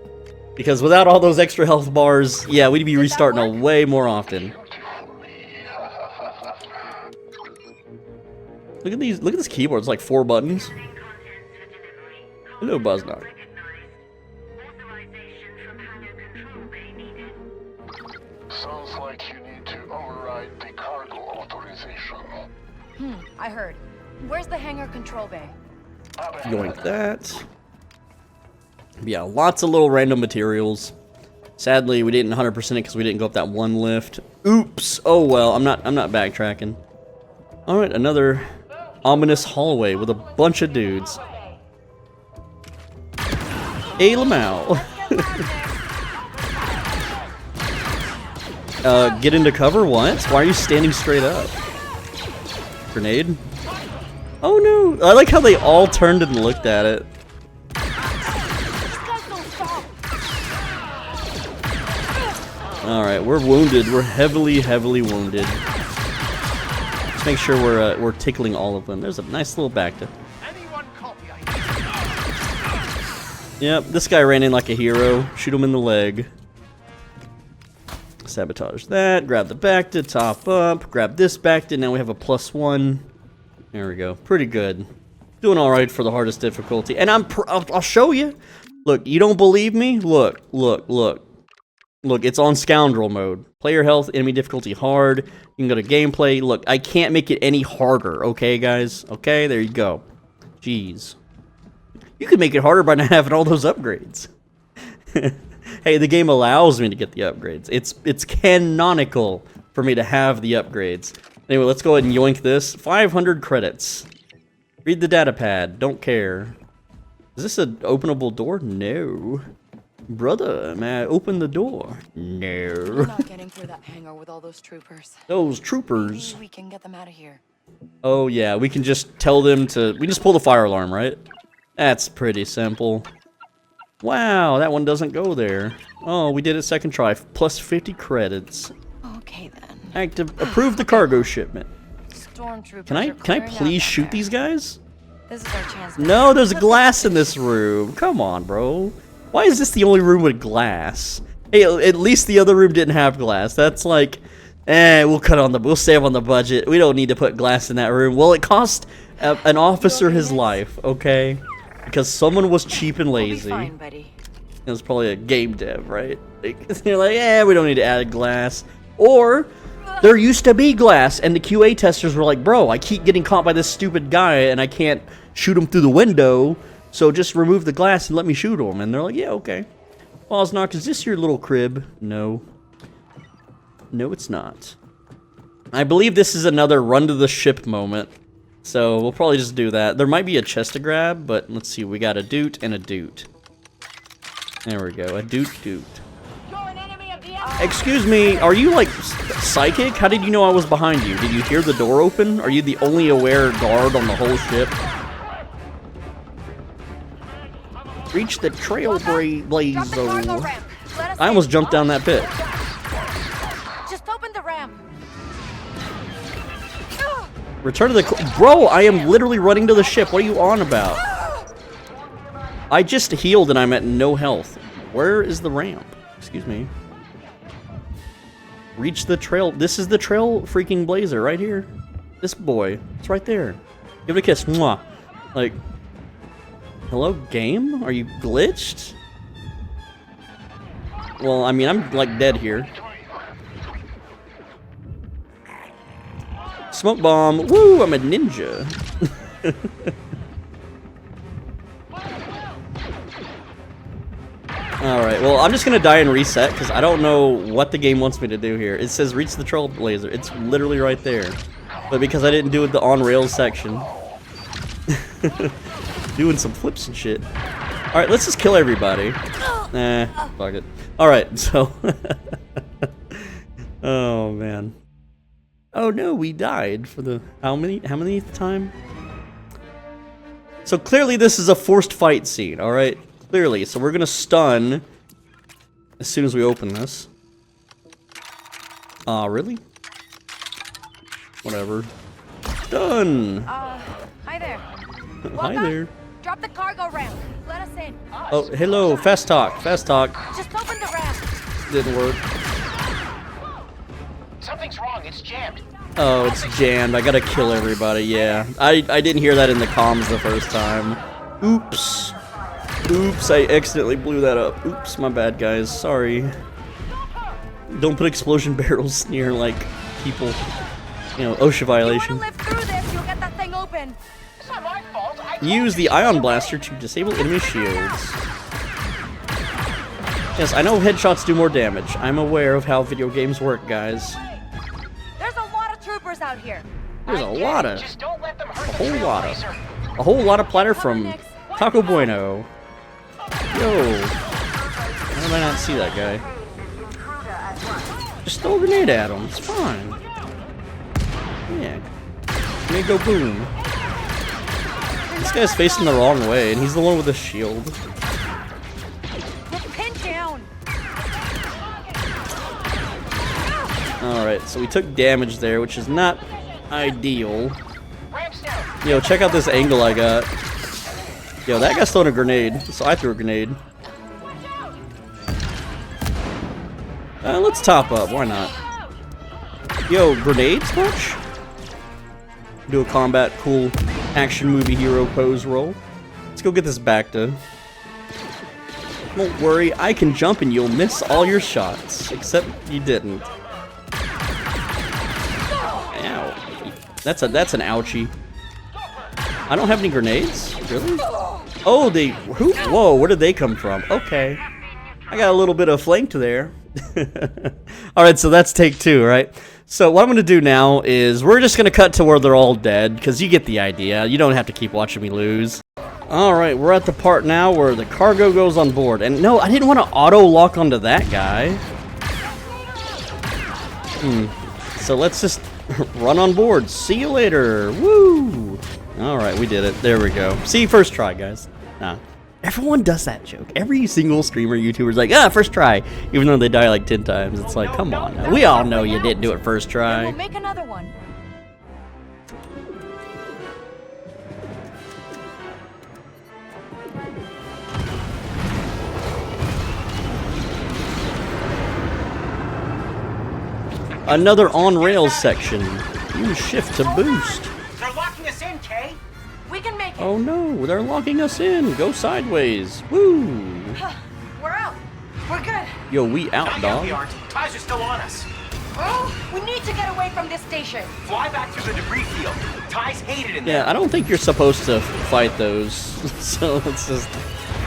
Because without all those extra health bars, yeah, we'd be restarting a way more often. Look at these, look at this keyboard, it's like 4 buttons. Hello, Buznock. Sounds like you need to override the cargo authorization. I heard. Where's the hangar control bay? Yoink that. Yeah, lots of little random materials. Sadly, we didn't 100% it because we didn't go up that one lift. Oops. Oh well, I'm not backtracking. All right, another ominous hallway with a bunch of dudes. Hey, Lamau. Get into cover? What? Why are you standing straight up? Grenade? Oh no! I like how they all turned and looked at it. Alright, we're wounded. We're heavily wounded. Let's make sure we're tickling all of them. There's a nice little back to. Yep, this guy ran in like a hero. Shoot him in the leg. Sabotage that. Grab the back to top up. Grab this back to. Now we have a +1. There we go. Pretty good. Doing all right for the hardest difficulty. And I'll show you. Look, you don't believe me? Look. Look, it's on scoundrel mode. Player health, enemy difficulty hard. You can go to gameplay. Look, I can't make it any harder, okay, guys? Okay, there you go. Jeez. You could make it harder by not having all those upgrades. Hey, the game allows me to get the upgrades. It's canonical for me to have the upgrades. Anyway, let's go ahead and yoink this. 500 credits. Read the data pad. Don't care. Is this an openable door? No. Brother, may I open the door? No. We're not getting through that hangar with all those troopers. Those troopers. Maybe we can get them out of here. Oh yeah, we can just tell them to. We just pull the fire alarm, right? That's pretty simple. Wow, that one doesn't go there. Oh, we did it second try. Plus 50 credits. Okay then. Approve the cargo shipment. Stormtroopers. Can I please shoot these guys? This is our chance. No, there's glass in this room. Come on, bro. Why is this the only room with glass? Hey, at least the other room didn't have glass. That's like, we'll save on the budget. We don't need to put glass in that room. Well, it cost an officer his life, okay? Because someone was cheap and lazy. We'll be fine, buddy. It was probably a game dev, right? They're like, we don't need to add glass. Or there used to be glass, and the QA testers were like, bro, I keep getting caught by this stupid guy, and I can't shoot him through the window. So just remove the glass and let me shoot him. And they're like, yeah, okay. Osnock, is this your little crib? No. No, it's not. I believe this is another run to the ship moment. So we'll probably just do that. There might be a chest to grab, but let's see. We got a doot and a doot. There we go. A doot. Excuse me, are you like psychic? How did you know I was behind you? Did you hear the door open? Are you the only aware guard on the whole ship? Reach the trailblazer. I almost jumped down that pit. Just open the ramp. Return to the... Bro, I am literally running to the ship. What are you on about? I just healed and I'm at no health. Where is the ramp? Excuse me. Reach the trail. This is the trail freaking blazer right here. This boy. It's right there. Give it a kiss. Mwah. Like... Hello, game? Are you glitched? Well, I mean, I'm like dead here. Smoke bomb. Woo, I'm a ninja. Alright, well, I'm just gonna die and reset because I don't know what the game wants me to do here. It says reach the trailblazer. It's literally right there. But because I didn't do it the on-rails section. Doing some flips and shit. Alright, let's just kill everybody. Fuck it. Alright, so... Oh, man. Oh no, we died for the how many time? So clearly this is a forced fight scene, alright? Clearly. So we're gonna stun as soon as we open this. Really? Whatever. Done! Hi there. Hi there. Drop the cargo ramp. Let us in. Oh, hello, fast talk, fast talk. Just open the ramp. Didn't work. Something's wrong. It's jammed. Oh, it's jammed. I gotta kill everybody, yeah. I didn't hear that in the comms the first time. Oops. Oops, I accidentally blew that up. Oops, my bad, guys. Sorry. Don't put explosion barrels near, like, people. You know, OSHA violation. If you want to live through this, you'll get that thing open. It's not my fault. Use the ion blaster to disable enemy shields. Yes, I know headshots do more damage. I'm aware of how video games work, guys. There's a lot of troopers out here. There's a lot of. Just don't let them hurt A whole lot of platter from Taco Bueno. Yo. How did I not see that guy? Just throw a grenade at him. It's fine. Yeah. Let me go boom. This guy's facing the wrong way, and he's the one with the shield. Pinned down. Alright, so we took damage there, which is not ideal. Yo, check out this angle I got. Yo, that guy's throwing a grenade, so I threw a grenade. Let's top up, why not? Yo, grenades much? Do a combat cool action movie hero pose roll. Let's go get this back to. Don't worry, I can jump and you'll miss all your shots. Except you didn't. Ow. That's an ouchie. I don't have any grenades? Really? Oh, they... Who? Whoa, where did they come from? Okay. I got a little bit of flanked there. Alright, so that's take two, right? So what I'm going to do now is we're just going to cut to where they're all dead, because you get the idea. You don't have to keep watching me lose. Alright, we're at the part now where the cargo goes on board. And no, I didn't want to auto-lock onto that guy. So let's just run on board. See you later. Woo! Alright, we did it. There we go. See, first try, guys. Nah. Everyone does that joke. Every single streamer, YouTuber's like, first try. Even though they die like 10 times. It's like, come on now. We all know you didn't do it first try. We'll make another one. Another on-rails section. Use shift to boost. They're locking us in, Kay. We can make it. Oh no, they're locking us in. Go sideways. Woo! We're out. We're good. Yo, we out, Not yet, dog. we aren't. Ties are still on us. Oh, we need to get away from this station. Fly back through the debris field. Ties hate it in there. Yeah, I don't think you're supposed to fight those. So let's just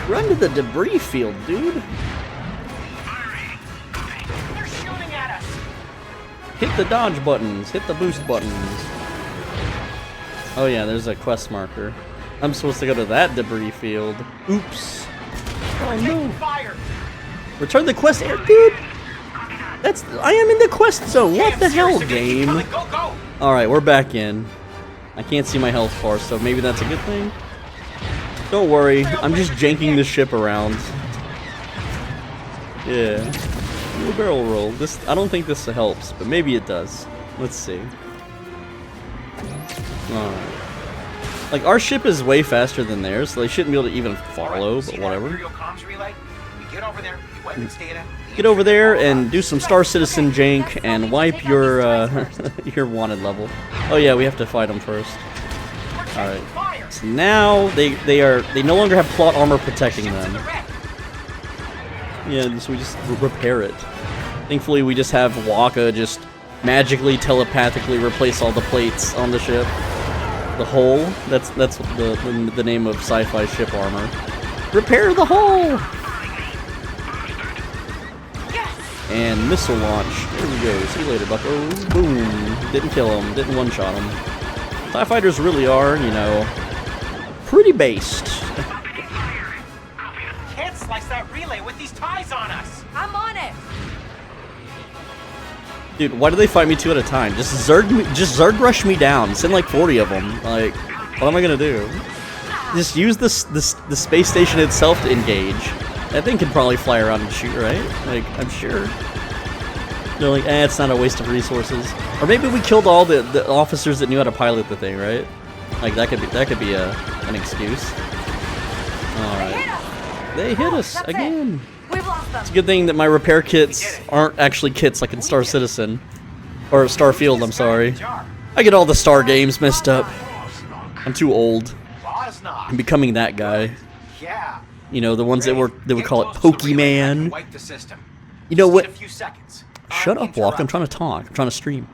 run to the debris field, dude. They're shooting at us. Hit the dodge buttons. Hit the boost buttons. Oh yeah, there's a quest marker. I'm supposed to go to that debris field. Oops. Oh no. Fire. Return the quest air, dude. I am in the quest zone. What the hell, game? Go, go. All right, we're back in. I can't see my health bar, so maybe that's a good thing. Don't worry, I'm just janking the ship around. Yeah. Do a barrel roll. I don't think this helps, but maybe it does. Let's see. Alright. Like, our ship is way faster than theirs, so they shouldn't be able to even follow, but whatever. Get over there, wipe its data. Get over there and do some Star Citizen jank and wipe your your wanted level. Oh yeah, we have to fight them first. Alright. So now they no longer have plot armor protecting them. Yeah, so we just repair it. Thankfully we just have Waka just magically telepathically replace all the plates on the ship. The hull, that's the name of sci-fi ship armor. Repair the hull! And missile launch. There we go. See you later, buckos. Boom. Didn't kill him. Didn't one-shot him. TIE fighters really are, you know, pretty based. Can't slice that relay with these ties on us. I'm on it. Dude, why do they fight me 2 at a time? Just Zerg rush me down. Send like 40 of them. Like, what am I gonna do? Just use the space station itself to engage. That thing can probably fly around and shoot, right? Like, I'm sure. They're like, it's not a waste of resources. Or maybe we killed all the officers that knew how to pilot the thing, right? Like, that could be an excuse. Alright. They hit us again. We've lost them. It's a good thing that my repair kits aren't actually kits like in Star Citizen. Or Starfield, I'm sorry. I get all the Star games messed up. I'm too old. I'm becoming that guy. You know, the ones they would call it Pokemon. You know what? Shut up, Walk. I'm trying to talk. I'm trying to stream.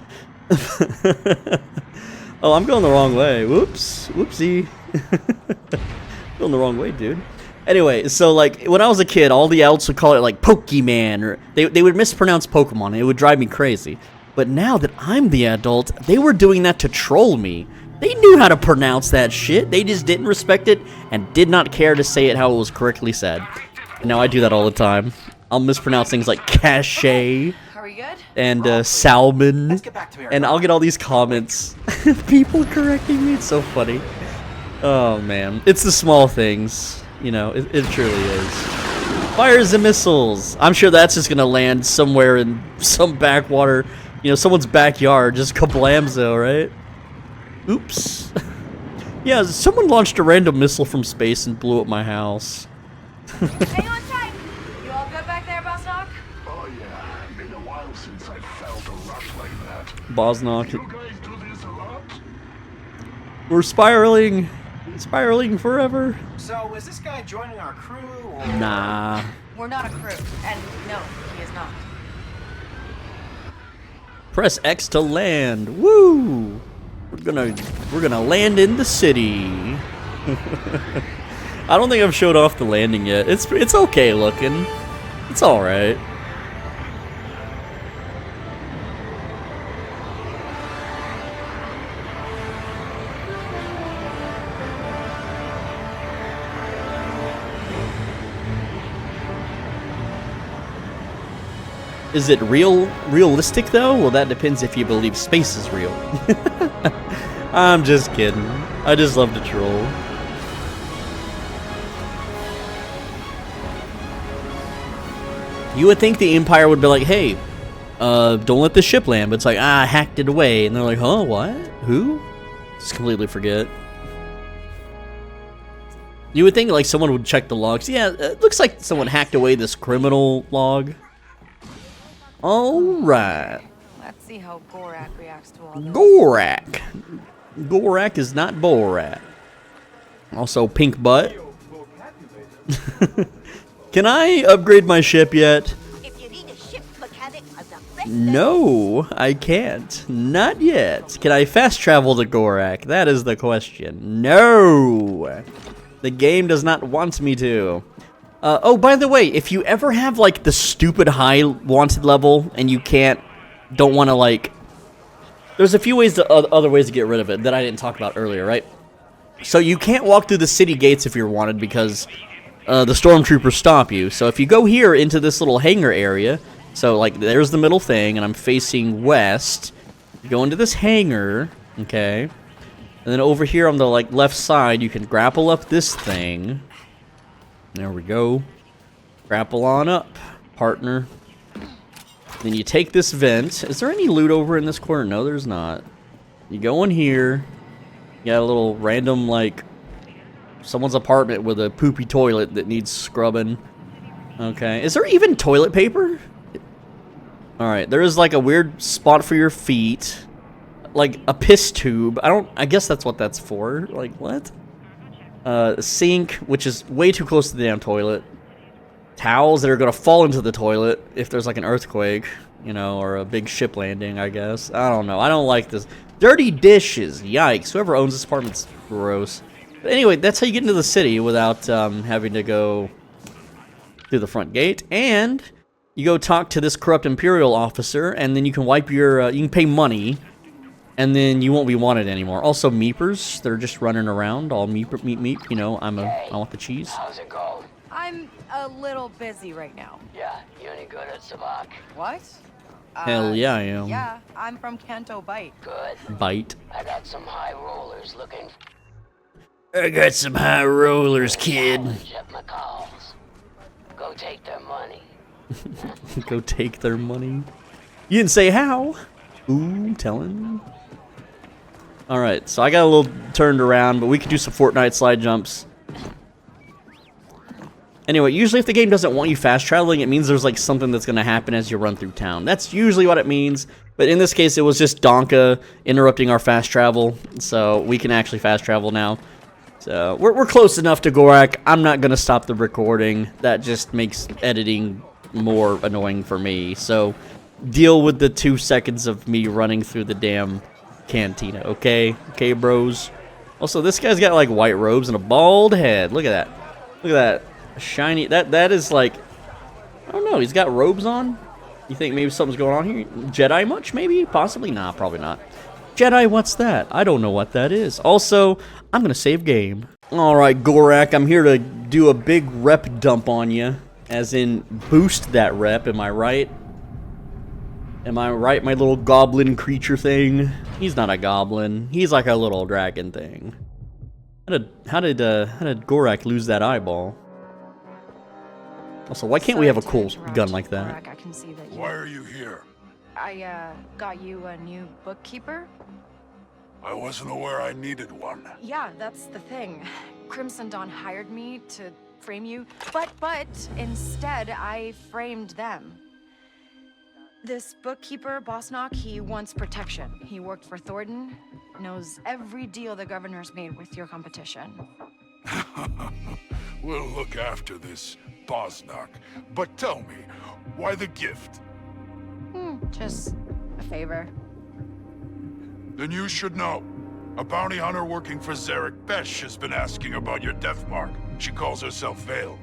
Oh, I'm going the wrong way. Whoops. Whoopsie. Going the wrong way, dude. Anyway, so like when I was a kid, all the adults would call it like Pokemon, or they would mispronounce Pokemon, and it would drive me crazy. But now that I'm the adult, they were doing that to troll me. They knew how to pronounce that shit. They just didn't respect it and did not care to say it how it was correctly said. And now I do that all the time. I'll mispronounce things like cachet and salmon, and I'll get all these comments. People correcting me. It's so funny. Oh man, it's the small things. You know, it truly is. Fires and missiles. I'm sure that's just gonna land somewhere in some backwater, you know, someone's backyard. Just kablamzo, right? Oops. Yeah, someone launched a random missile from space and blew up my house. Hang on tight. You all good back there, Bosnock? Oh yeah, been a while since I felt a rush like that. Bosnock. You guys do this a lot? We're spiraling forever. So, is this guy joining our crew, or...? Nah. We're not a crew, and no, he is not. Press X to land. Woo! We're gonna land in the city. I don't think I've showed off the landing yet. It's okay looking. It's all right. Is it realistic though? Well, that depends if you believe space is real. I'm just kidding. I just love to troll. You would think the Empire would be like, hey, don't let the ship land. But it's like, I hacked it away. And they're like, huh, what? Who? Just completely forget. You would think like someone would check the logs. Yeah, it looks like someone hacked away this criminal log. Alright. Let's see how Gorak reacts to all this. Gorak. Gorak is not Borat. Also, pink butt. Can I upgrade my ship yet? If you need a ship mechanic, I'm the best. No, I can't. Not yet. Can I fast travel to Gorak? That is the question. No. The game does not want me to. Oh, by the way, if you ever have, like, the stupid high wanted level and you don't want to, like... There's a few ways other ways to get rid of it that I didn't talk about earlier, right? So you can't walk through the city gates if you're wanted because the stormtroopers stop you. So if you go here into this little hangar area, so, like, there's the middle thing, and I'm facing west. You go into this hangar, okay? And then over here on the, like, left side, you can grapple up this thing. There we go. Grapple on up, partner. Then you take this vent. Is there any loot over in this corner? No, there's not. You go in here. You got a little random, like, someone's apartment with a poopy toilet that needs scrubbing. Okay. Is there even toilet paper? Alright, there is, like, a weird spot for your feet. Like, a piss tube. I guess that's what that's for. Like, what? Sink, which is way too close to the damn toilet. Towels that are gonna fall into the toilet if there's like an earthquake, you know, or a big ship landing, I guess. I don't know. I don't like this. Dirty dishes. Yikes. Whoever owns this apartment's gross. But anyway, that's how you get into the city without having to go through the front gate. And you go talk to this corrupt imperial officer, and then you can wipe your, you can pay money. And then you won't be wanted anymore. Also, meepers, they're just running around, all meep, you know, I want the cheese. How's it going? I'm a little busy right now. Yeah, you any good at Sabak? What? Hell yeah, I am. Yeah, I'm from Canto Bight. Good. Bite. I got some high rollers looking I got some high rollers, kid. at McCall's. Go take their money. Go take their money. You didn't say how. Ooh, telling. Alright, so I got a little turned around, but we could do some Fortnite slide jumps. Anyway, usually if the game doesn't want you fast traveling, it means there's like something that's going to happen as you run through town. That's usually what it means. But in this case, it was just Donka interrupting our fast travel. So we can actually fast travel now. So we're close enough to Gorak. I'm not going to stop the recording. That just makes editing more annoying for me. So deal with the 2 seconds of me running through the damn cantina, okay? Okay, bros? Also, this guy's got like white robes and a bald head. Look at that. Look at that. Shiny. That is like, I don't know, he's got robes on? You think maybe something's going on here? Jedi much, maybe? Possibly? Nah, probably not. Jedi, what's that? I don't know what that is. Also, I'm gonna save game. Alright, Gorak, I'm here to do a big rep dump on you. As in, boost that rep, am I right? Am I right, my little goblin creature thing? He's not a goblin. He's like a little dragon thing. How did Gorak lose that eyeball? Also, why can't we have a cool gun like that? Gorak, I can see that Why are you here? I got you a new bookkeeper. I wasn't aware I needed one. Yeah, that's the thing. Crimson Dawn hired me to frame you, but instead I framed them. This bookkeeper, Bosnock, he wants protection. He worked for Thornton, knows every deal the governor's made with your competition. We'll look after this, Bosnock. But tell me, why the gift? Just a favor. Then you should know. A bounty hunter working for Zarek Besh has been asking about your death mark. She calls herself Vale.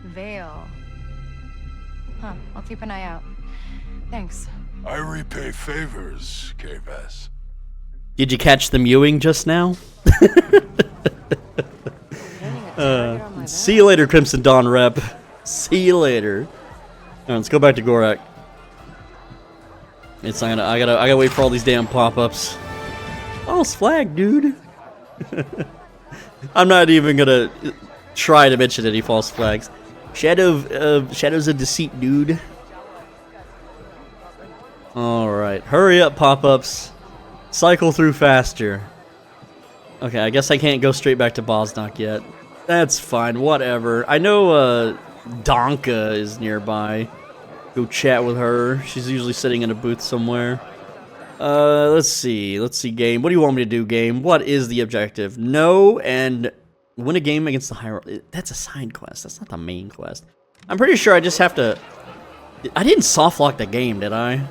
Vale. Huh, I'll keep an eye out. Thanks. I repay favors, Kves. Did you catch the mewing just now? See you later, Crimson Dawn rep. See you later. Alright, let's go back to Gorak. It's not gonna. I gotta wait for all these damn pop-ups. False flag, dude. I'm not even gonna try to mention any false flags. Shadows of Deceit, dude. Alright, hurry up, pop-ups. Cycle through faster. Okay, I guess I can't go straight back to Bosnock yet. That's fine, whatever. I know Donka is nearby. Go chat with her. She's usually sitting in a booth somewhere. Let's see, game. What do you want me to do, game? What is the objective? No, and win a game against the higher... That's a side quest. That's not the main quest. I'm pretty sure I just have to... I didn't softlock the game, did I?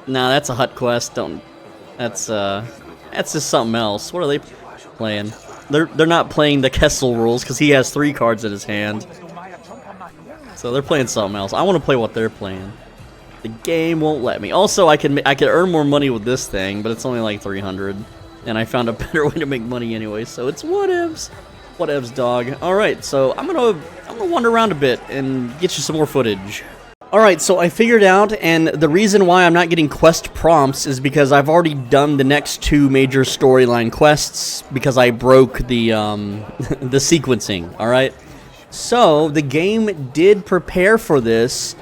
Nah, that's a hut quest. Don't... That's just something else. What are they playing? They're not playing the Kessel rules because he has 3 cards in his hand. So they're playing something else. I want to play what they're playing. The game won't let me. Also, I could earn more money with this thing, but it's only like 300. And I found a better way to make money anyway, so it's whatevs. Whatevs, dog. Alright, so I'm gonna wander around a bit and get you some more footage. Alright, so I figured out, and the reason why I'm not getting quest prompts is because I've already done the next 2 major storyline quests because I broke the the sequencing, alright? So, the game did prepare for this,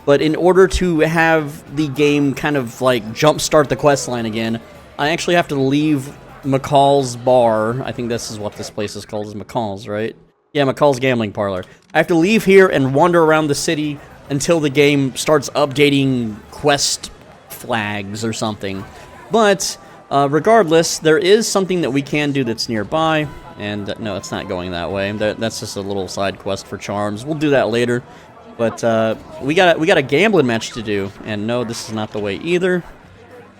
but in order to have the game kind of like jumpstart the quest line again, I actually have to leave McCall's bar. I think this is what this place is called, is McCall's, right? Yeah, McCall's Gambling Parlor. I have to leave here and wander around the city until the game starts updating quest flags or something. But, regardless, there is something that we can do that's nearby. And no, it's not going that way. That's just a little side quest for charms. We'll do that later. But we got a gambling match to do. And no, this is not the way either.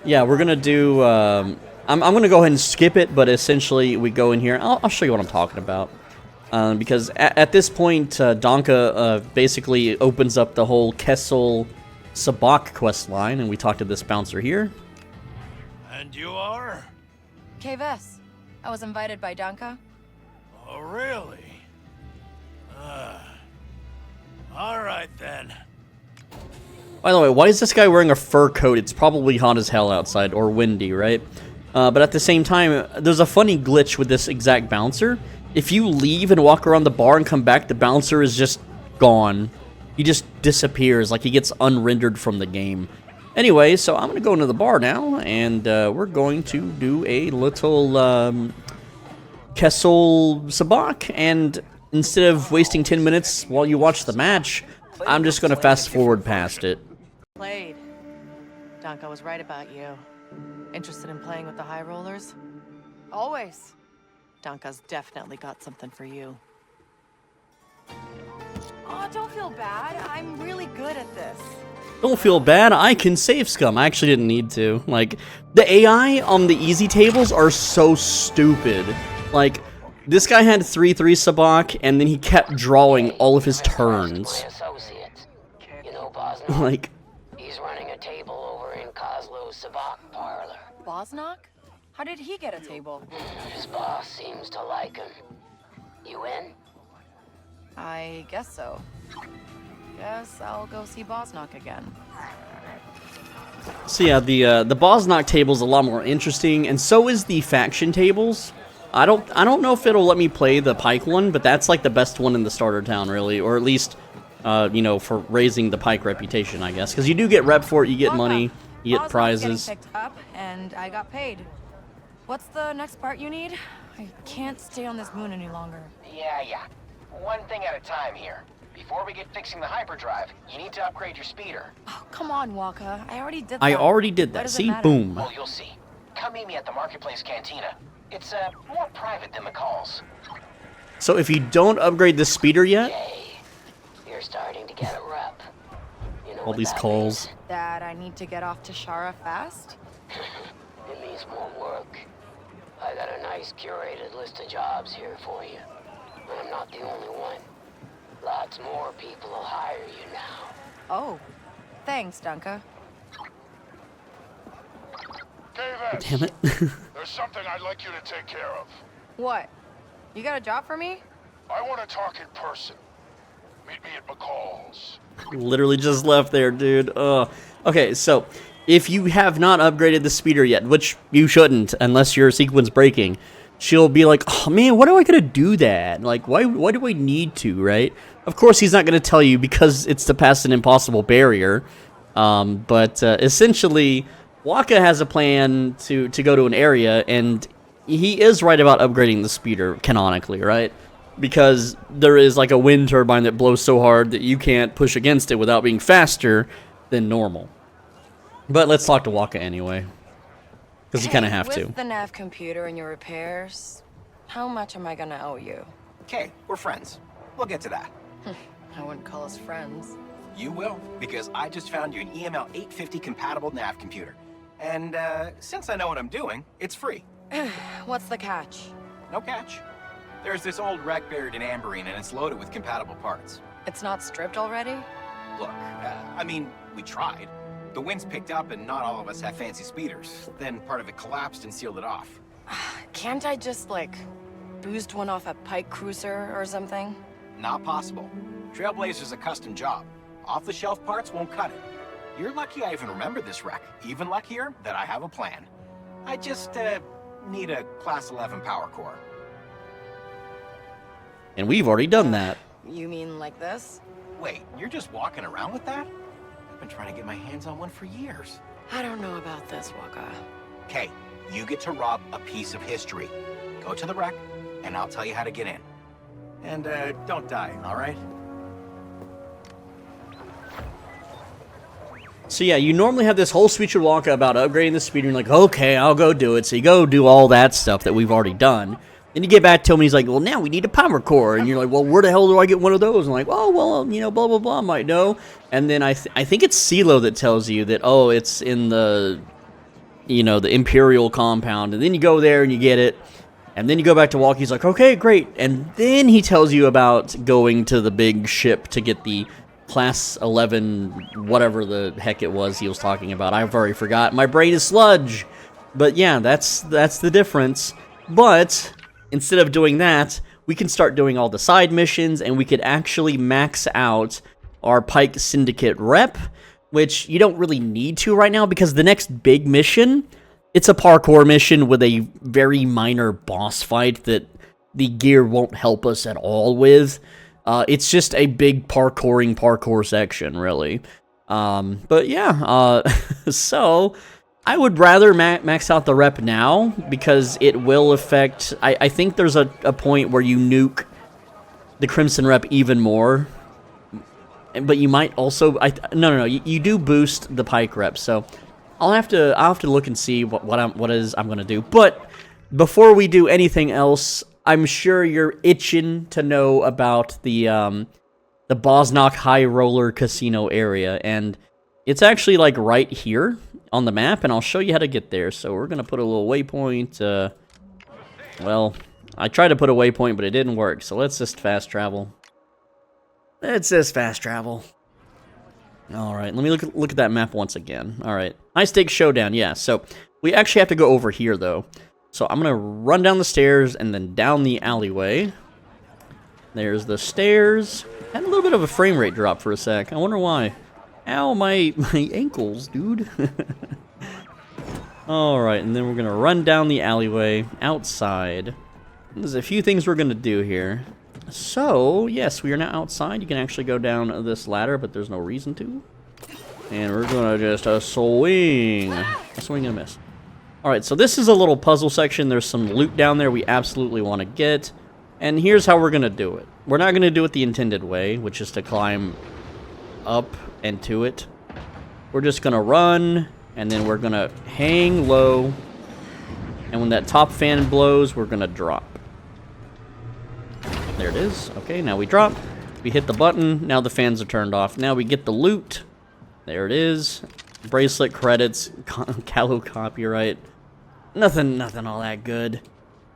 Yeah, we're gonna do. I'm gonna go ahead and skip it. But essentially, we go in here. I'll show you what I'm talking about. Because at this point, Donka basically opens up the whole Kessel Sabak quest line, and we talk to this bouncer here. And you are? Kves. I was invited by Donka. Oh, really? All right, then. By the way, why is this guy wearing a fur coat? It's probably hot as hell outside, or windy, right? But at the same time, there's a funny glitch with this exact bouncer. If you leave and walk around the bar and come back, the bouncer is just gone. He just disappears, like he gets unrendered from the game. Anyway, so I'm going to go into the bar now, and we're going to do a little Kessel Sabak, and instead of wasting 10 minutes while you watch the match, I'm just going to fast forward past it. Played. Donka was right about you. Interested in playing with the high rollers? Always. Donka's definitely got something for you. Oh, don't feel bad. I'm really good at this. Don't feel bad, I can save scum. I actually didn't need to. Like, the AI on the easy tables are so stupid. Like, this guy had 3-3 Sabak, and then he kept drawing all of his turns. Like, he's running a table over in Kozlo's Sabak parlor. Bosnock? How did he get a table? His boss seems to like him. You in? I guess so. Guess I'll go see Bosnock again. so yeah, the Bosnock table's a lot more interesting, and so is the faction tables. I don't know if it'll let me play the Pike one, but that's like the best one in the starter town, really, or at least you know, for raising the Pike reputation, I guess, because you do get rep for it, you get money, you get prizes. Getting picked up, and I got paid. What's the next part you need? I can't stay on this moon any longer. Yeah. One thing at a time here. Before we get fixing the hyperdrive, you need to upgrade your speeder. Oh, come on, Waka. I already did that. I already did that. See? Boom. Well, you'll see. Come meet me at the Marketplace Cantina. It's more private than McCall's. So if you don't upgrade the speeder yet... You're starting to get a rep. You know all these calls. That I need to get off Toshara fast? It means more work. I got a nice curated list of jobs here for you. And I'm not the only one. Lots more people will hire you now. Oh, thanks, Dunka. Davis, Damn it. there's something I'd like you to take care of. What? You got a job for me? I want to talk in person. Meet me at McCall's. Literally just left there, dude. Okay, so if you have not upgraded the speeder yet, which you shouldn't unless your sequence breaking, she'll be like, oh man, why do I gotta do that? Like, why do I need to, right? Of course he's not gonna tell you because it's to pass an impossible barrier. But essentially, Waka has a plan to go to an area, and he is right about upgrading the speeder canonically, right? Because there is like a wind turbine that blows so hard that you can't push against it without being faster than normal. But let's talk to Waka anyway, because you kind of have to. With the nav computer and your repairs, how much am I gonna owe you? Okay, we're friends. We'll get to that. I wouldn't call us friends. You will, because I just found you an EML 850 compatible nav computer. And since I know what I'm doing, it's free. What's the catch? No catch. There's this old wreck buried in Amberine, and it's loaded with compatible parts. It's not stripped already? Look, I mean, we tried. The winds picked up, and not all of us have fancy speeders. Then part of it collapsed and sealed it off. Can't I just, like, boost one off a Pike cruiser or something? Not possible. Trailblazer's a custom job. Off-the-shelf parts won't cut it. You're lucky I even remember this wreck. Even luckier that I have a plan. I just, need a Class 11 power core. And we've already done that. You mean like this? Wait, you're just walking around with that? I've been trying to get my hands on one for years. I don't know about this, Waka. Okay, you get to rob a piece of history. Go to the wreck, and I'll tell you how to get in. And, don't die, all right? So yeah, you normally have this whole speech with Waka about upgrading the speeder, and you're like, okay, I'll go do it. So you go do all that stuff that we've already done. Then you get back to him, and he's like, well, now we need a power core. And you're like, well, where the hell do I get one of those? And I'm like, oh, well, you know, blah, blah, blah, I might know. And then I think it's Selo that tells you that, oh, it's in the, you know, the Imperial compound. And then you go there and you get it. And then you go back to Waka, he's like, okay, great. And then he tells you about going to the big ship to get the Class 11, whatever the heck it was he was talking about. I've already forgot. My brain is sludge. But yeah, that's the difference. But instead of doing that, we can start doing all the side missions, and we could actually max out our Pike Syndicate rep. which you don't really need to right now because the next big mission, it's a parkour mission with a very minor boss fight that the gear won't help us at all with. It's just a big parkour section, really. But yeah, so I would rather max out the rep now because it will affect... I think there's a point where you nuke the Crimson rep even more. But you might also... No, you do boost the Pike rep, so I'll have to look and see what I'm going to do. But before we do anything else, I'm sure you're itching to know about the Bosnock High Roller Casino area, and it's actually like right here on the map, and I'll show you how to get there. So we're gonna put a little waypoint. Well, I tried to put a waypoint, but it didn't work. So let's just fast travel. Let's just fast travel. All right, let me look at that map once again. All right, high stakes showdown. Yeah, so we actually have to go over here though. So I'm going to run down the stairs and then down the alleyway. There's the stairs. Had a little bit of a frame rate drop for a sec. I wonder why. Ow, my ankles, dude. Alright, and then we're going to run down the alleyway outside. There's a few things we're going to do here. So, yes, we are now outside. You can actually go down this ladder, but there's no reason to. And we're going to just swing. A swing and a miss. Alright, so this is a little puzzle section. There's some loot down there we absolutely want to get. And here's how we're going to do it. We're not going to do it the intended way, which is to climb up and to it. We're just going to run, and then we're going to hang low. And when that top fan blows, we're going to drop. There it is. Okay, now we drop. We hit the button. Now the fans are turned off. Now we get the loot. There it is. Bracelet credits. Callow copyright. Nothing all that good.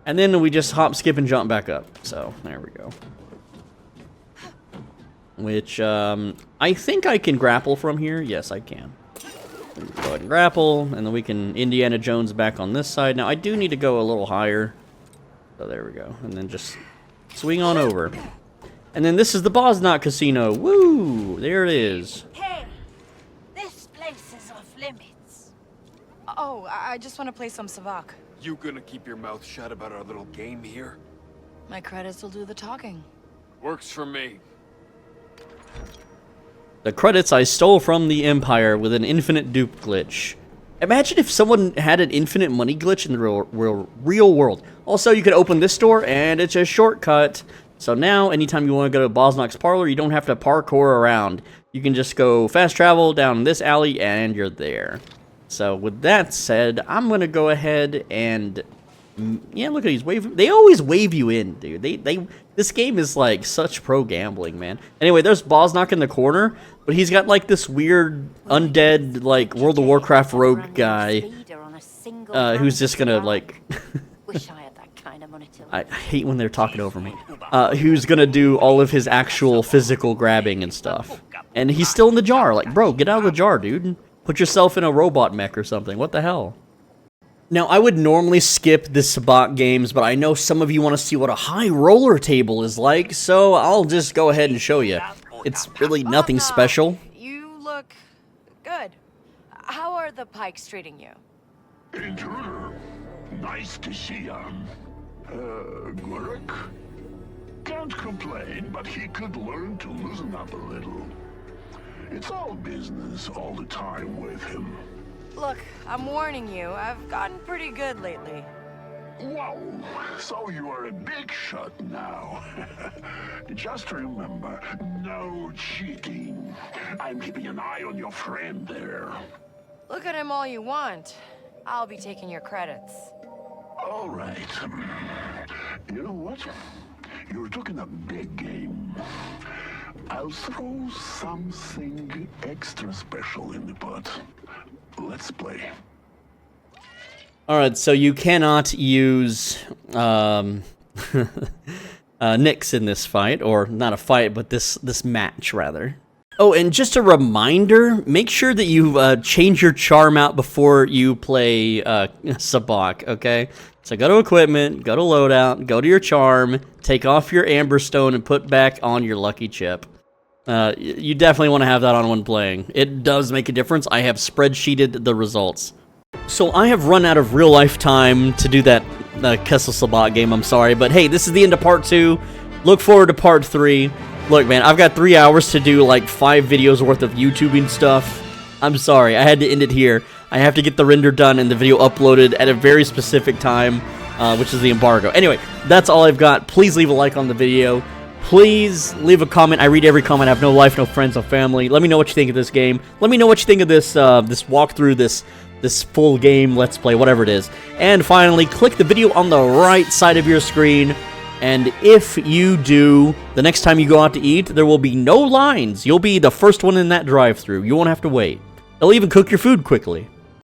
And then we just hop, skip, and jump back up. So, there we go. Which, I think I can grapple from here. Yes, I can. Go ahead and grapple, and then we can Indiana Jones back on this side. Now, I do need to go a little higher. So, there we go. And then just swing on over. And then this is the Bosnock Casino. Woo! There it is. Hey, this place is off limits. Oh, I just want to play some Savak. You gonna keep your mouth shut about our little game here? My credits will do the talking. Works for me. The credits I stole from the Empire with an infinite dupe glitch. Imagine if someone had an infinite money glitch in the real world. Also, you could open this door, and it's a shortcut. So now, anytime you want to go to Bosnock's parlor, you don't have to parkour around. You can just go fast travel down this alley, and you're there. So with that said, I'm going to go ahead and... Yeah, look at these wave. They always wave you in, dude. This game is like such pro gambling, man. Anyway, there's Bosnock in the corner, but he's got like this weird undead like World of Warcraft rogue guy who's just gonna like I hate when they're talking over me. Who's gonna do all of his actual physical grabbing and stuff. And he's still in the jar. Like, bro, get out of the jar, dude. Put yourself in a robot mech or something. What the hell? Now, I would normally skip the Sabak games, but I know some of you want to see what a high roller table is like, so I'll just go ahead and show you. It's really nothing special. You look good. How are the Pikes treating you? Intruder, nice to see ya. Gurik? Can't complain, but he could learn to loosen up a little. It's all business all the time with him. Look, I'm warning you, I've gotten pretty good lately. Wow, so you are a big shot now. Just remember, no cheating. I'm keeping an eye on your friend there. Look at him all you want. I'll be taking your credits. All right. You know what? You're talking a big game. I'll throw something extra special in the pot. Let's play. Alright, so you cannot use Nyx in this fight, or not a fight, but this match, rather. Oh, and just a reminder, make sure that you change your charm out before you play Sabak, okay? So go to equipment, go to loadout, go to your charm, take off your amber stone, and put back on your lucky chip. You definitely want to have that on when playing. It does make a difference. I have spreadsheeted the results. So I have run out of real-life time to do that Kessel Sabat game, I'm sorry. But hey, this is the end of part 2. Look forward to part 3. Look, man, I've got 3 hours to do like 5 videos worth of YouTubing stuff. I'm sorry, I had to end it here. I have to get the render done and the video uploaded at a very specific time, which is the embargo. Anyway, that's all I've got. Please leave a like on the video. Please leave a comment. I read every comment. I have no life, no friends, no family. Let me know what you think of this game. Let me know what you think of this this walkthrough, this full game Let's Play, whatever it is. And finally, click the video on the right side of your screen. And if you do, the next time you go out to eat, there will be no lines. You'll be the first one in that drive-thru. You won't have to wait. They'll even cook your food quickly.